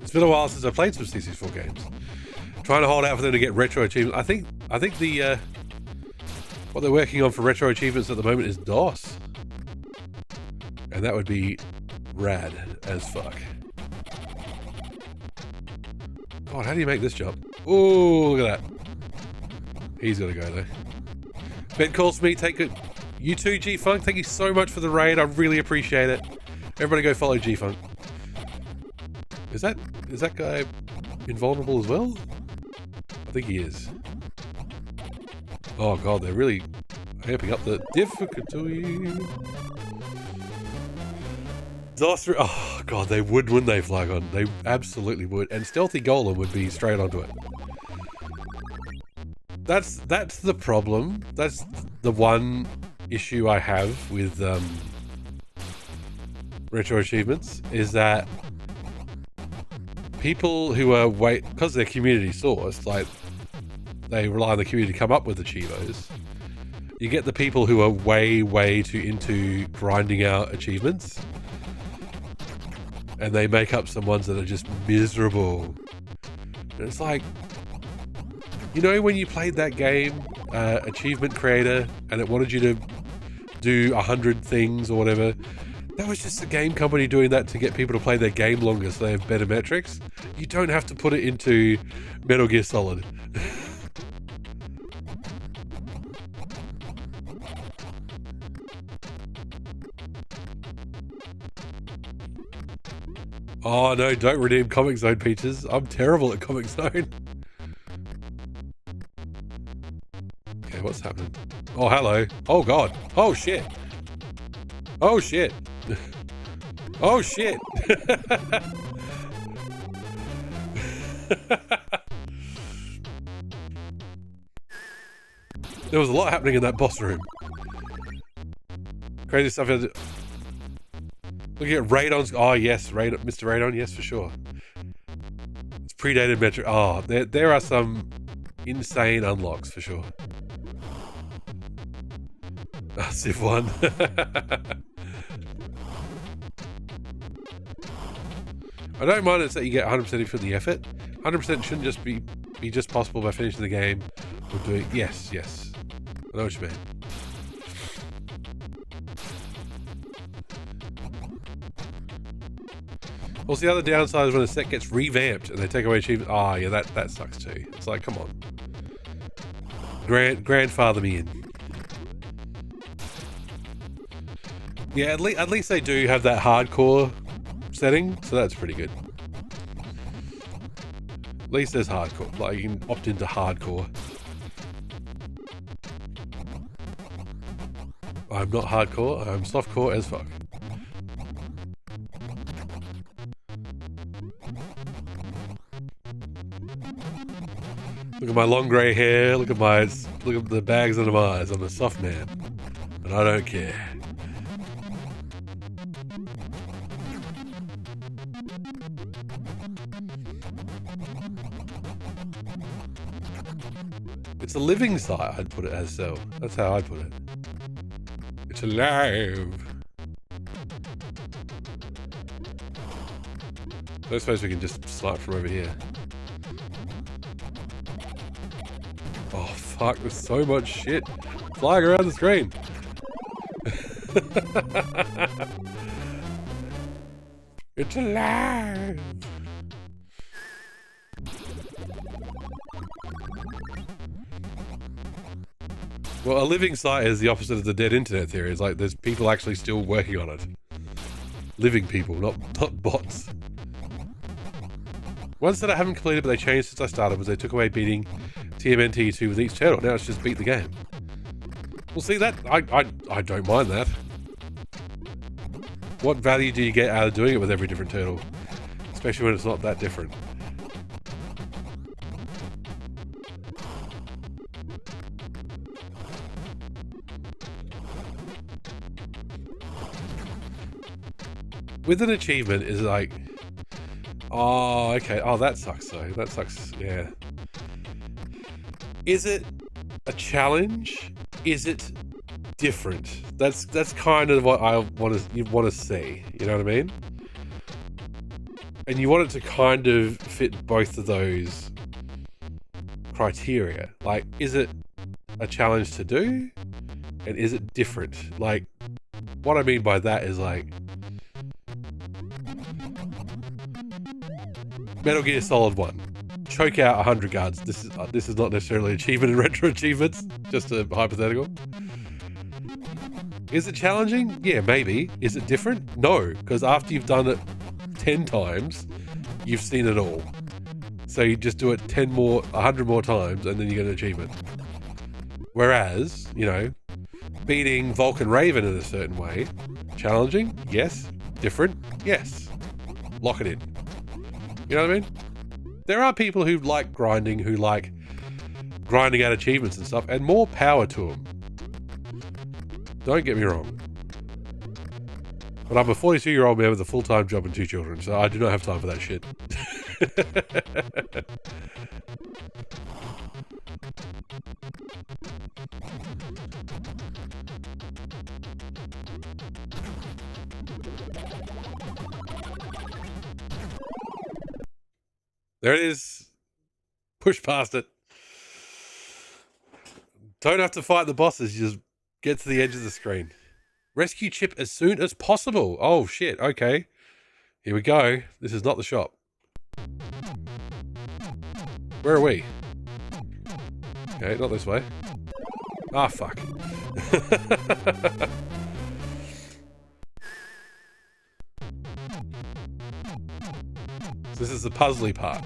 It's been a while since I played some C64 games. Trying to hold out for them to get retro achievements. I think the what they're working on for retro achievements at the moment is DOS, and that would be rad as fuck. God, how do you make this jump? Oh, look at that. He's gonna go though. Ben calls me. Take it. You too, G Funk. Thank you so much for the raid. I really appreciate it. Everybody, go follow G Funk. Is that guy invulnerable as well? I think he is. Oh god, they're really amping up the difficulty. Oh god, they would, wouldn't they, Flagon? They absolutely would. And Stealthy Golem would be straight onto it. That's the problem. That's the one issue I have with retro achievements, is that people who are because they're community sourced, like they rely on the community to come up with achievos. You get the people who are way too into grinding out achievements, and they make up some ones that are just miserable. And it's like, you know, when you played that game, Achievement Creator, and it wanted you to do 100 things or whatever, that was just the game company doing that to get people to play their game longer so they have better metrics. You don't have to put it into Metal Gear Solid. Oh no, don't redeem Comic Zone, Peaches. I'm terrible at Comic Zone. Okay, what's happening? Oh, hello. Oh god. Oh shit. Oh shit. Oh shit. There was a lot happening in that boss room. Crazy stuff. Looking at Radon's. Oh yes, Mr. Radon. Yes, for sure. It's predated metric. Oh, there are some insane unlocks for sure. Civ 1. I don't mind it's that you get 100% for the effort. 100% shouldn't just be just possible by finishing the game or doing. Yes. I know what you mean. Also, the other downside is when a set gets revamped and they take away achievements. Oh, yeah, that sucks too. It's like, come on. Grandfather me in. Yeah, at least they do have that hardcore setting, so that's pretty good. At least there's hardcore. Like, you can opt into hardcore. I'm not hardcore, I'm softcore as fuck. Look at my long grey hair, look at the bags under my eyes. I'm a soft man. And I don't care. It's a living site, I'd put it as so. That's how I'd put it. It's alive. I suppose we can just snipe from over here. Oh fuck, there's so much shit flying around the screen. It's alive. Well, a living site is the opposite of the dead internet theory. It's like there's people actually still working on it. Living people, not bots. Ones that I haven't completed but they changed since I started was they took away beating TMNT 2 with each turtle. Now it's just beat the game. Well, see that I don't mind that. What value do you get out of doing it with every different turtle? Especially when it's not that different. With an achievement is like, oh, okay. Oh, that sucks though. That sucks. Yeah. Is it a challenge? Is it different? That's kind of what you want to see. You know what I mean? And you want it to kind of fit both of those criteria. Like, is it a challenge to do? And is it different? Like, what I mean by that is like, Metal Gear Solid 1. Choke out 100 guards. This is not necessarily achievement in retro achievements, just a hypothetical. Is it challenging? Yeah, maybe. Is it different? No, because after you've done it 10 times, you've seen it all. So you just do it 100 more times, and then you get an achievement. Whereas, you know, beating Vulcan Raven in a certain way, challenging? Yes. Different? Yes. Lock it in. You know what I mean? There are people who like grinding, who like grinding out achievements and stuff, and more power to them. Don't get me wrong. But I'm a 42-year-old man with a full-time job and 2 children, so I do not have time for that shit. There it is. Push past it. Don't have to fight the bosses. You just get to the edge of the screen. Rescue Chip as soon as possible. Oh, shit. Okay. Here we go. This is not the shop. Where are we? Okay, not this way. Ah, fuck. This is the puzzly part.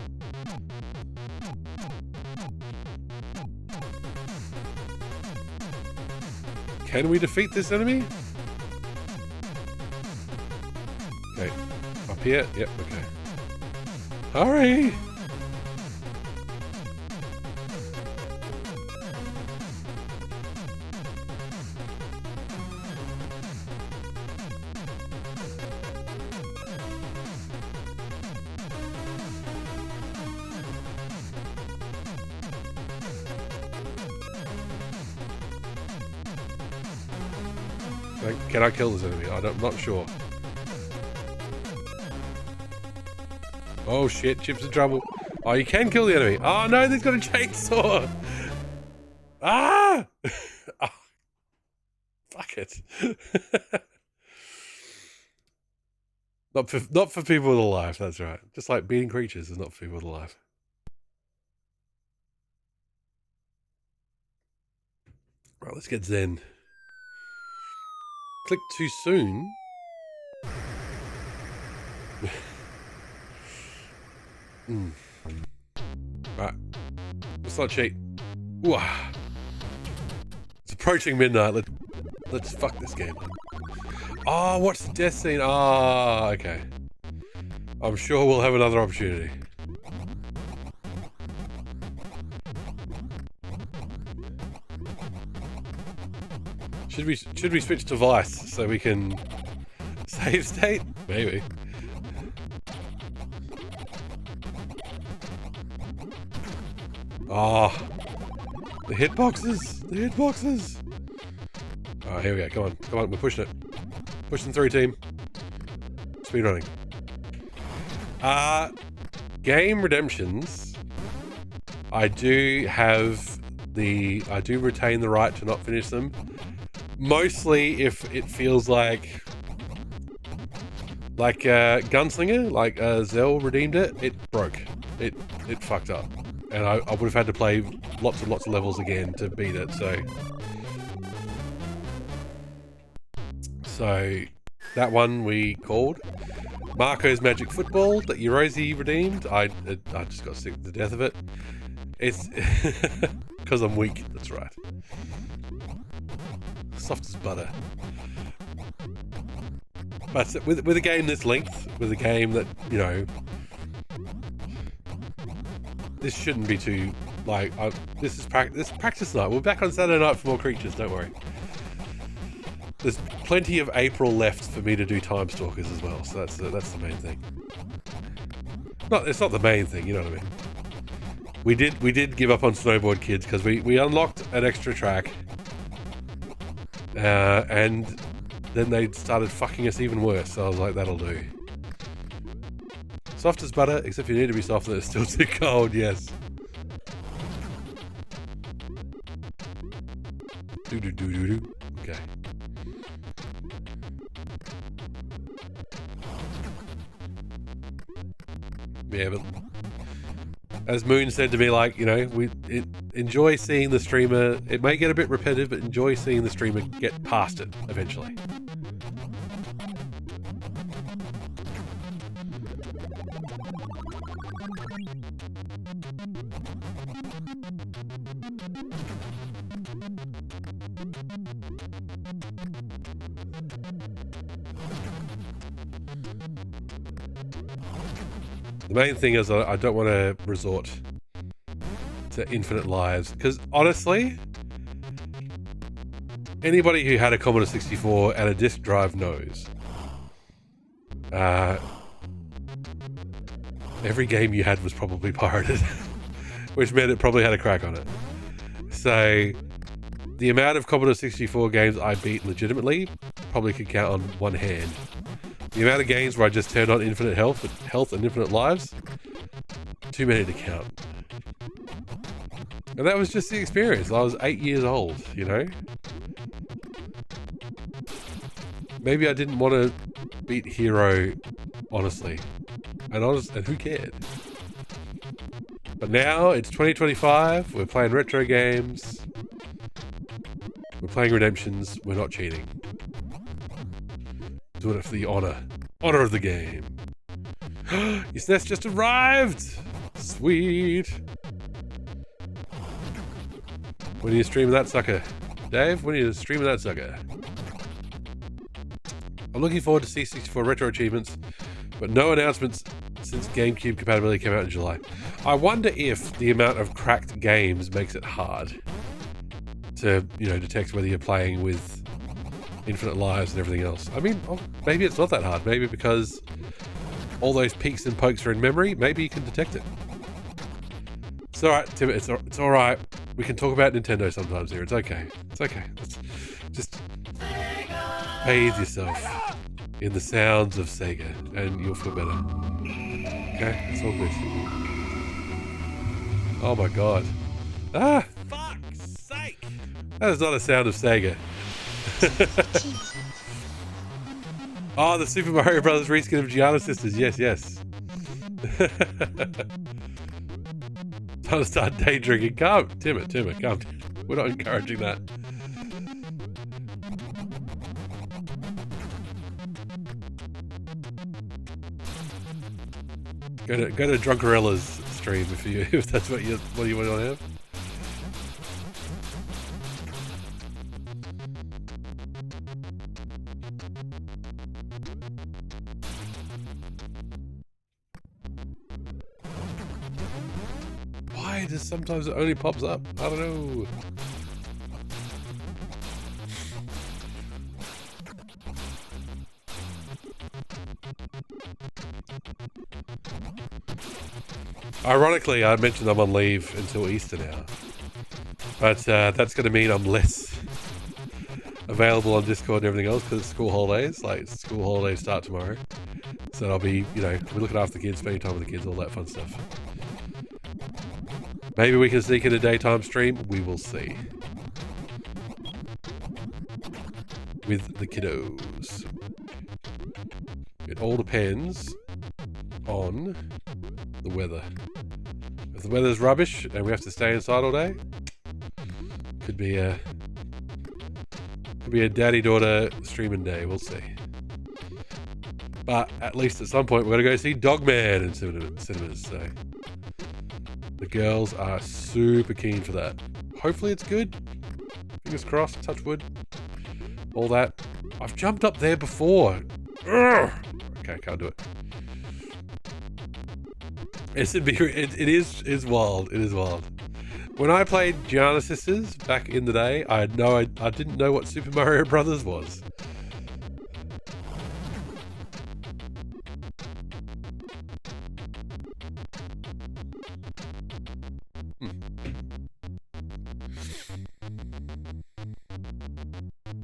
Can we defeat this enemy? Okay. Up here? Yep, okay. Hurry! Can I kill this enemy? I'm not sure. Oh shit, Chip's in trouble. Oh, you can kill the enemy. Oh no, they've got a chainsaw. Ah! Oh, fuck it. Not for people with a life, that's right. Just like beating creatures is not for people with a life. Right, let's get Zen. clicked too soon. Right. Let's not cheat. Ooh. It's approaching midnight. Let's fuck this game. Oh, what's the death scene? Ah, okay. I'm sure we'll have another opportunity. Should we switch device so we can save state? Maybe. Oh, the hitboxes! The hitboxes! Oh, here we go. Come on, we're pushing it. Pushing through, team. Speedrunning. Game redemptions. I do retain the right to not finish them. Mostly if it feels like Gunslinger, like Zell redeemed it. It broke. It fucked up. And I would have had to play lots and lots of levels again to beat it, so that one we called. Marco's Magic Football that Eurosi redeemed. I just got sick to the death of it. It's because I'm weak, that's right. Soft as butter. But with a game this length, with a game that, you know, this shouldn't be too, like, this is practice night. We're back on Saturday night for more creatures, don't worry. There's plenty of April left for me to do Time Stalkers as well, so that's the main thing. It's not the main thing, you know what I mean. We did give up on Snowboard Kids because we unlocked an extra track, and then they started fucking us even worse. So I was like, that'll do. Soft as butter, except you need to be soft and it's still too cold. Yes. Do. Okay. Yeah, but as Moon said to me, like, you know, enjoy seeing the streamer. It may get a bit repetitive, but enjoy seeing the streamer get past it eventually. The main thing is I don't want to resort to infinite lives, because honestly, anybody who had a Commodore 64 and a disk drive knows every game you had was probably pirated, which meant it probably had a crack on it. So the amount of Commodore 64 games I beat legitimately probably could count on one hand. The amount of games where I just turned on infinite health and infinite lives, too many to count. And that was just the experience. I was 8 years old, you know? Maybe I didn't want to beat Hero, honestly. And who cared? But now, it's 2025, we're playing retro games, we're playing redemptions, we're not cheating. Doing it for the honor of the game. Your SNES just arrived! Sweet! When are you streaming that sucker? Dave, when are you streaming that sucker? I'm looking forward to C64 retro achievements, but no announcements since GameCube compatibility came out in July. I wonder if the amount of cracked games makes it hard to, you know, detect whether you're playing with infinite lives and everything else. I mean, maybe it's not that hard. Maybe because all those peaks and pokes are in memory, maybe you can detect it. It's alright, Tim. It's alright. We can talk about Nintendo sometimes here. It's okay. It's okay. Just bathe yourself in the sounds of Sega and you'll feel better. Okay? It's all good. Oh my god. Ah! Fuck's sake! That is not a sound of Sega. Oh, the Super Mario Brothers reskin of Gianna Sisters. Yes. Time to start day drinking. Calm, Timmer, calm. We're not encouraging that. Go to Drunkerella's stream if that's what you want to have. Why does sometimes it only pops up? I don't know. Ironically, I mentioned I'm on leave until Easter now. But that's going to mean I'm less available on Discord and everything else because it's school holidays. Like, school holidays start tomorrow. So I'll be, you know, we're looking after the kids, spending time with the kids, all that fun stuff. Maybe we can sneak in a daytime stream. We will see. With the kiddos. It all depends on the weather. If the weather's rubbish and we have to stay inside all day, could be a daddy-daughter streaming day. We'll see. But at least at some point we're going to go see Dogman in cinemas. So the girls are super keen for that. Hopefully it's good. Fingers crossed. Touch wood. All that. I've jumped up there before. Urgh! Okay, can't do it. It is wild. It is wild. When I played Gianna Sisters back in the day, I didn't know what Super Mario Brothers was.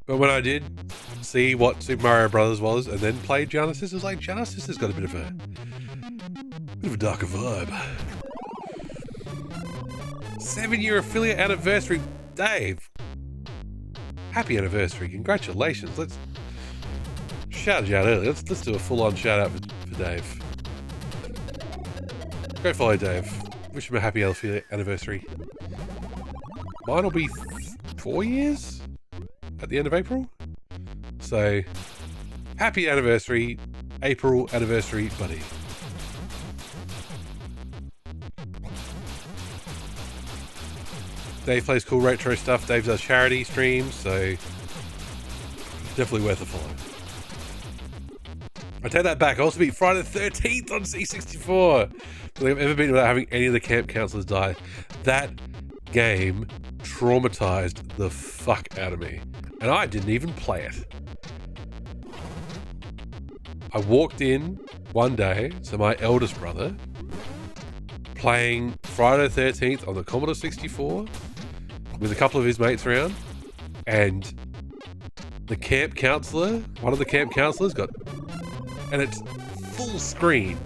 But when I did see what Super Mario Brothers was and then played Gianna Sisters, like, Gianna Sisters got a bit of a darker vibe. 7-year affiliate anniversary, Dave. Happy anniversary, congratulations. Let's shout you out early. Let's do a full-on shout out for Dave. Go follow Dave. Wish him a happy affiliate anniversary. Mine will be 4 years at the end of April. So, happy anniversary, April anniversary, buddy. Dave plays cool retro stuff. Dave does charity streams, so definitely worth a follow. I take that back. I also beat Friday the 13th on C64. I don't think I've ever beaten without having any of the camp counselors die. That game traumatized the fuck out of me. And I didn't even play it. I walked in one day, so my eldest brother, playing Friday the 13th on the Commodore 64 with a couple of his mates around, and the camp counselor, one of the camp counselors and it's full screen,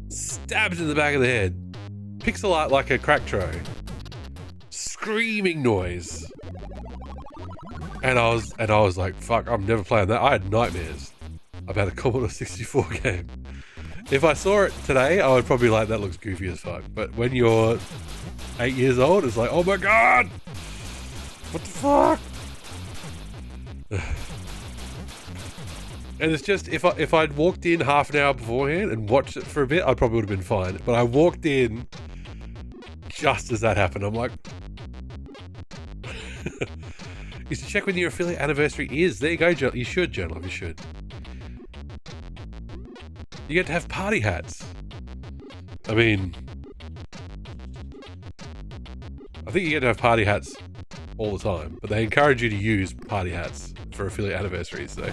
stabbed in the back of the head, pixel art like a crack tro, screaming noise, and I was like, fuck, I'm never playing that. I had nightmares about a Commodore 64 game. If I saw it today, I would probably be like, that looks goofy as fuck. But when you're 8 years old, it's like, oh my god! What the fuck? And it's just, if I'd walked in half an hour beforehand and watched it for a bit, I probably would have been fine. But I walked in just as that happened. I'm like... You should check when your affiliate anniversary is. There you go, you should, Journal, you should. You get to have party hats. I mean, I think you get to have party hats all the time, but they encourage you to use party hats for affiliate anniversaries, so.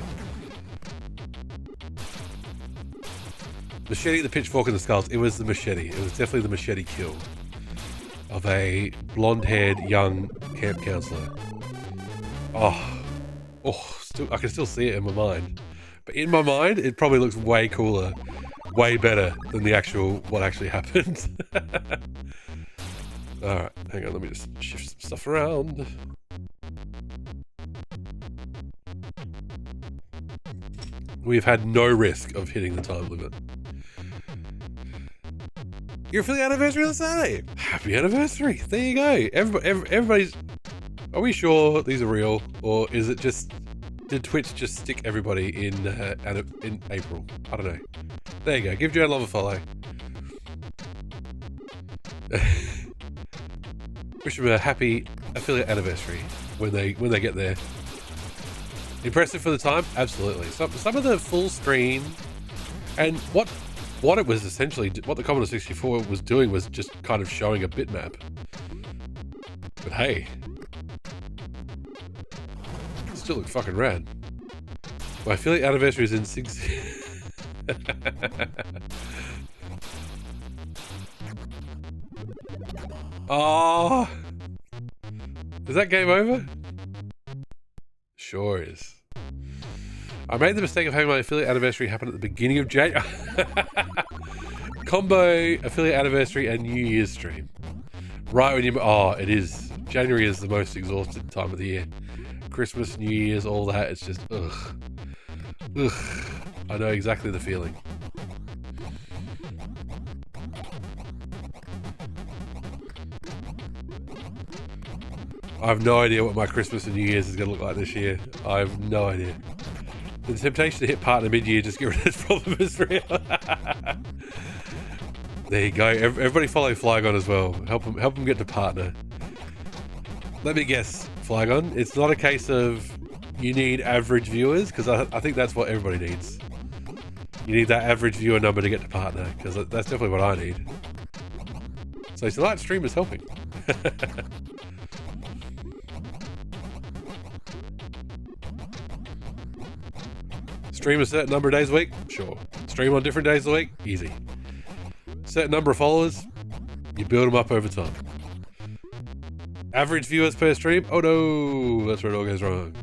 Machete, the pitchfork, and the skulls. It was the machete. It was definitely the machete kill of a blonde-haired young camp counselor. Oh, I can still see it in my mind. But in my mind, it probably looks way cooler, way better than what actually happened. Alright, hang on, let me just shift some stuff around. We've had no risk of hitting the time limit. Your affiliate anniversary on Saturday! Happy anniversary! There you go! Everybody's... Are we sure these are real? Or is it just did Twitch just stick everybody in April? I don't know. There you go. Give Jan Love a follow. Wish them a happy affiliate anniversary when they get there. Impressive for the time, absolutely. Some of the full screen, and what it was essentially, what the Commodore 64 was doing was just kind of showing a bitmap. But hey, it still looked fucking rad. My affiliate anniversary is in 6. Oh, is that game over? Sure is. I made the mistake of having my affiliate anniversary happen at the beginning of January. Combo affiliate anniversary and New Year's stream. Right when you... Oh, it is. January is the most exhausted time of the year. Christmas, New Year's, all that. It's just... Ugh. Ugh. I know exactly the feeling. I have no idea what my Christmas and New Year's is going to look like this year. I have no idea. The temptation to hit partner mid-year, just get rid of this problem is real. There you go. Everybody follow Flygon as well. Help him get to partner. Let me guess, Flygon. It's not a case of you need average viewers, because I think that's what everybody needs. You need that average viewer number to get to partner, because that's definitely what I need. So tonight stream is helping. Stream a certain number of days a week? Sure. Stream on different days a week? Easy. Certain number of followers? You build them up over time. Average viewers per stream? Oh no, that's where it all goes wrong.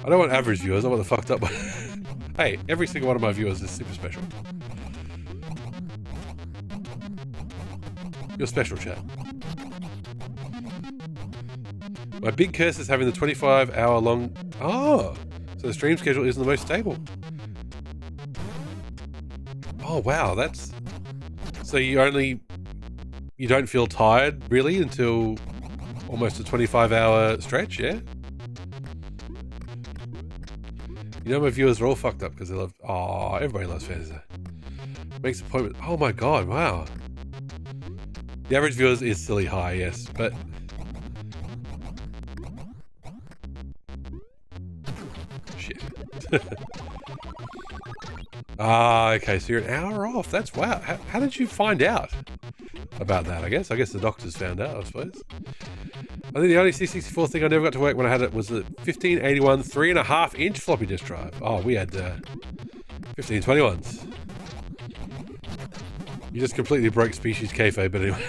I don't want average viewers, I want the fucked up one. Hey, every single one of my viewers is super special. You're special, chat. My big curse is having the 25-hour long... Oh! So the stream schedule isn't the most stable. Oh wow, that's... So you don't feel tired really until almost a 25-hour stretch, yeah? You know my viewers are all fucked up because they love... Oh, everybody loves fantasy. Makes a point with... Oh my god, wow. The average viewers is silly high, yes, but... Okay, so you're an hour off. That's wow. How did you find out about that? I guess the doctors found out, I suppose. I think the only C64 thing I never got to work when I had it was the 1581 3.5-inch floppy disk drive. Oh, we had 1521s. You just completely broke species kayfabe, but anyway.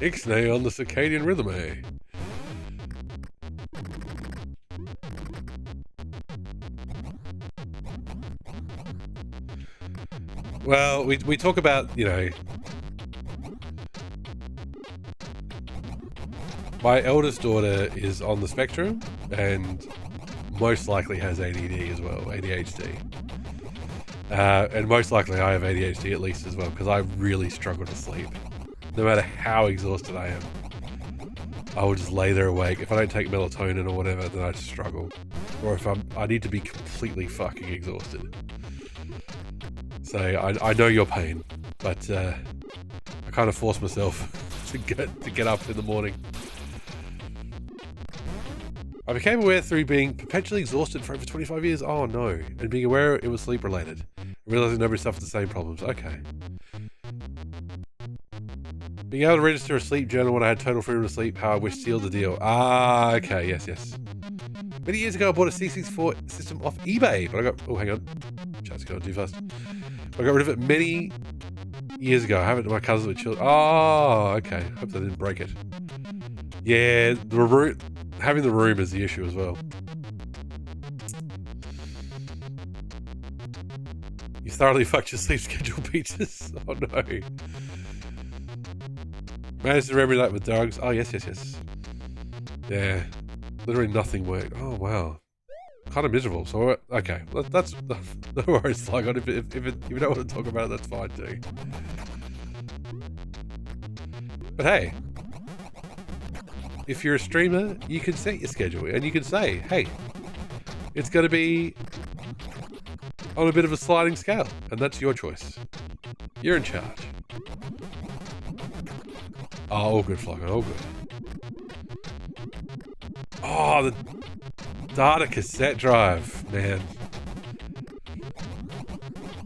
Ixnay on the circadian rhythm, eh? Well, we talk about, you know... My eldest daughter is on the spectrum, and most likely has ADD as well, ADHD. And most likely I have ADHD at least as well, because I really struggle to sleep. No matter how exhausted I am, I will just lay there awake. If I don't take melatonin or whatever, then I just struggle. Or if I need to be completely fucking exhausted. So I know your pain, but I kind of force myself to get up in the morning. I became aware through being perpetually exhausted for over 25 years. Oh no. And being aware it was sleep related. Realizing nobody suffered the same problems. Okay. Being able to register a sleep journal when I had total freedom to sleep, how I wish sealed the deal. Ah, okay, yes. Many years ago I bought a C64 system off eBay, but I got... Oh, hang on. Chat's going too fast. I got rid of it many years ago. I have it to my cousins with children. Oh, okay. Hope they didn't break it. Yeah, having the room is the issue as well. You thoroughly fucked your sleep schedule, Peaches. Oh no. Managed to remedy that with drugs. Oh, yes. Yeah. Literally nothing worked. Oh, wow. Kind of miserable. So, okay. That's no worries, Flygon. If you don't want to talk about it, that's fine too. But hey, if you're a streamer, you can set your schedule and you can say, hey, it's going to be on a bit of a sliding scale, and that's your choice. You're in charge. Oh, all good, Flocker, all good. Oh, the data cassette drive, man.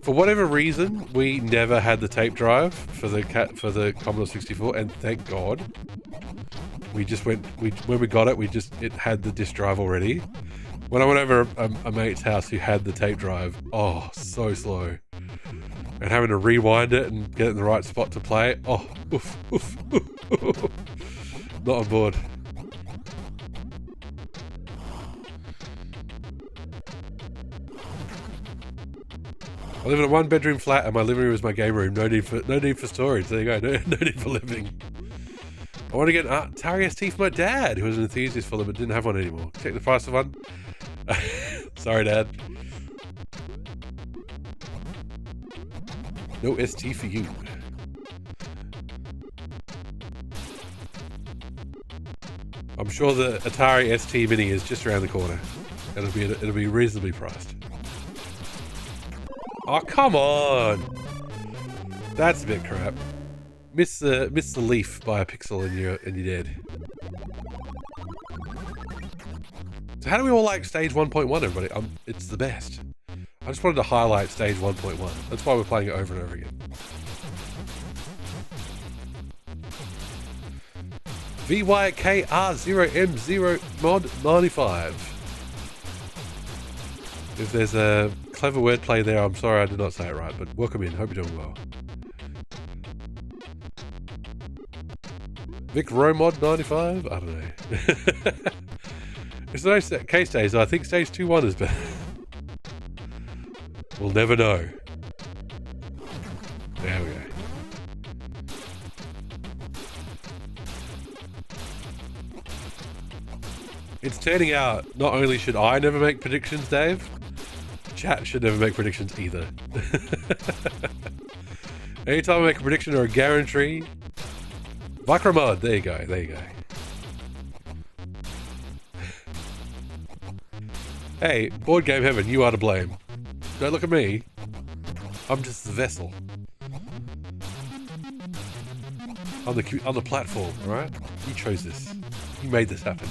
For whatever reason, we never had the tape drive for the Commodore 64, and thank God. We just went, when we got it, it had the disk drive already. When I went over a mate's house who had the tape drive, oh, so slow. And having to rewind it and get it in the right spot to play it, oh, oof, oof, oof, oof. Not on board. I live in a one-bedroom flat, and my living room is my game room. No need for storage. There you go. No need for living. I want to get an Atari ST for my dad, who was an enthusiast for them but didn't have one anymore. Check the price of one. Sorry, Dad. No ST for you. I'm sure the Atari ST Mini is just around the corner. It'll be reasonably priced. Oh, come on! That's a bit crap. Miss the leaf by a pixel and you're dead. So how do we all like stage 1.1, everybody? It's the best. I just wanted to highlight stage 1.1. That's why we're playing it over and over again. VYKR0M0 mod 95. If there's a clever wordplay there, I'm sorry I did not say it right, but welcome in. Hope you're doing well. Vic Romod 95? I don't know. There's no case stage, so I think stage 2.1 is better. We'll never know. There we go. It's turning out, not only should I never make predictions, Dave, chat should never make predictions either. Anytime I make a prediction or a guarantee, Vicromod, there you go, there you go. Hey, Board Game Heaven, you are to blame. Don't look at me. I'm just the vessel. On the platform, alright? You chose this. You made this happen.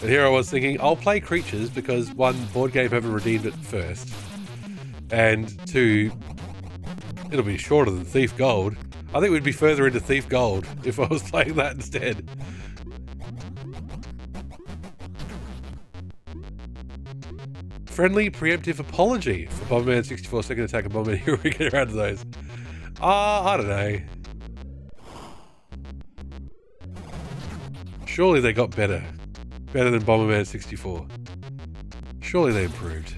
And here I was thinking, I'll play Creatures because one, Board Game Heaven redeemed it first. And two, it'll be shorter than Thief Gold. I think we'd be further into Thief Gold if I was playing that instead. Friendly preemptive apology for Bomberman 64 second attack and Bomberman Hero. We get around to those. I don't know. Surely they got better. Better than Bomberman 64. Surely they improved.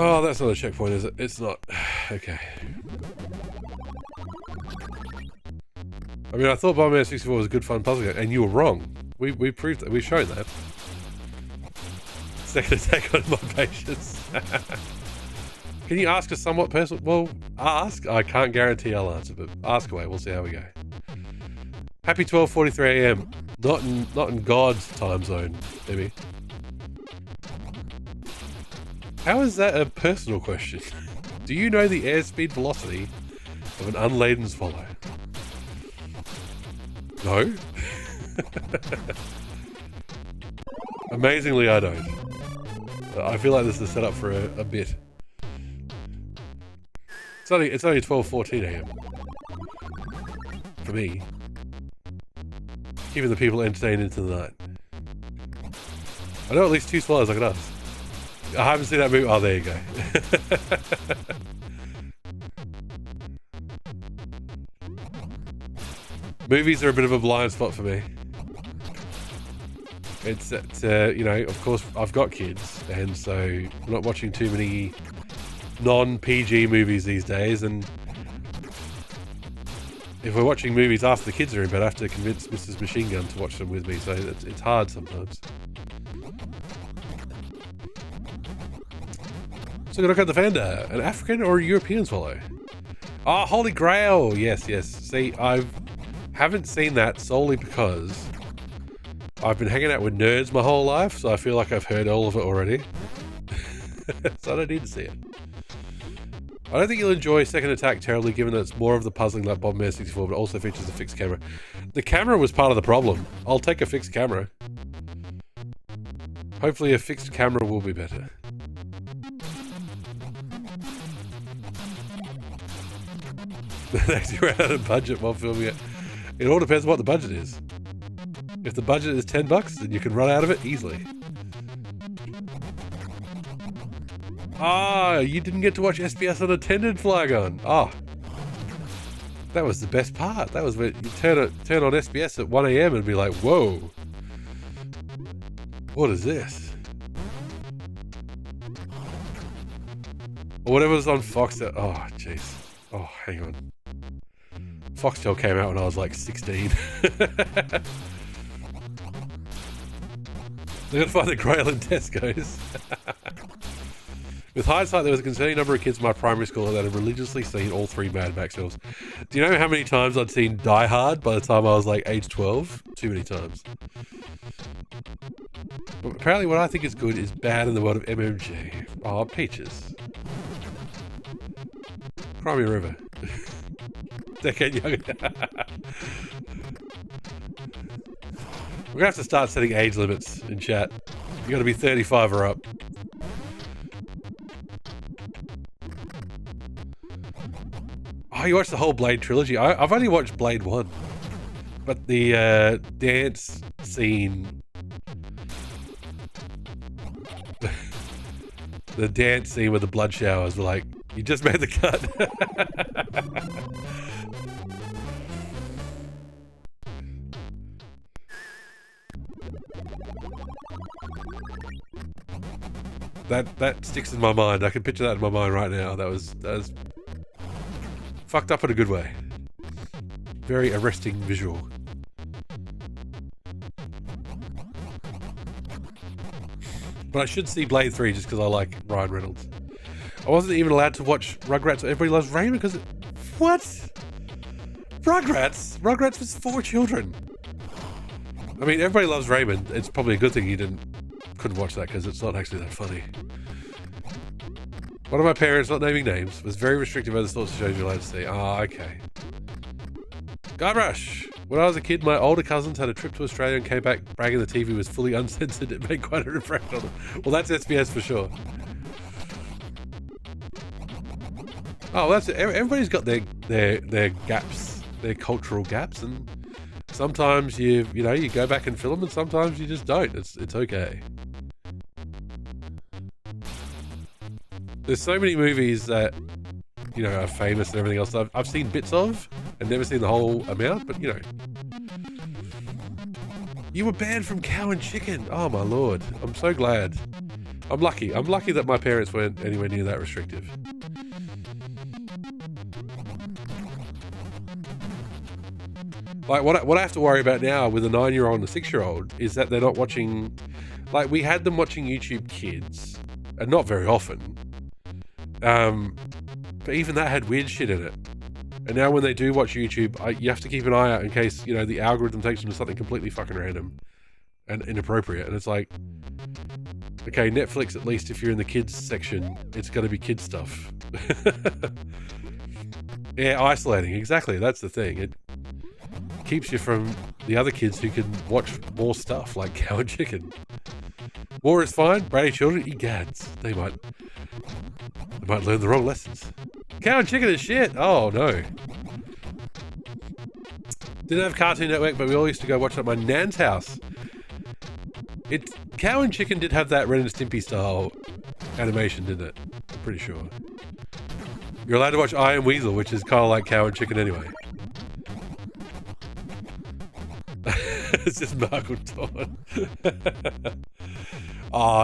Oh, that's not a checkpoint, is it? It's not. Okay. I mean, I thought Bomberman 64 was a good fun puzzle game, and you were wrong. We proved that. We've shown that. Second attack on my patience. Can you ask a somewhat personal? Well, ask. I can't guarantee I'll answer, but ask away. We'll see how we go. Happy 12:43 AM. Not in God's time zone, maybe. How is that a personal question? Do you know the airspeed velocity of an unladen swallow? No? Amazingly, I don't. I feel like this is set up for a bit. It's only 12:14 AM. For me. Keeping the people entertained into the night. I know at least 2 swallows I could ask. I haven't seen that movie. Oh, there you go. Movies are a bit of a blind spot for me. It's you know, of course, I've got kids, and so I'm not watching too many non-PG movies these days, and if we're watching movies after the kids are in bed, I have to convince Mrs. Machine Gun to watch them with me, so it's hard sometimes. So look at the vendor. An African or a European swallow? Oh, Holy Grail! Yes, yes. See, I haven't seen that solely because I've been hanging out with nerds my whole life, so I feel like I've heard all of it already. So I don't need to see it. I don't think you'll enjoy Second Attack terribly, given that it's more of the puzzling like Bomberman 64, but also features a fixed camera. The camera was part of the problem. I'll take a fixed camera. Hopefully a fixed camera will be better. They ran out of budget while filming it. It all depends on what the budget is. If the budget is $10, then you can run out of it easily. Ah, you didn't get to watch SBS Unattended, Flygon. Oh, that was the best part. That was when you turn on SBS at 1 AM and be like, whoa, what is this? Or whatever was on Foxtel. Oh, jeez. Oh, hang on. Foxtel came out when I was like 16. They're gonna find the Grail in Tesco's. With hindsight, there was a concerning number of kids in my primary school that had religiously seen all 3 Mad Max films. Do you know how many times I'd seen Die Hard by the time I was like age 12? Too many times. But apparently what I think is good is bad in the world of MMG. Oh, Peaches. Cry me a river. Decade younger. We're gonna have to start setting age limits in chat. You gotta be 35 or up. Oh, you watched the whole Blade trilogy? I've only watched Blade 1. But the dance scene... the dance scene with the blood showers were like, you just made the cut. That sticks in my mind. I can picture that in my mind right now. That was fucked up in a good way. Very arresting visual. But I should see Blade 3 just because I like Ryan Reynolds. I wasn't even allowed to watch Rugrats or Everybody Loves Raymond because... What? Rugrats? Rugrats was for children. I mean, Everybody Loves Raymond. It's probably a good thing you couldn't watch that because it's not actually that funny. One of my parents, not naming names, was very restrictive over the sorts of shows you're allowed to see. Ah, okay. Guybrush! When I was a kid, my older cousins had a trip to Australia and came back bragging the TV was fully uncensored. It made quite an impression on them. Well, that's SBS for sure. Oh, well, that's it. Everybody's got their gaps, their cultural gaps, and sometimes you go back and film, and sometimes you just don't. It's okay. There's so many movies that are famous and everything else. I've seen bits of and never seen the whole amount, but you were banned from Cow and Chicken. Oh my lord! I'm so glad. I'm lucky. I'm lucky that my parents weren't anywhere near that restrictive. Like what I have to worry about now with a 9-year-old and a 6-year-old is that they're not watching. Like we had them watching YouTube Kids, and not very often. But even that had weird shit in it. And now when they do watch YouTube, you have to keep an eye out in case the algorithm takes them to something completely fucking random and inappropriate. And it's like, okay, Netflix, at least if you're in the kids section, it's got to be kids stuff. Yeah, isolating. Exactly. That's the thing. It keeps you from the other kids who can watch more stuff like Cow and Chicken. War is fine. Brady children, egads. They might learn the wrong lessons. Cow and Chicken is shit. Oh no. Didn't have Cartoon Network, but we all used to go watch it at my nan's house. Cow and Chicken did have that Ren and Stimpy style animation, didn't it? I'm pretty sure. You're allowed to watch Iron Weasel, which is kind of like Cow and Chicken anyway. It's just Markle Dawn.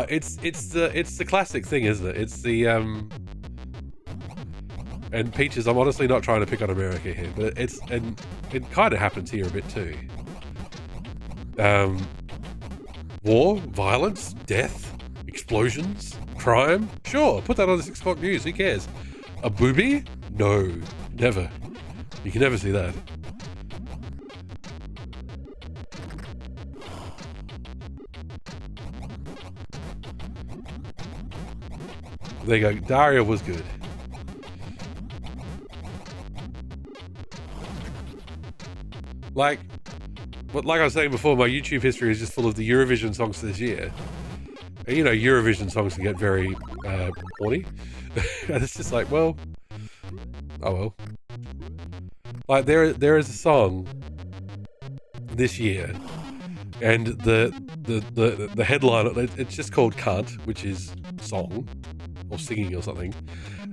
It's the classic thing, isn't it? It's And Peaches, I'm honestly not trying to pick on America here, but it kind of happens here a bit too. War, violence, death, explosions, crime. Sure, put that on the 6 o'clock news. Who cares? A booby? No, never. You can never see that. There you go. Daria was good. Like I was saying before, my YouTube history is just full of the Eurovision songs this year. And, you know, Eurovision songs can get very horny. And it's just like, well, oh well. Like there is a song this year, and the headline, it's just called "Can't," which is song or singing or something.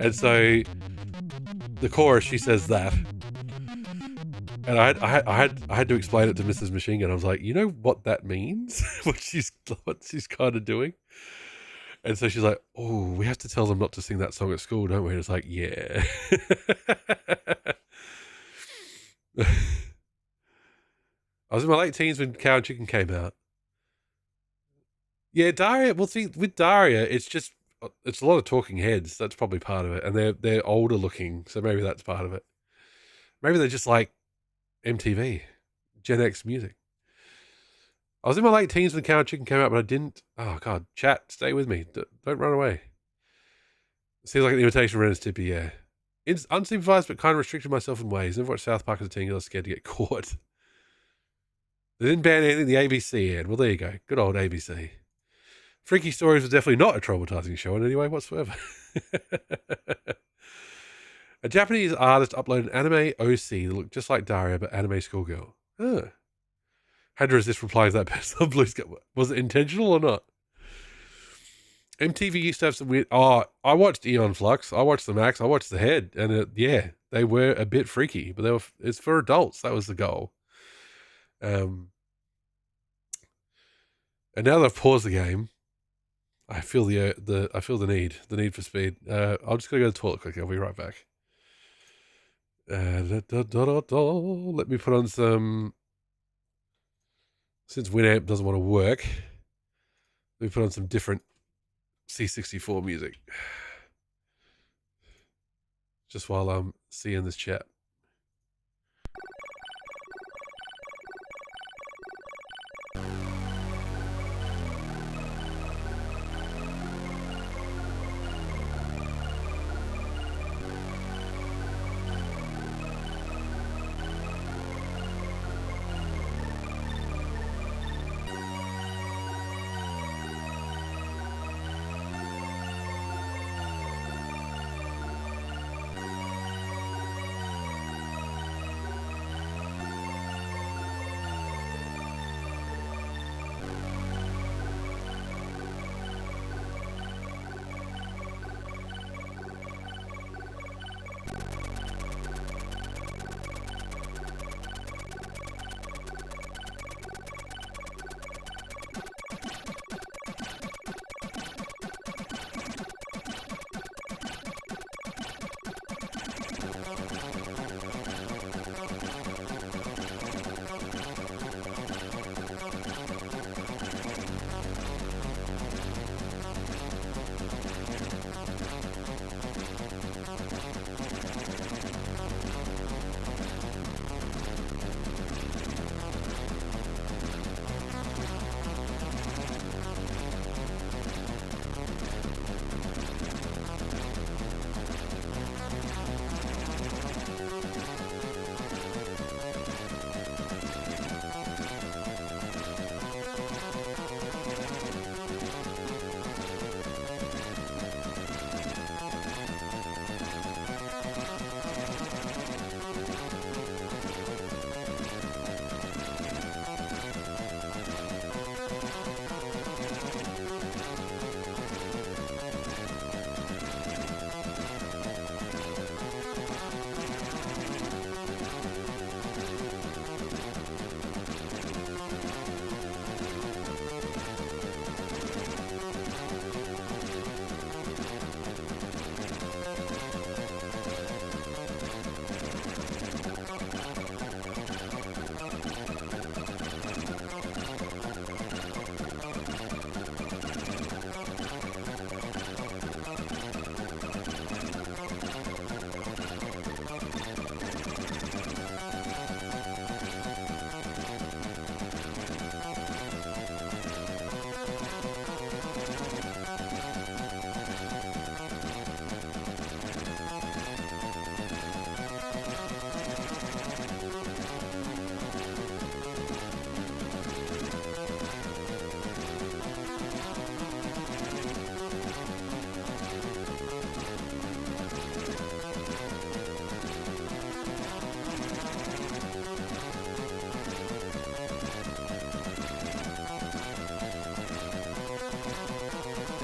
And so the chorus, she says that. And I had to explain it to Mrs. Machine Gun. I was like, you know what that means? what she's kind of doing. And so she's like, oh, we have to tell them not to sing that song at school, don't we? And it's like, yeah. I was in my late teens when Cow and Chicken came out. Yeah, Daria. Well, see, with Daria, it's a lot of talking heads. That's probably part of it, and they're older looking, so maybe that's part of it. Maybe they're just like MTV, Gen X music. I was in my late teens when Cow and Chicken came out, but I didn't. Oh God, chat, stay with me. Don't run away. Seems like an invitation for Ren's Tippy, yeah. It's unsupervised, but kind of restricted myself in ways. Never watched South Park as a teen. I was scared to get caught. They didn't ban anything the ABC aired. Well, there you go. Good old ABC. Freaky Stories was definitely not a traumatizing show in any way whatsoever. A Japanese artist uploaded an anime OC that looked just like Daria, but anime schoolgirl. Huh. Had to resist replying to that person on Blue Sky. Was it intentional or not? MTV used to have some weird... Oh, I watched Eon Flux. I watched The Max. I watched The Head. And yeah, they were a bit freaky, but it's for adults. That was the goal. And now that I've paused the game, I feel the need for speed. I'm just gonna go to the toilet quickly. I'll be right back. Let me put on some. Since Winamp doesn't want to work, let me put on some different C64 music. Just while I'm seeing this chat.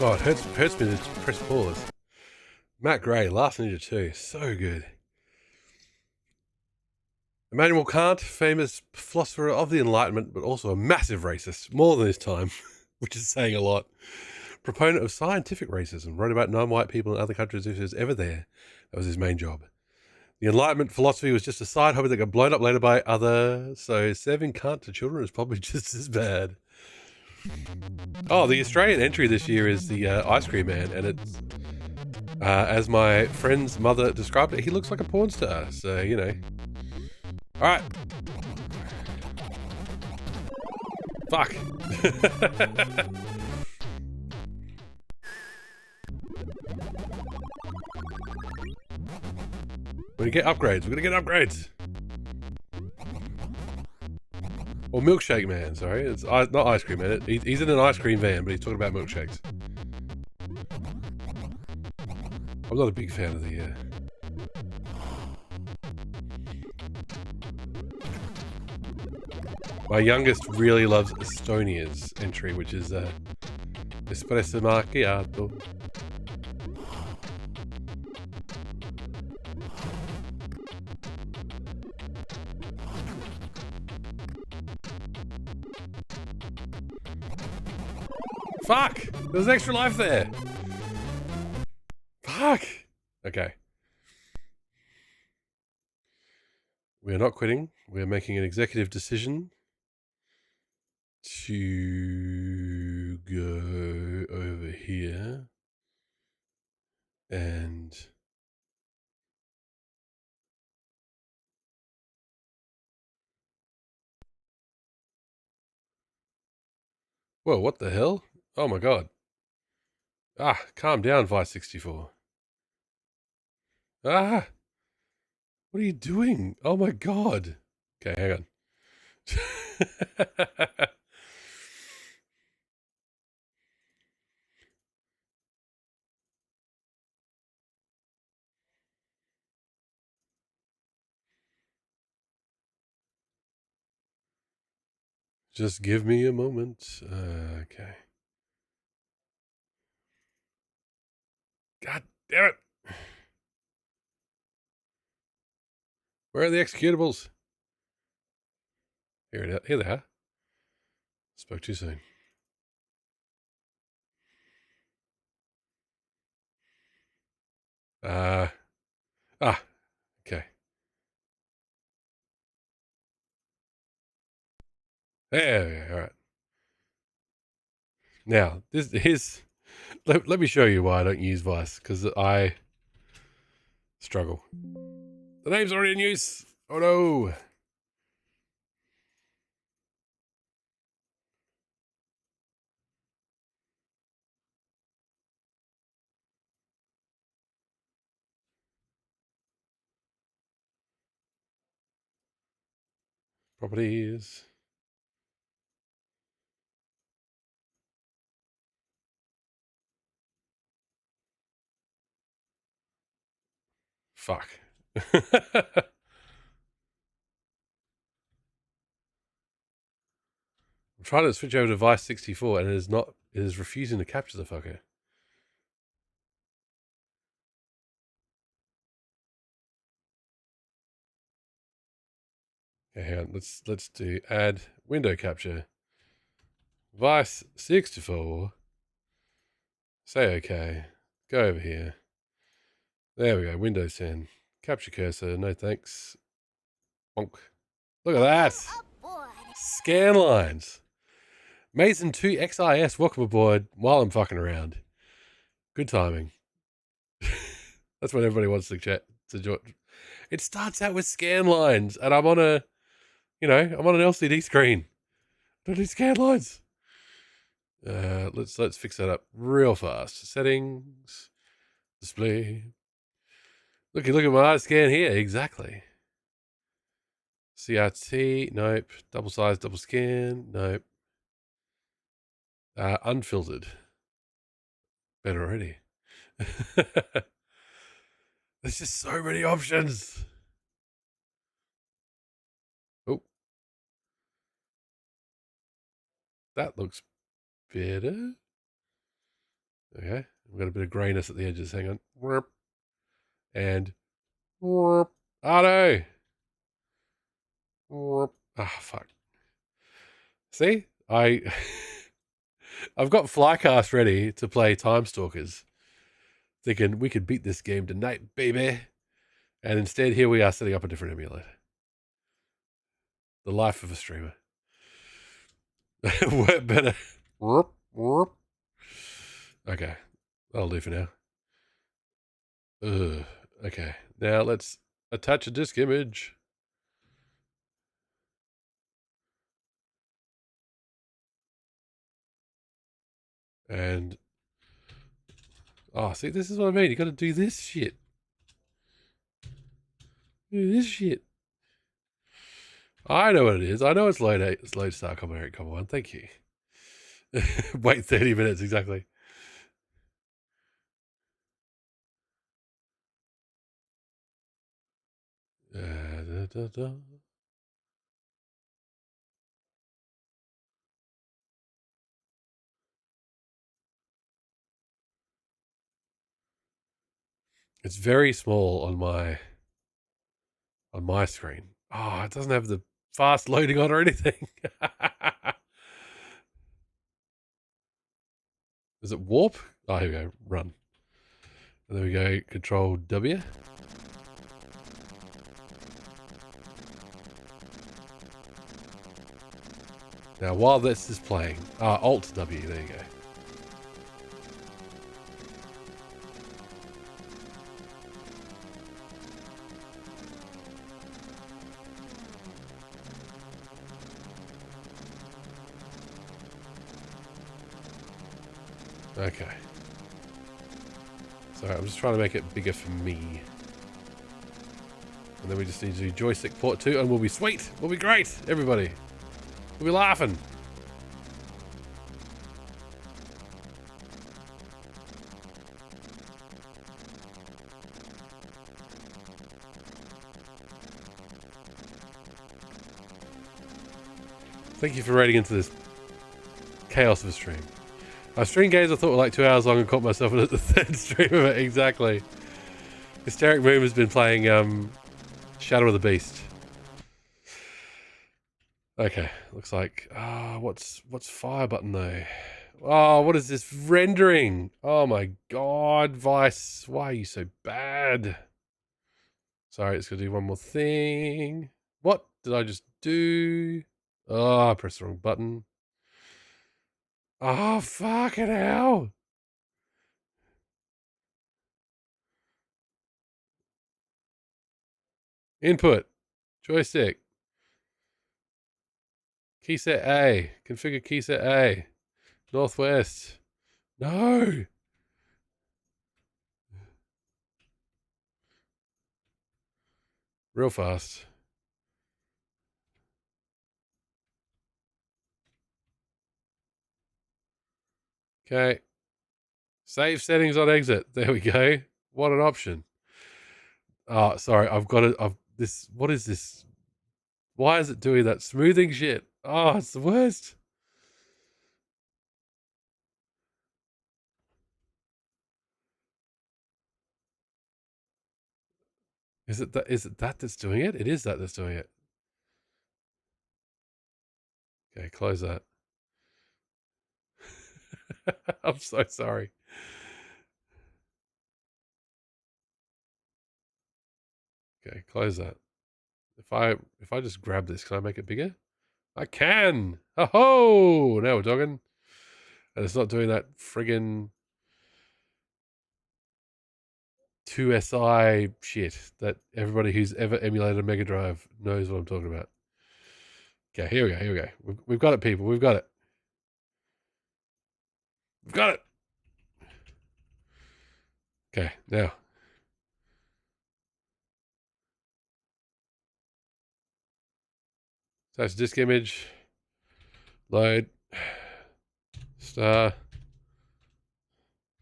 Oh, it hurts me to press pause. Matt Gray, Last Ninja 2, so good. Immanuel Kant, famous philosopher of the Enlightenment, but also a massive racist, more than his time, which is saying a lot. Proponent of scientific racism, wrote about non-white people in other countries if he was ever there. That was his main job. The Enlightenment philosophy was just a side hobby that got blown up later by others, so serving Kant to children is probably just as bad. Oh, the Australian entry this year is the Ice Cream Man, and it's, as my friend's mother described it, he looks like a porn star, so, you know. Alright. Fuck. We're gonna get upgrades. We're gonna get upgrades. Or Milkshake Man, sorry. It's not Ice Cream Man. He's in an ice cream van, but he's talking about milkshakes. I'm not a big fan of the... My youngest really loves Estonia's entry, which is Espresso Macchiato. Fuck! There's an extra life there! Fuck! Okay. We are not quitting. We are making an executive decision to go over here and... Whoa, what the hell? Oh my god. Ah, calm down, C64. Ah! What are you doing? Oh my god. Okay, hang on. Just give me a moment. Okay. God damn it. Where are the executables? Here they are. Spoke too soon. Okay. There, all right. Now, let me show you why I don't use Vice, because I struggle. The name's already in use. Oh no. Properties. Fuck. I'm trying to switch over to Vice 64 and it is refusing to capture the fucker. Okay, hang on. Let's do add window capture. Vice 64. Say okay. Go over here. There we go. Windows 10. Capture cursor. No thanks. Bonk. Look at that. Scan lines. Mason 2 XIS. Welcome aboard while I'm fucking around. Good timing. That's what everybody wants to chat to join. It starts out with scan lines, and I'm on an LCD screen. Don't need scan lines. Let's fix that up real fast. Settings, display. Look at my scan here. Exactly. CRT, nope. Double size, double scan, nope. Unfiltered. Better already. There's just so many options. Oh. That looks better. Okay, we've got a bit of grayness at the edges. Hang on. And oh no. Ah, fuck. See, I've got Flycast ready to play Time Stalkers, thinking we could beat this game tonight, baby. And instead, here we are setting up a different emulator. The life of a streamer. Work better. Okay, that'll do for now. Okay, now let's attach a disk image. And oh, see, this is what I mean. You got to do this shit. Do this shit. I know what it is. I know it's load star Commodore 1. Thank you. Wait 30 minutes exactly. It's very small on my screen. Oh, it doesn't have the fast loading on or anything. Is it warp? Oh, here we go. Run. And then we go Control W. Now, while this is playing, Alt W. There you go. Okay. Sorry, I'm just trying to make it bigger for me. And then we just need to do joystick port 2 and we'll be sweet. We'll be great, everybody. We'll be laughing. Thank you for raiding into this chaos of a stream. I streamed games I thought were like 2 hours long and caught myself in the third stream of it. Exactly. Hysteric Moon has been playing Shadow of the Beast. Okay, looks like what's fire button though? Oh, what is this rendering? Oh my god, Vice, why are you so bad? Sorry, it's gonna do one more thing. What did I just do? Oh, I pressed the wrong button. Oh, fucking hell. Input. Joystick. Keyset A. Configure keyset A. Northwest. No. Real fast. Okay. Save settings on exit. There we go. What an option. Oh, sorry. I've got it. What is this? Why is it doing that smoothing shit? Oh, it's the worst. Is it that that's doing it? It is that that's doing it. Okay, close that. I'm so sorry. Okay, close that. If I just grab this, can I make it bigger? I can. Oh, now we're talking. And it's not doing that friggin' 2SI shit that everybody who's ever emulated a Mega Drive knows what I'm talking about. Okay, here we go. Here we go. We've got it, people. We've got it. We've got it. Okay, now. Attach disk image. Load. Star.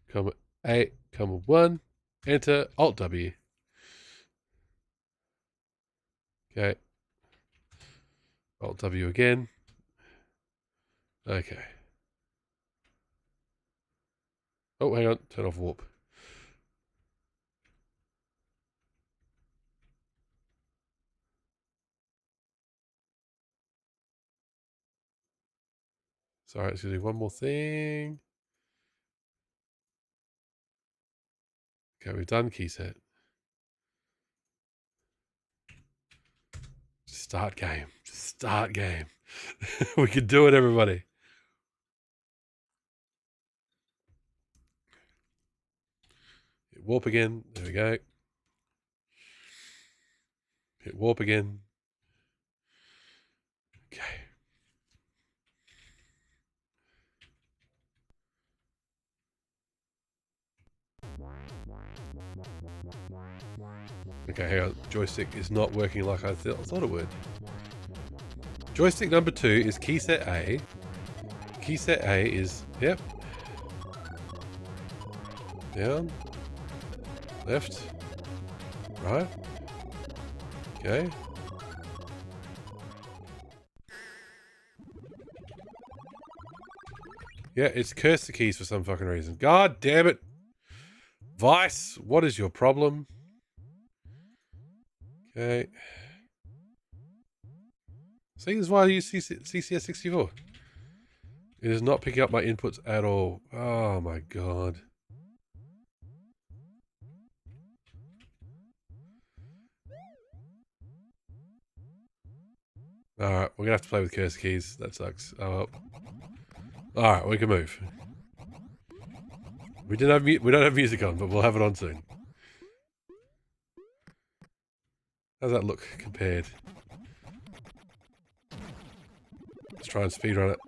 Comma 8, comma 1. Enter. Alt W. Okay. Alt W again. Okay. Oh, hang on. Turn off warp. Sorry, let's do one more thing. Okay, we've done key set. Start game. Start game. We can do it, everybody. Hit warp again. There we go. Hit warp again. Okay. Okay, hang on. Joystick is not working like I thought it would. Joystick number 2 is key set A. Key set A is, yep. Down. Left. Right. Okay. Yeah, it's cursor keys for some fucking reason. God damn it. Vice, what is your problem? Okay. See, this is why I use CCS64. It is not picking up my inputs at all. Oh my god. Alright, we're gonna have to play with cursor keys. That sucks. Oh well. Alright, we can move. We don't have music on, but we'll have it on soon. How's that look compared? Let's try and speedrun it.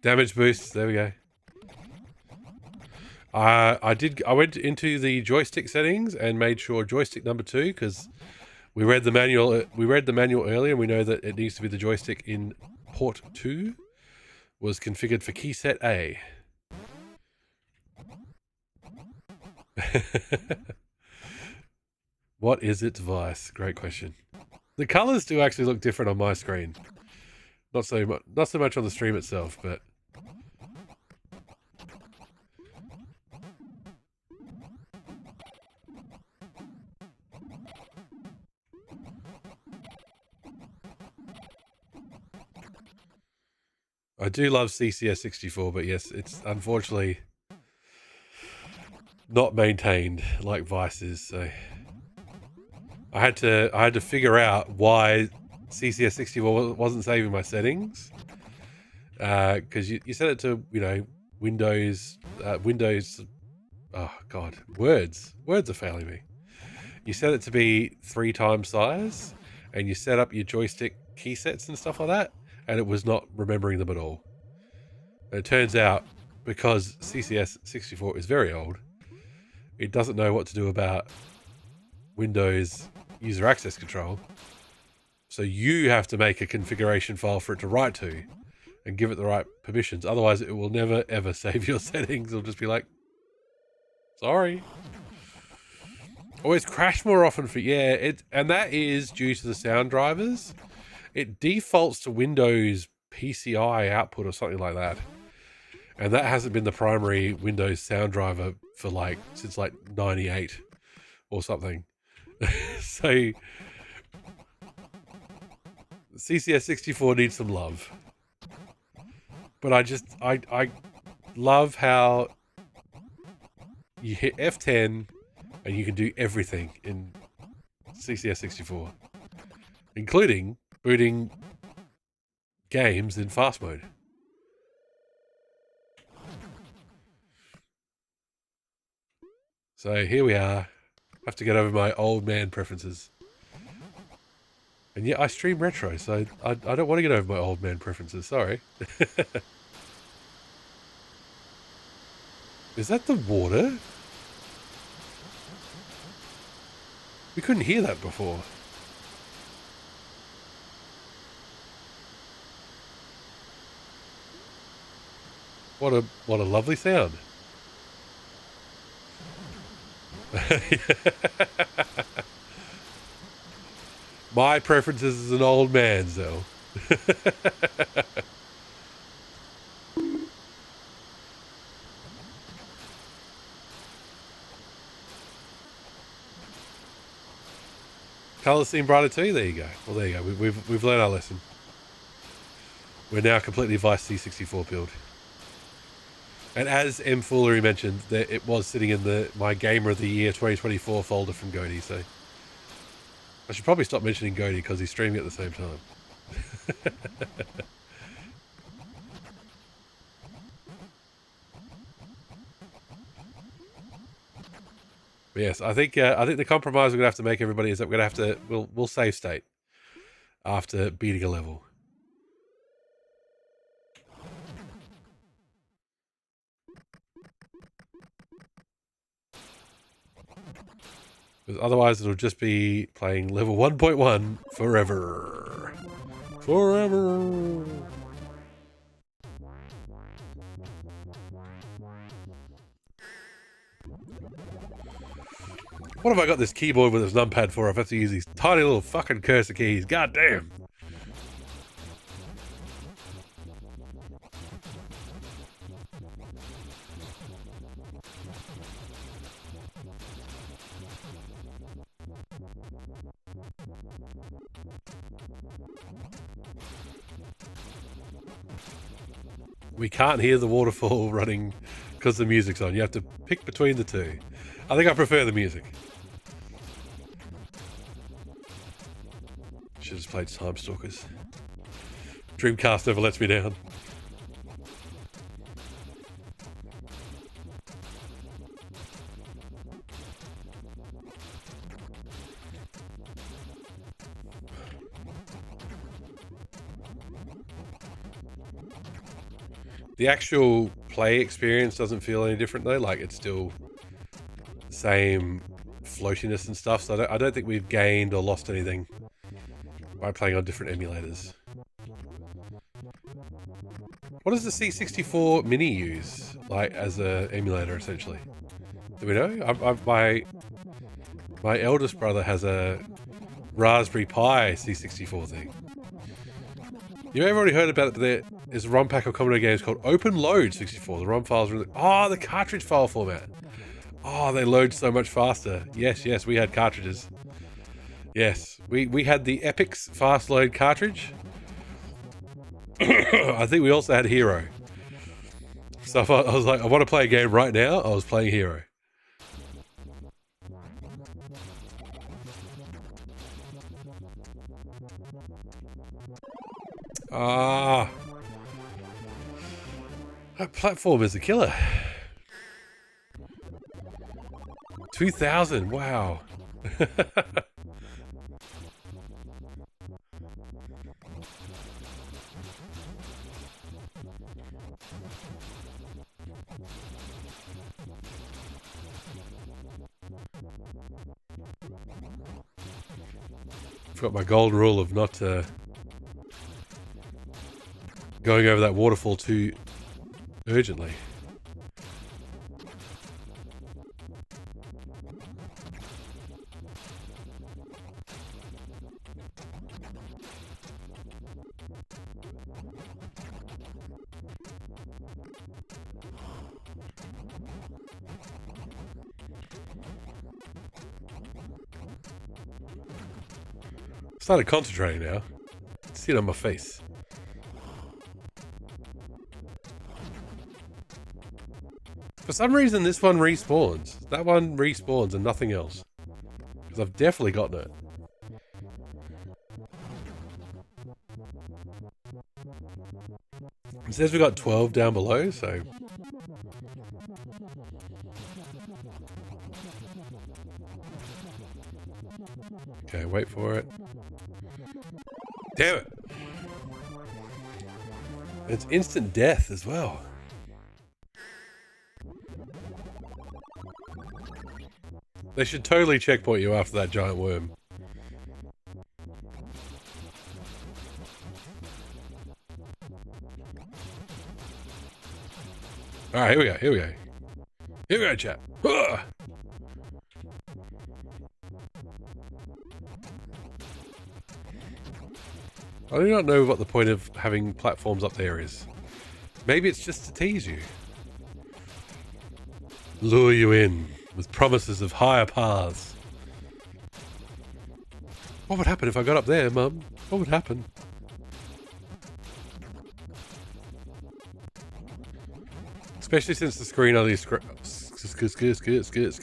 Damage boost, there we go. I went into the joystick settings and made sure joystick number 2, because we read the manual earlier and we know that it needs to be the joystick in port 2, was configured for key set A. What is its vice? Great question. The colors do actually look different on my screen. Not so much on the stream itself, but I do love CCS64, but yes, it's unfortunately not maintained like Vice is. So I had to figure out why CCS64 wasn't saving my settings, because you set it to, you know, Windows. Oh god, words are failing me. You set it to be 3 times size, and you set up your joystick key sets and stuff like that, and it was not remembering them at all. And it turns out, because CCS64 is very old, it doesn't know what to do about Windows user access control. So you have to make a configuration file for it to write to and give it the right permissions. Otherwise, it will never, ever save your settings. It'll just be like, sorry. Always crash more often for, yeah, and that is due to the sound drivers. It defaults to Windows PCI output or something like that. And that hasn't been the primary Windows sound driver for since 98 or something. So CCS64 needs some love. But I love how you hit F10 and you can do everything in CCS64, including booting games in fast mode. So here we are. I have to get over my old man preferences. And yeah, I stream retro, so I don't want to get over my old man preferences, sorry. Is that the water? We couldn't hear that before. What a lovely sound. My preferences as an old man, Zell. Colours seem brighter too? There you go. Well, there you go. We've learned our lesson. We're now completely Vice C64 build. And as M. Foolery mentioned, that it was sitting in my Gamer of the Year 2024 folder from Goaty, so I should probably stop mentioning Goaty because he's streaming at the same time. But yes, I think the compromise we're gonna have to make, everybody, is that we're gonna have to we'll save state after beating a level. Because otherwise it'll just be playing level 1.1 forever. Forever. What have I got this keyboard with this numpad for? I have to use these tiny little fucking cursor keys. God damn. We can't hear the waterfall running because the music's on. You have to pick between the two. I think I prefer the music. Should have just played Time Stalkers. Dreamcast never lets me down. The actual play experience doesn't feel any different though. Like, it's still the same floatiness and stuff. So I don't think we've gained or lost anything by playing on different emulators. What does the C64 Mini use, like, as an emulator, essentially? Do we know? My eldest brother has a Raspberry Pi C64 thing. You may have already heard about it, but there is a ROM pack of Commodore games called Open Load 64. The ROM files are the cartridge file format. Oh, they load so much faster. Yes, we had cartridges. Yes, we had the Epix fast load cartridge. I think we also had Hero. So if I was like, I want to play a game right now, I was playing Hero. That platform is a killer. 2000, wow. Forgot my golden rule of not going over that waterfall too urgently. Started concentrating now. See it on my face. For some reason, this one respawns. That one respawns and nothing else. Because I've definitely gotten it. It says we got 12 down below, so... Okay, wait for it. Damn it! It's instant death as well. They should totally checkpoint you after that giant worm. Alright, here we go, chat. Ugh! I do not know what the point of having platforms up there is. Maybe it's just to tease you. Lure you in with promises of higher paths. What would happen if I got up there, Mum? What would happen? Especially since the screen only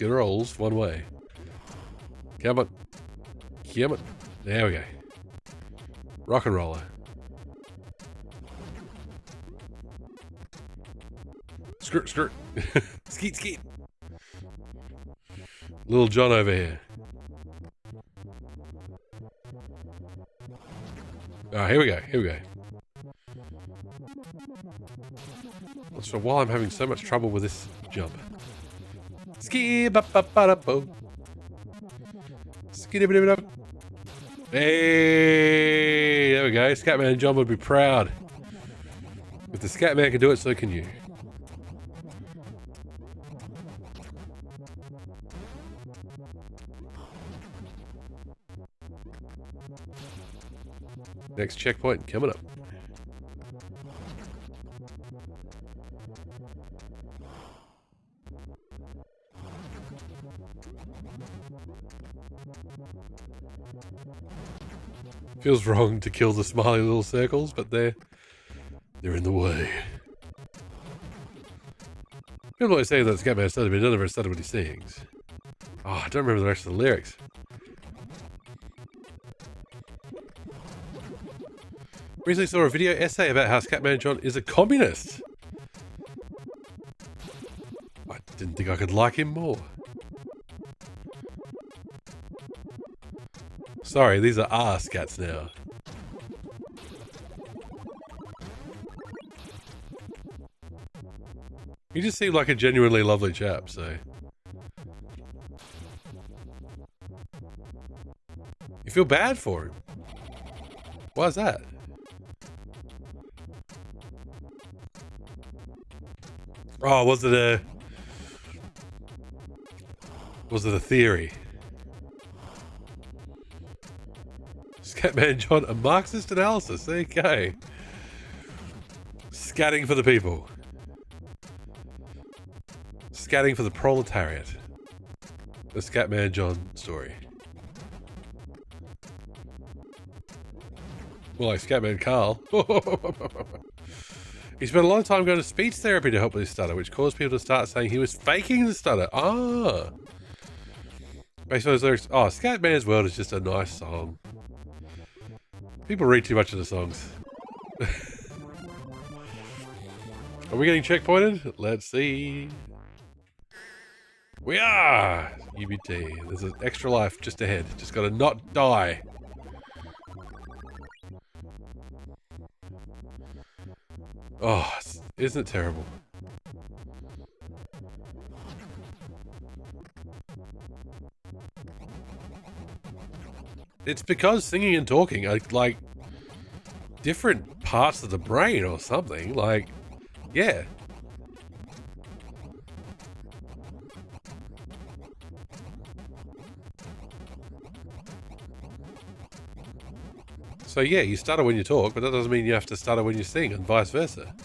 rolls one way. Come on. Come on. There we go. Rock and roller. Skirt, skirt. Skeet, skeet. Little John over here. Alright, here we go. Here we go. So while I'm having so much trouble with this jump. Ski ba ba ba da bo. Ski da ba da ba. Hey, there we go. Scatman John would be proud. If the Scatman can do it, so can you. Next checkpoint coming up. Feels wrong to kill the smiley little circles, but they're in the way. People always say that Scatman started, but none of us started what he sings. Oh, I don't remember the rest of the lyrics. Recently saw a video essay about how Scatman John is a communist. I didn't think I could like him more. Sorry, these are our scats now. He just seemed like a genuinely lovely chap, so... You feel bad for him. Why is that? Oh, was it a theory? Scatman John, a Marxist analysis. There you go. Scatting for the people. Scatting for the proletariat. The Scatman John story. More like Scatman Carl. He spent a lot of time going to speech therapy to help with his stutter, which caused people to start saying he was faking the stutter. Ah. Based on his lyrics, oh, Scatman's World is just a nice song. People read too much of the songs. Are we getting checkpointed? Let's see. We are! UBT. There's an extra life just ahead. Just gotta not die. Oh, isn't it terrible? It's because singing and talking are like different parts of the brain or something. Like, yeah. So yeah, you stutter when you talk, but that doesn't mean you have to stutter when you sing, and vice versa.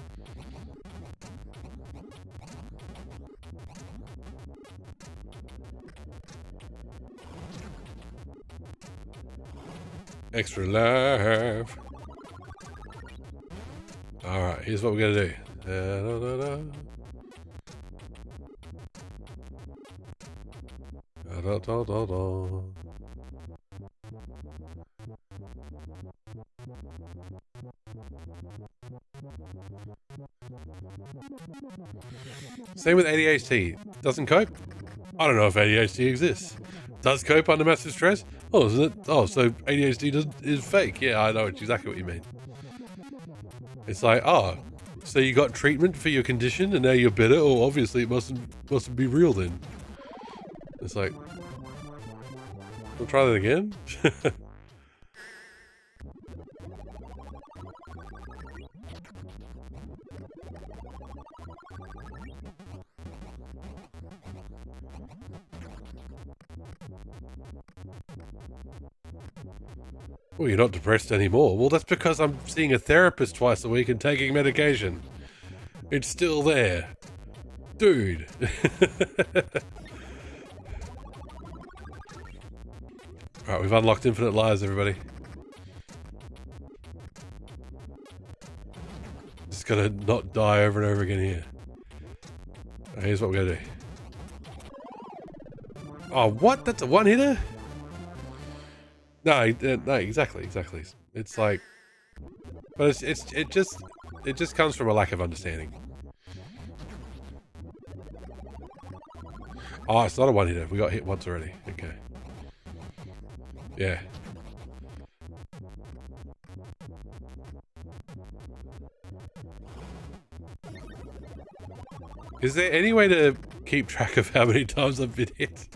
Extra life. Alright, here's what we're gonna do. Same with ADHD. Doesn't cope? I don't know if ADHD exists. Does cope under massive stress? Oh, isn't it? Oh, so ADHD is fake. Yeah, I know exactly what you mean. It's like, oh, so you got treatment for your condition and now you're better? Oh, obviously it mustn't be real then. It's like, we'll try that again? Well, you're not depressed anymore. Well, that's because I'm seeing a therapist twice a week and taking medication. It's still there. Dude. Alright, we've unlocked infinite lives, everybody. Just gotta not die over and over again here. Right, here's what we're gonna do. Oh, what? That's a one-hitter? No, exactly. It's like... But it just comes from a lack of understanding. Oh, it's not a one-hitter. We got hit once already. Okay. Yeah. Is there any way to keep track of how many times I've been hit?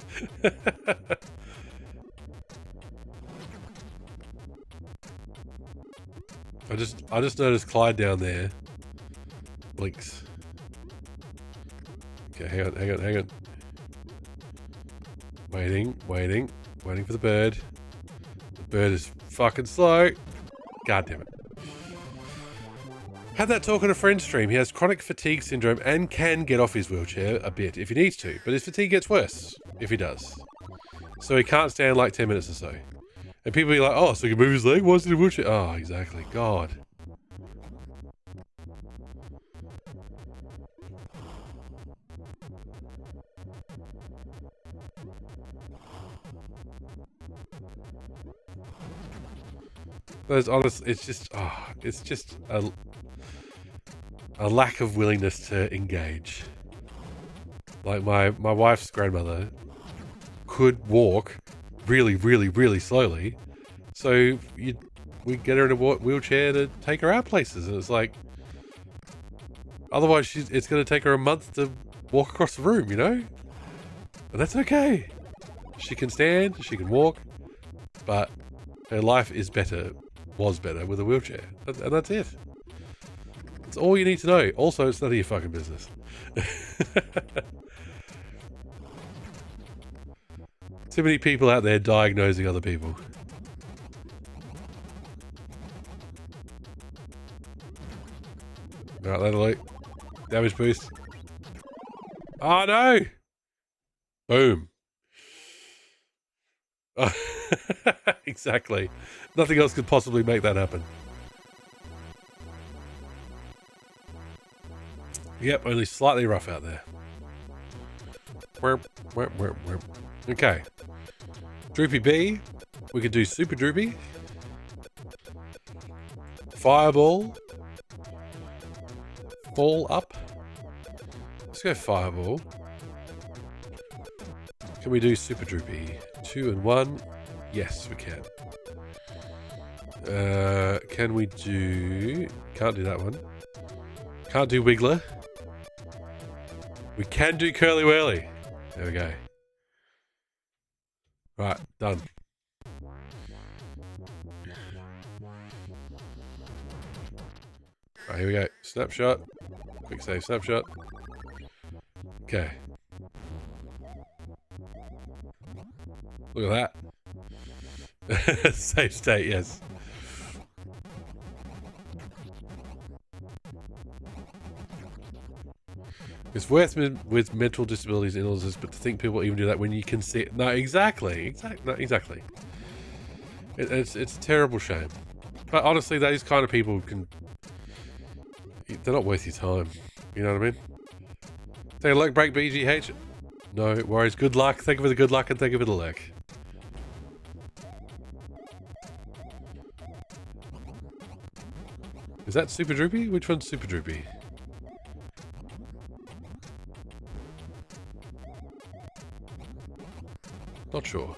I just noticed Clyde down there blinks. Okay, hang on. Waiting for the bird. The bird is fucking slow. God damn it. Had that talk on a friend stream. He has chronic fatigue syndrome and can get off his wheelchair a bit if he needs to, but his fatigue gets worse if he does. So he can't stand like 10 minutes or so. And people be like, oh, so he can move his leg? Why is he in a wheelchair? Oh, exactly. God. There's honestly, it's just a lack of willingness to engage. Like my wife's grandmother could walk really slowly, so we get her in a wheelchair to take her out places, and it's like, otherwise it's going to take her a month to walk across the room, you know? And that's okay. She can stand, she can walk, but her life was better with a wheelchair, and that's it. That's all you need to know. Also, it's none of your fucking business. Too many people out there diagnosing other people. Alright, that'll look. Damage boost. Oh no! Boom. Oh, exactly. Nothing else could possibly make that happen. Yep, only slightly rough out there. Okay. Droopy B. We could do Super Droopy. Fireball. Fall up. Let's go Fireball. Can we do Super Droopy? 2 and 1. Yes, we can. Can we do... Can't do that one. Can't do Wiggler. We can do Curly Whirly. There we go. Right, done. Right, here we go. Snapshot. Quick save snapshot. Okay. Look at that. Save state, yes. It's worth with mental disabilities and illnesses, but to think people even do that when you can see it. No, exactly. Exactly. It's a terrible shame. But honestly, those kind of people they're not worth your time. You know what I mean? Take a luck break, BGH. No worries. Good luck. Thank you for the good luck and thank you for the luck. Is that Super Droopy? Which one's Super Droopy? Not sure.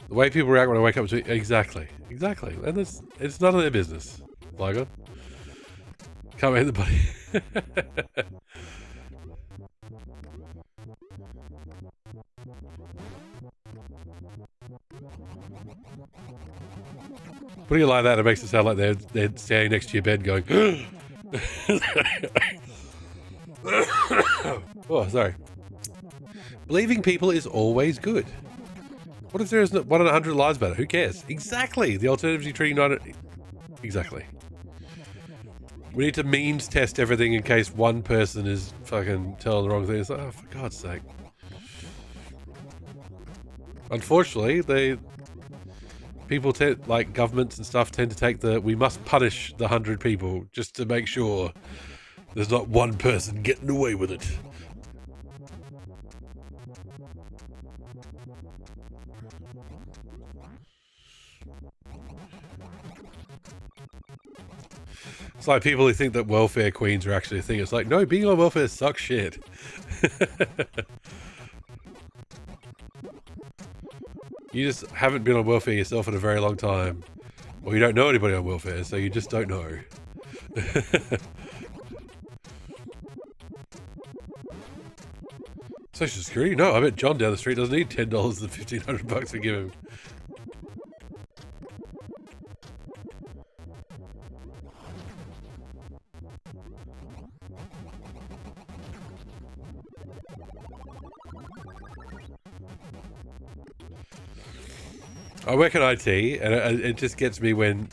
The way people react when I wake up to it, exactly. And it's none of their business. Liger. Can't make the body. Putting it like that, it makes it sound like they're standing next to your bed going, oh, sorry. Believing people is always good. What if there is 1 in 100 lies better? Who cares? Exactly. The alternative is you treating 9... Exactly. We need to means test everything in case one person is fucking telling the wrong thing. It's like, oh, for God's sake. Unfortunately, governments and stuff tend to take we must punish the 100 people just to make sure there's not one person getting away with it. It's like people who think that welfare queens are actually a thing. It's like, no, being on welfare sucks shit. You just haven't been on welfare yourself in a very long time. Or you don't know anybody on welfare, so you just don't know. Social Security? No, I bet John down the street doesn't need $10 and $1,500 to give him. I work in IT, and it just gets me when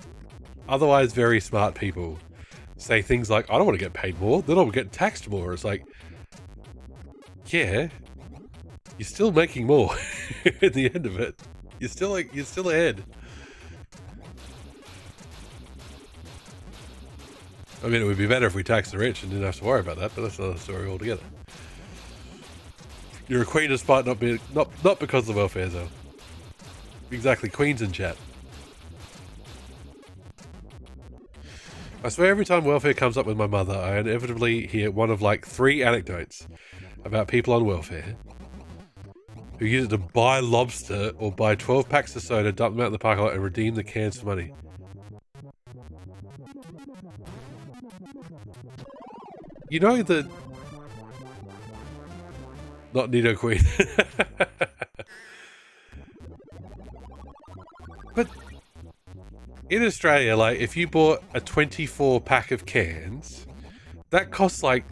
otherwise very smart people say things like, I don't want to get paid more, then I'll get taxed more. It's like, yeah, you're still making more at the end of it. You're still ahead. I mean, it would be better if we taxed the rich and didn't have to worry about that, but that's another story altogether. You're a queen despite not because of the welfare though. Exactly, Queen's in chat. I swear every time welfare comes up with my mother, I inevitably hear one of like 3 anecdotes about people on welfare who use it to buy lobster or buy 12 packs of soda, dump them out in the parking lot and redeem the cans for money. You know the... Not Nido Queen. But in Australia, like, if you bought a 24 pack of cans, that costs like,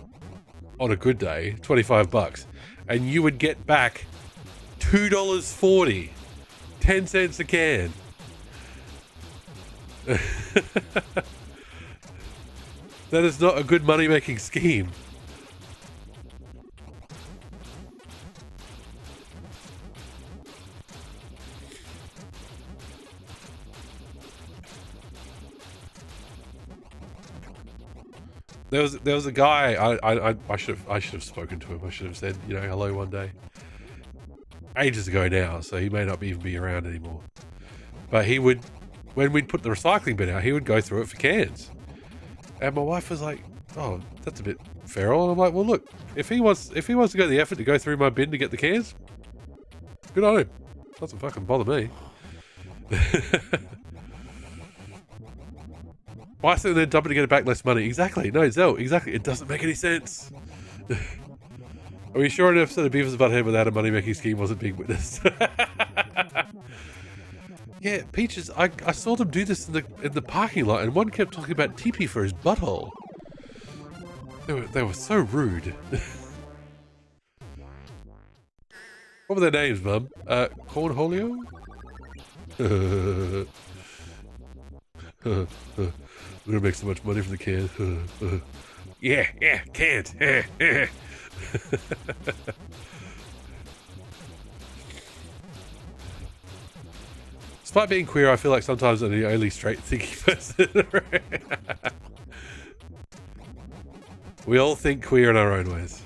on a good day, $25, and you would get back $2.40, 10 cents a can. That is not a good money-making scheme. There was a guy, I should have spoken to him. I should have said, you know, hello one day. Ages ago now, so he may not even be around anymore. But he would, when we'd put the recycling bin out, he would go through it for cans. And my wife was like, oh, that's a bit feral. And I'm like, well, look, if he wants to go the effort to go through my bin to get the cans, good on him. Doesn't fucking bother me. Why sit there dumping to get it back less money? Exactly. No, Zell, exactly. It doesn't make any sense. Are we sure an episode of Beavis Butthead without a money-making scheme wasn't being witnessed? Yeah, Peaches, I saw them do this in the parking lot, and one kept talking about TP for his butthole. They were so rude. What were their names, Mum? Cornholio? We're gonna make so much money from the can. Yeah, can't. Despite being queer, I feel like sometimes I'm the only straight thinking person. We all think queer in our own ways.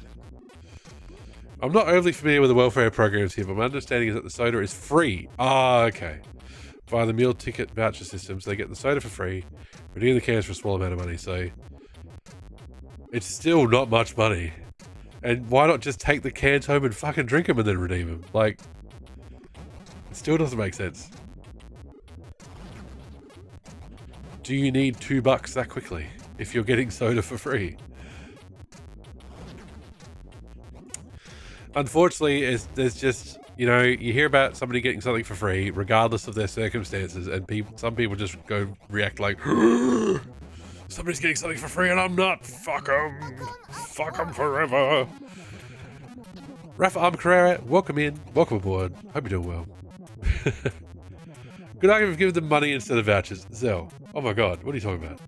I'm not overly familiar with the welfare programs here, but my understanding is that the soda is free. Ah, okay. Via the meal ticket voucher systems, they get the soda for free, redeem the cans for a small amount of money, so it's still not much money. And why not just take the cans home and fucking drink them and then redeem them? Like, it still doesn't make sense. Do you need $2 that quickly if you're getting soda for free? Unfortunately, there's just, you know, you hear about somebody getting something for free, regardless of their circumstances, and some people just react like, somebody's getting something for free and I'm not. Fuck them. Fuck them forever. Rafa Carrera, welcome in. Welcome aboard. Hope you're doing well. Good argument for giving them money instead of vouchers. Zell. Oh my god, what are you talking about?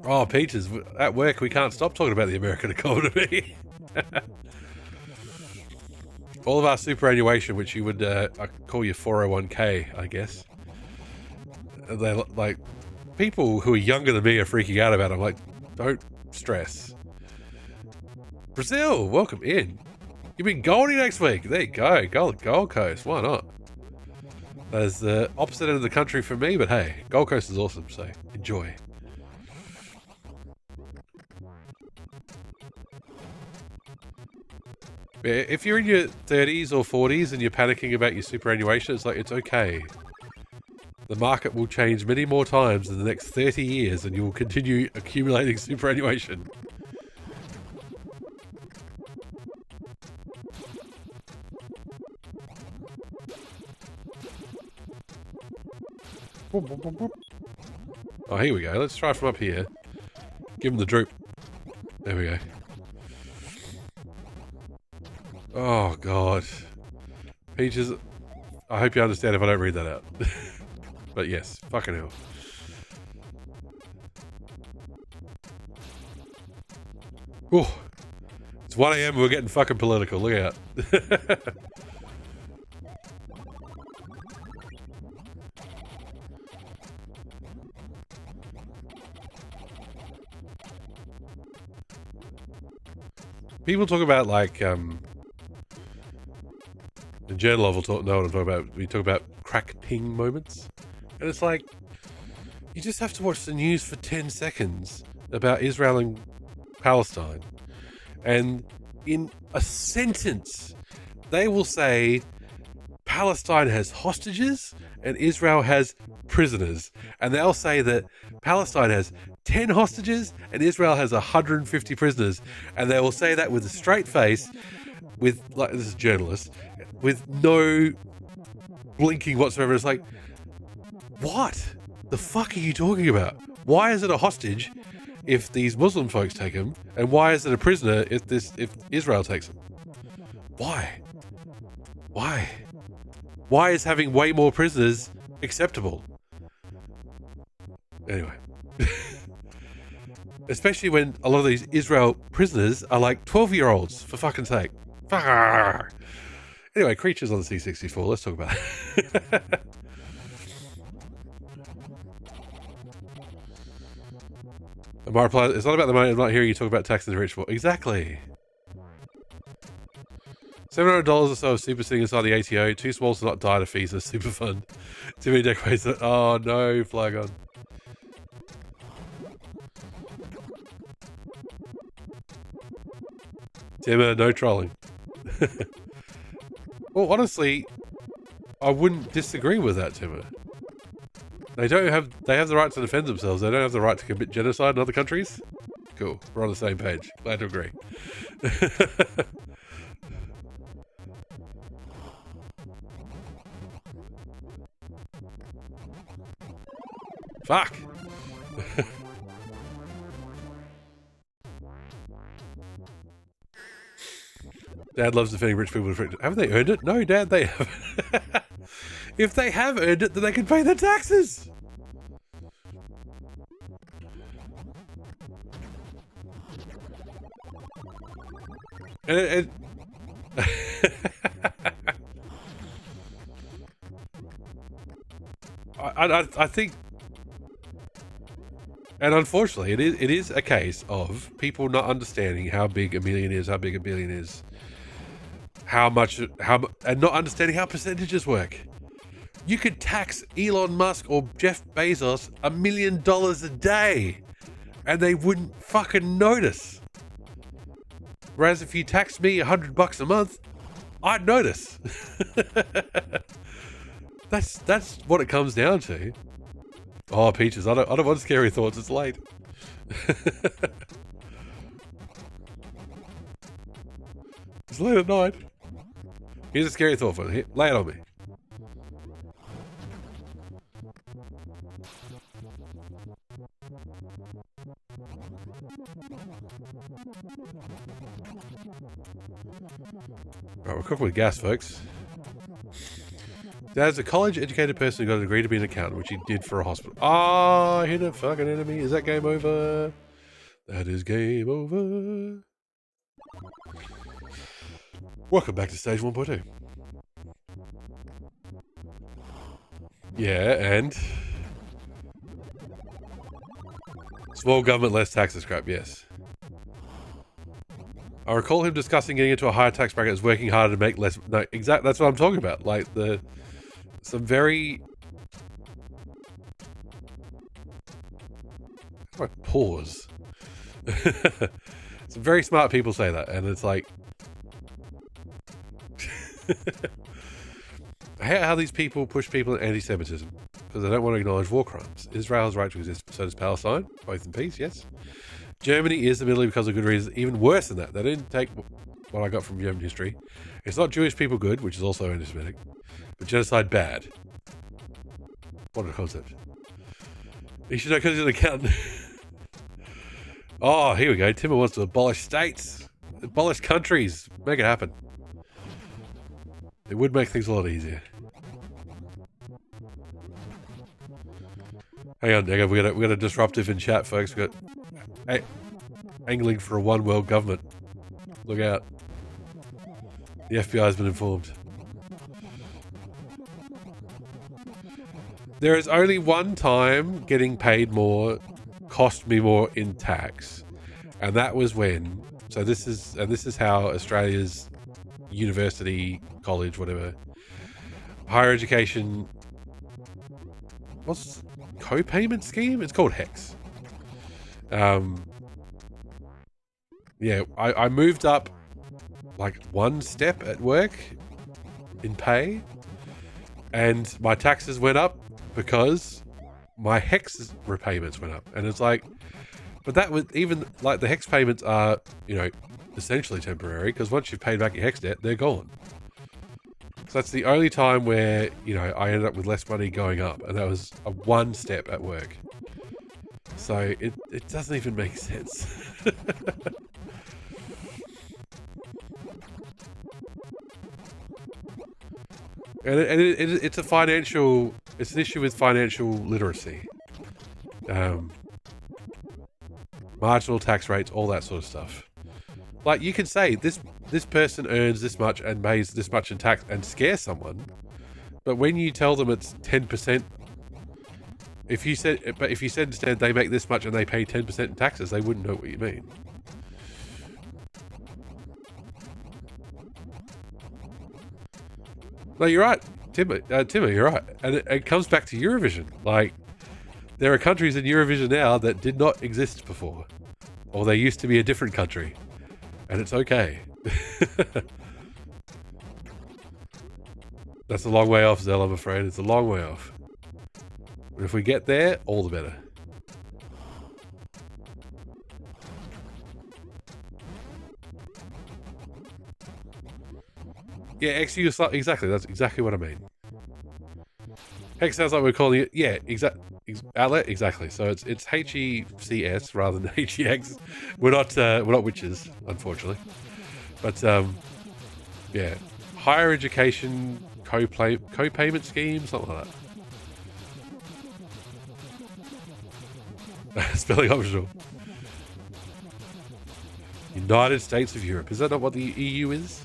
Oh, Peaches, at work we can't stop talking about the American economy. All of our superannuation, which you would call your 401k, I guess. They're like, people who are younger than me are freaking out about it. I'm like, don't stress. Brazil, welcome in. You've been Goldie next week. There you go. Gold Coast. Why not? That's the opposite end of the country for me, but hey, Gold Coast is awesome, so enjoy. If you're in your 30s or 40s and you're panicking about your superannuation, it's like, it's okay. The market will change many more times in the next 30 years and you will continue accumulating superannuation. Oh, here we go. Let's try from up here. Give him the droop. There we go. Oh, God. Peaches, I hope you understand if I don't read that out. But yes, fucking hell. Oh, it's 1 AM and we're getting fucking political. Look out. People talk about, like, in Journal will know what I'm talking about. We talk about crack ping moments. And it's like, you just have to watch the news for 10 seconds about Israel and Palestine. And in a sentence, they will say, Palestine has hostages and Israel has prisoners. And they'll say that Palestine has 10 hostages and Israel has 150 prisoners. And they will say that with a straight face, with, like, this is journalists, with no blinking whatsoever. It's like, what the fuck are you talking about? Why is it a hostage if these Muslim folks take him? And why is it a prisoner if Israel takes him? Why? Why is having way more prisoners acceptable? Anyway. Especially when a lot of these Israel prisoners are like 12-year-olds, for fucking sake. Anyway, creatures on the C64, let's talk about it. My reply, it's not about the money, I'm not hearing you talk about taxing the rich. Well, exactly. $700 or so of super sitting inside the ATO. Too small to not die to fees a super fund. Too many decorations. Oh no, flag on. Timmer, no trolling. Well, honestly, I wouldn't disagree with that, Timmer. They have the right to defend themselves. They don't have the right to commit genocide in other countries. Cool. We're on the same page. Glad to agree. Fuck. Dad loves defending rich people. Haven't they earned it? No, Dad, they haven't. If they have earned it, then they can pay their taxes. And I think, and unfortunately, it is a case of people not understanding how big a million is, how big a billion is, and not understanding how percentages work. You could tax Elon Musk or Jeff Bezos $1 million a day, and they wouldn't fucking notice. Whereas if you taxed me $100 a month, I'd notice. That's what it comes down to. Oh, Peaches, I don't want scary thoughts. It's late. It's late at night. Here's a scary thought for you. Lay it on me. Alright, we're cooking with gas, folks. Dad's a college-educated person who got a degree to be an accountant, which he did for a hospital. Ah, hit a fucking enemy. Is that game over? That is game over. Welcome back to stage 1.2. Yeah, and small government, less taxes crap, yes. I recall him discussing getting into a higher tax bracket as working harder to make less. No, exactly. That's what I'm talking about. Like some very. How do I pause? Some very smart people say that, and it's like, I hate how these people push people in anti-Semitism because they don't want to acknowledge war crimes. Israel has right to exist, so does Palestine, both in peace. Yes. Germany is the Middle East because of good reasons. Even worse than that, they didn't take what I got from German history. It's not Jewish people good, which is also anti-Semitic, but genocide bad. What a concept. You should know because he's an accountant. Oh, here we go. Timmer wants to abolish states, abolish countries, make it happen. It would make things a lot easier. Hang on, Nego. We got a disruptive in chat, folks. We got angling for a one world government. Look out. The FBI has been informed. There is only one time getting paid more cost me more in tax, and that was when. So this is how Australia's university, college, whatever, higher education. What's co-payment scheme? It's called HEX. Yeah, I moved up like one step at work in pay, and my taxes went up because my HEX repayments went up. And it's like, but that would even like the HEX payments are, you know, essentially temporary because once you've paid back your HEX debt, they're gone. So that's the only time where, you know, I ended up with less money going up, and that was a one step at work. So it doesn't even make sense. And it's it's an issue with financial literacy. Marginal tax rates, all that sort of stuff. Like, you can say this person earns this much and pays this much in tax and scare someone, but when you tell them it's 10%, if you said instead they make this much and they pay 10% in taxes, they wouldn't know what you mean. No, you're right, Timmer, you're right. And it comes back to Eurovision. Like, there are countries in Eurovision now that did not exist before. Or they used to be a different country. And it's okay. That's a long way off, Zell, I'm afraid. It's a long way off. But if we get there, all the better. Yeah, XU, exactly. That's exactly what I mean. Hex sounds like we're calling it, yeah, outlet, exactly. So it's HECS rather than HEX. We're not witches, unfortunately. But yeah, higher education co-payment scheme, something like that. Spelling optional. United States of Europe. Is that not what the EU is?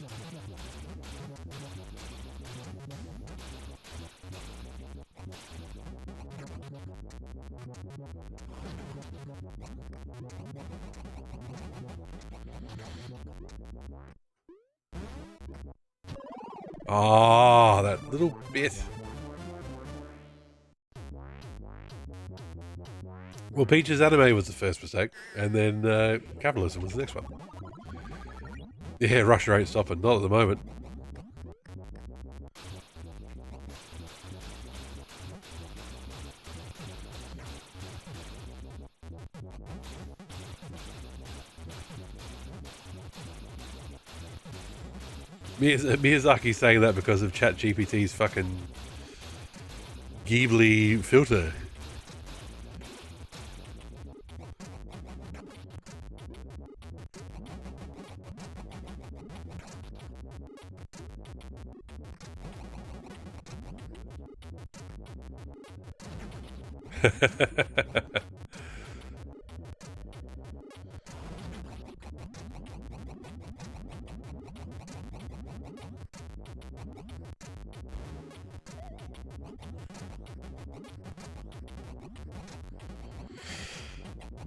Oh, that little bit. Well, Peach's anime was the first mistake, and then capitalism was the next one. Yeah, Russia ain't stopping, not at the moment. Miyazaki's saying that because of ChatGPT's fucking Ghibli filter.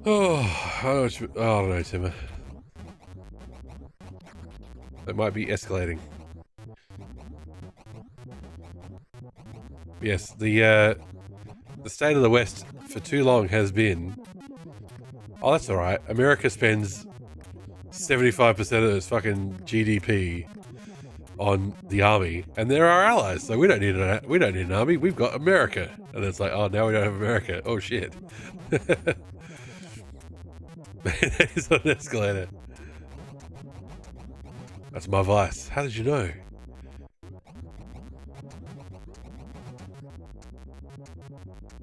Oh, I don't know, I don't know, Timmer. That might be escalating. Yes, the state of the West for too long has been, oh, that's alright. America spends 75% of its fucking GDP on the army, and they're our allies, so we don't need an army. We've got America, and it's like, oh, now we don't have America. Oh shit! It's on an escalator. That's my vice. How did you know?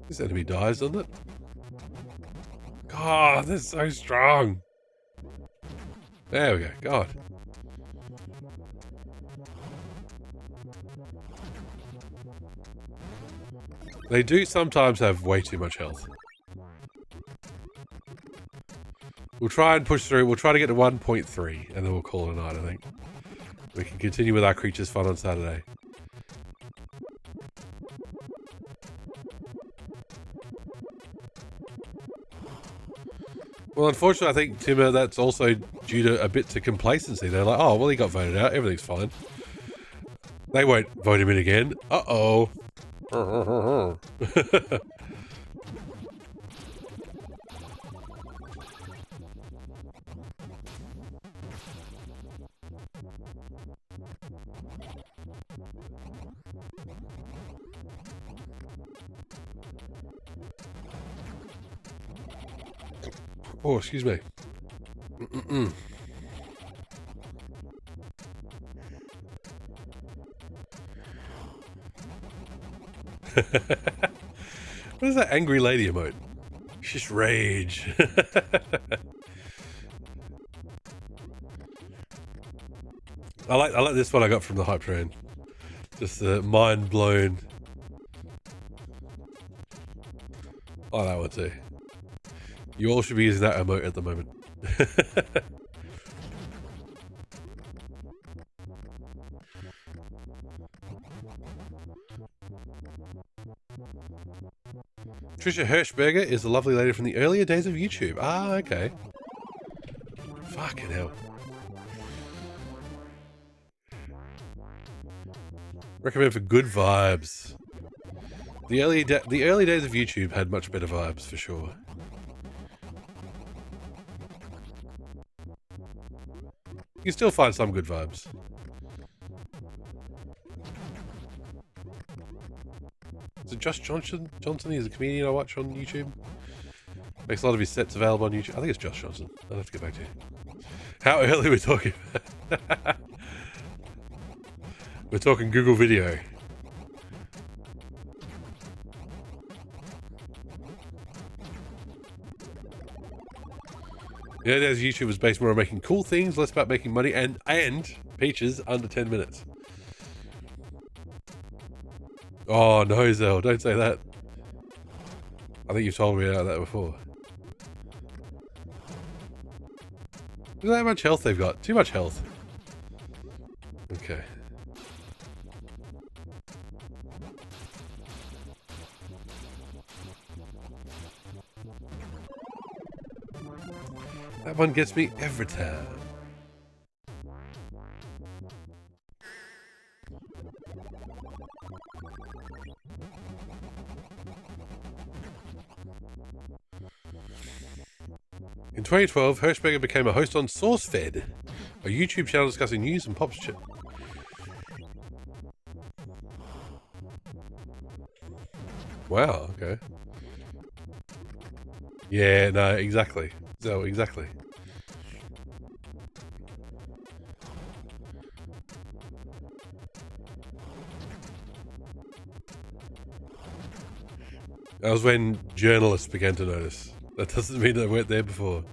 This enemy dies, doesn't it? God, they're so strong. There we go. God. They do sometimes have way too much health. We'll try and push through. We'll try to get to 1.3, and then we'll call it a night, I think. We can continue with our creatures fun on Saturday. Well, unfortunately, I think, Timmer, that's also due to a bit to complacency. They're like, oh, well, he got voted out. Everything's fine. They won't vote him in again. Uh-oh. Oh, excuse me. What is that angry lady emote? It's just rage. I like this one I got from the hype train. Just the mind blown. Oh, that one too. You all should be using that emote at the moment. Trisha Hirschberger is a lovely lady from the earlier days of YouTube. Ah, okay. Fucking hell. Recommend for good vibes. The early days of YouTube had much better vibes, for sure. You can still find some good vibes. Is it Josh Johnson? He's a comedian I watch on YouTube. Makes a lot of his sets available on YouTube. I think it's Josh Johnson. I'll have to get back to you. How early are we talking about? We're talking Google Video. The early days of YouTube was based more on making cool things, less about making money, and Peaches under 10 minutes. Oh no, Zell, don't say that. I think you've told me about that before. Look at how much health they've got. Too much health. Okay. That one gets me every time. In 2012, Hirschberger became a host on SourceFed, a YouTube channel discussing news and pop shit. Wow, okay. Yeah, no, exactly. So, exactly. That was when journalists began to notice. That doesn't mean they weren't there before.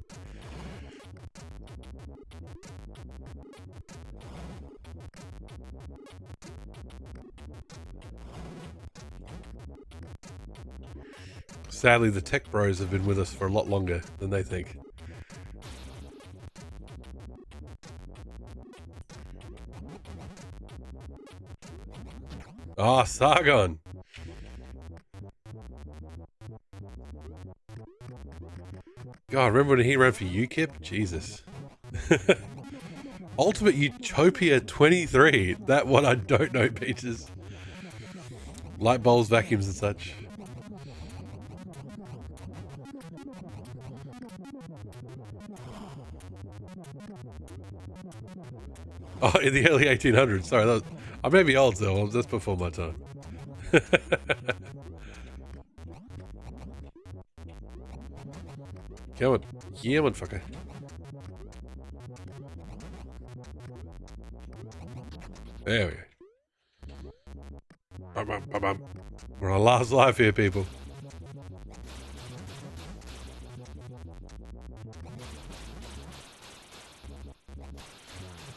Sadly, the tech bros have been with us for a lot longer than they think. Ah, Sargon! God, remember when he ran for UKIP? Jesus. Ultimate Utopia 23. That one I don't know, Peaches. Light bulbs, vacuums and such. Oh, in the early 1800s. Sorry, that was, I may be old though. That's before my time. Come on. Yeah, motherfucker. There we go. Bum, bum, bum, bum. We're on last life here, people.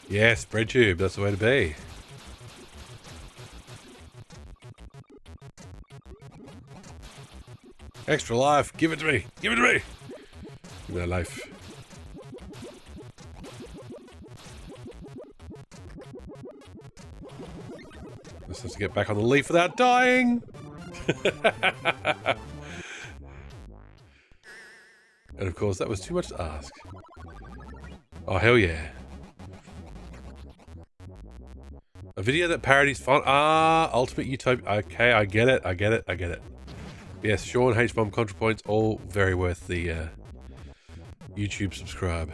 Yes, bread tube. That's the way to be. Extra life. Give it to me. Give it to me. Give me that life. Let's have to get back on the leaf without dying. And of course, that was too much to ask. Oh, hell yeah. A video that parodies fun. Ah, Ultimate Utopia. Okay, I get it. I get it. I get it. Yes, Sean, H-Bomb, ContraPoints, all very worth the YouTube subscribe.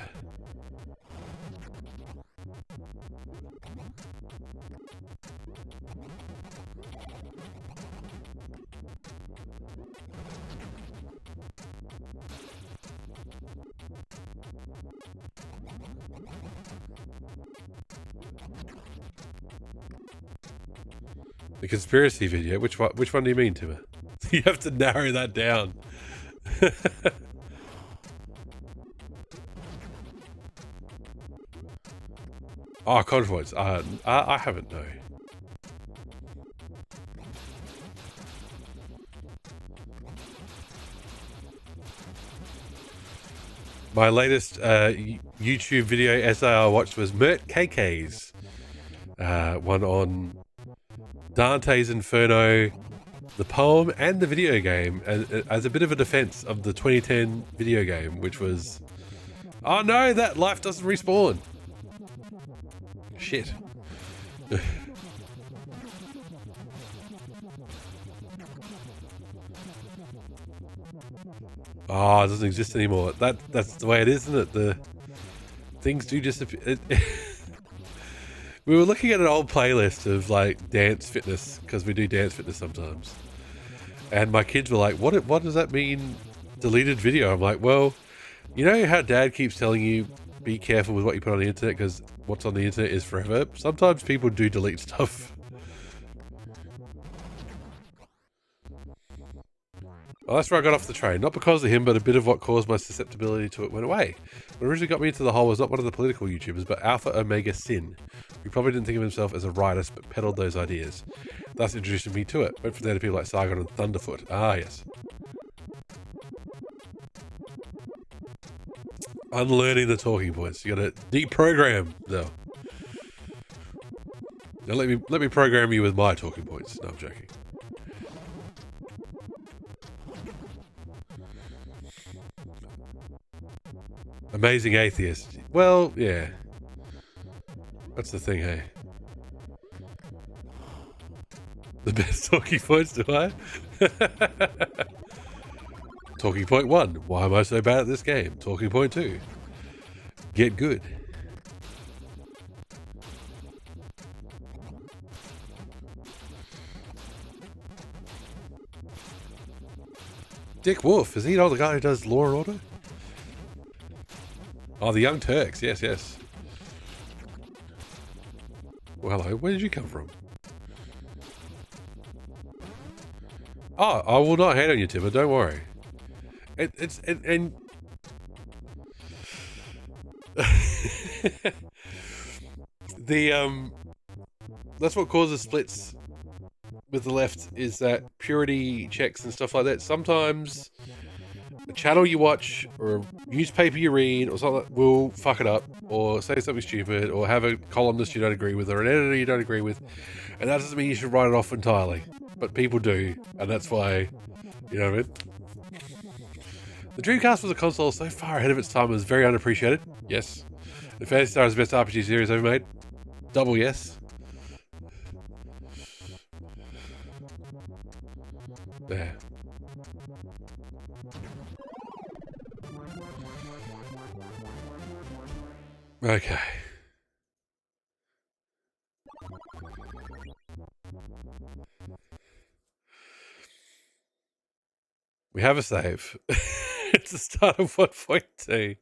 The conspiracy video. Which one do you mean, Timmer? You have to narrow that down. Oh, ContraPoints. I haven't, no. My latest YouTube video essay I watched was Mert KK's one on Dante's Inferno, the poem and the video game, as a bit of a defense of the 2010 video game, which was, oh no, that life doesn't respawn. Shit. Oh, it doesn't exist anymore. That's the way it is, isn't it? The things do disappear. We were looking at an old playlist of like dance fitness, because we do dance fitness sometimes. And my kids were like, what does that mean, deleted video? I'm like, well, you know how dad keeps telling you, be careful with what you put on the internet, because what's on the internet is forever? Sometimes people do delete stuff. Well, that's where I got off the train. Not because of him, but a bit of what caused my susceptibility to it went away. What originally got me into the hole was not one of the political YouTubers, but Alpha Omega Sin, who probably didn't think of himself as a rightist, but peddled those ideas. Thus introducing me to it. Went from there to people like Sargon and Thunderfoot. Ah, yes. Unlearning the talking points. You gotta deprogram, though. Now let me program you with my talking points. No, I'm joking. Amazing atheist. Well, yeah. That's the thing, hey. The best talking points, do I? Talking point 1. Why am I so bad at this game? Talking point 2. Get good. Dick Wolf. Is he the guy who does Law and Order? Oh, the Young Turks. Yes, yes. Well, hello. Where did you come from? Oh, I will not hate on you, Timber. Don't worry. And the that's what causes splits with the left, is that purity checks and stuff like that. Sometimes a channel you watch or a newspaper you read or something will fuck it up, or say something stupid, or have a columnist you don't agree with, or an editor you don't agree with, and that doesn't mean you should write it off entirely, but people do, and that's why, you know what I mean? The Dreamcast was a console so far ahead of its time it was very unappreciated. Yes. The Phantasy Star is the best RPG series ever made. Double yes. There. Okay. We have a save. It's the start of 1.2.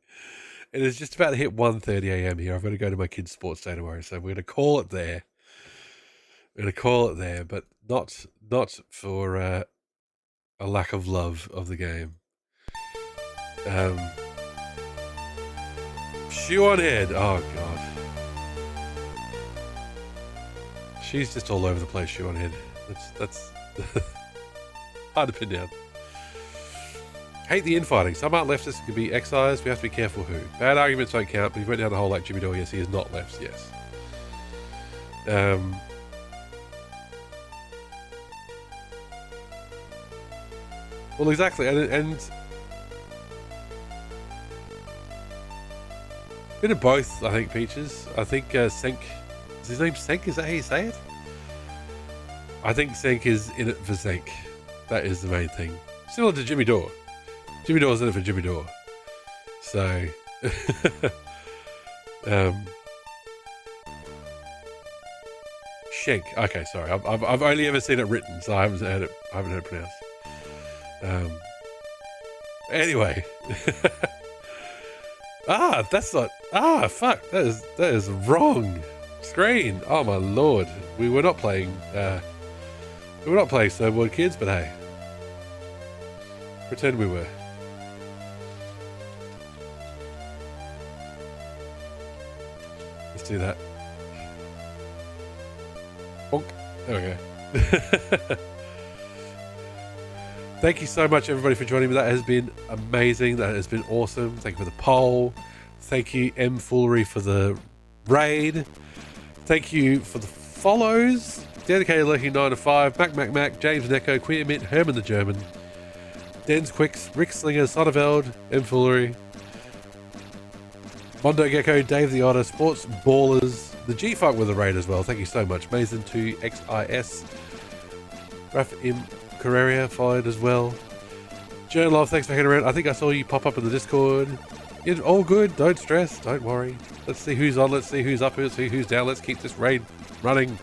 It is just about to hit 1:30 a.m. here. I've got to go to my kids' sports day tomorrow, so we're going to call it there. But not for a lack of love of the game. Shoe on head. Oh god, she's just all over the place. Shoe on head. That's hard to pin down. Hate the infighting. Some aren't leftists, can be excised. We have to be careful who. Bad arguments don't count, but he went down the hole like Jimmy Dore. Yes, he is not left. Yes. Well, exactly, and bit of both, I think, Peaches. I think Senk, is his name Senk? Is that how you say it? I think Senk is in it for Senk. That is the main thing. Similar to Jimmy Dore. Jimmy Dore's in it for Jimmy Dore. So, Shank. Okay, sorry. I've only ever seen it written, so I haven't heard it pronounced. Anyway. That's not. Fuck. That is wrong. Screen. Oh my lord. We were not playing. We were not playing Snowboard Kids, but hey, pretend we were. Let's do that. Bonk. There we go. Thank you so much, everybody, for joining me. That has been amazing. That has been awesome. Thank you for the poll. Thank you, M. Foolery, for the raid. Thank you for the follows. Dedicated Lurking 9 to 5. Mac, James Necko, Queer Mint, Herman the German, Den's Quicks, Rick Slinger, Sonneveld, M. Foolery, Mondo Gecko, Dave the Otter, Sports Ballers, the G-Funk with the raid as well. Thank you so much. Mason2XIS, Raf M. Carreria followed as well. Journal Love, thanks for hanging around. I think I saw you pop up in the Discord. It's all good. Don't stress. Don't worry. Let's see who's on. Let's see who's up. Let's see who's down. Let's keep this raid running.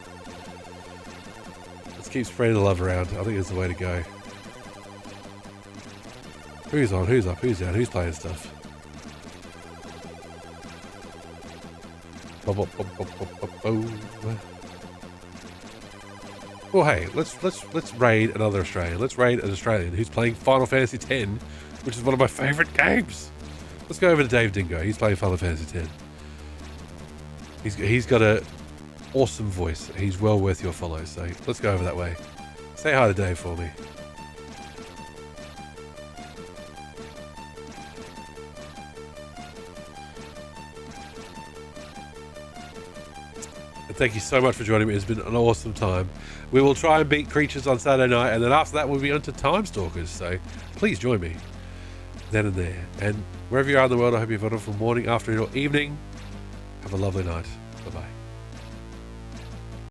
Let's keep spreading the love around. I think it's the way to go. Who's on? Who's up? Who's down? Who's playing stuff? Well, hey, let's raid another Australian. Let's raid an Australian who's playing Final Fantasy X, which is one of my favourite games. Let's go over to Dave Dingo. He's playing Final Fantasy X. He's got a awesome voice. He's well worth your follow. So let's go over that way. Say hi to Dave for me. Thank you so much for joining me. It's been an awesome time. We will try and beat Creatures on Saturday night, and then after that we'll be on to Time Stalkers. So please join me then and there. And wherever you are in the world, I hope you've had a wonderful morning, afternoon, or evening. Have a lovely night. Bye-bye.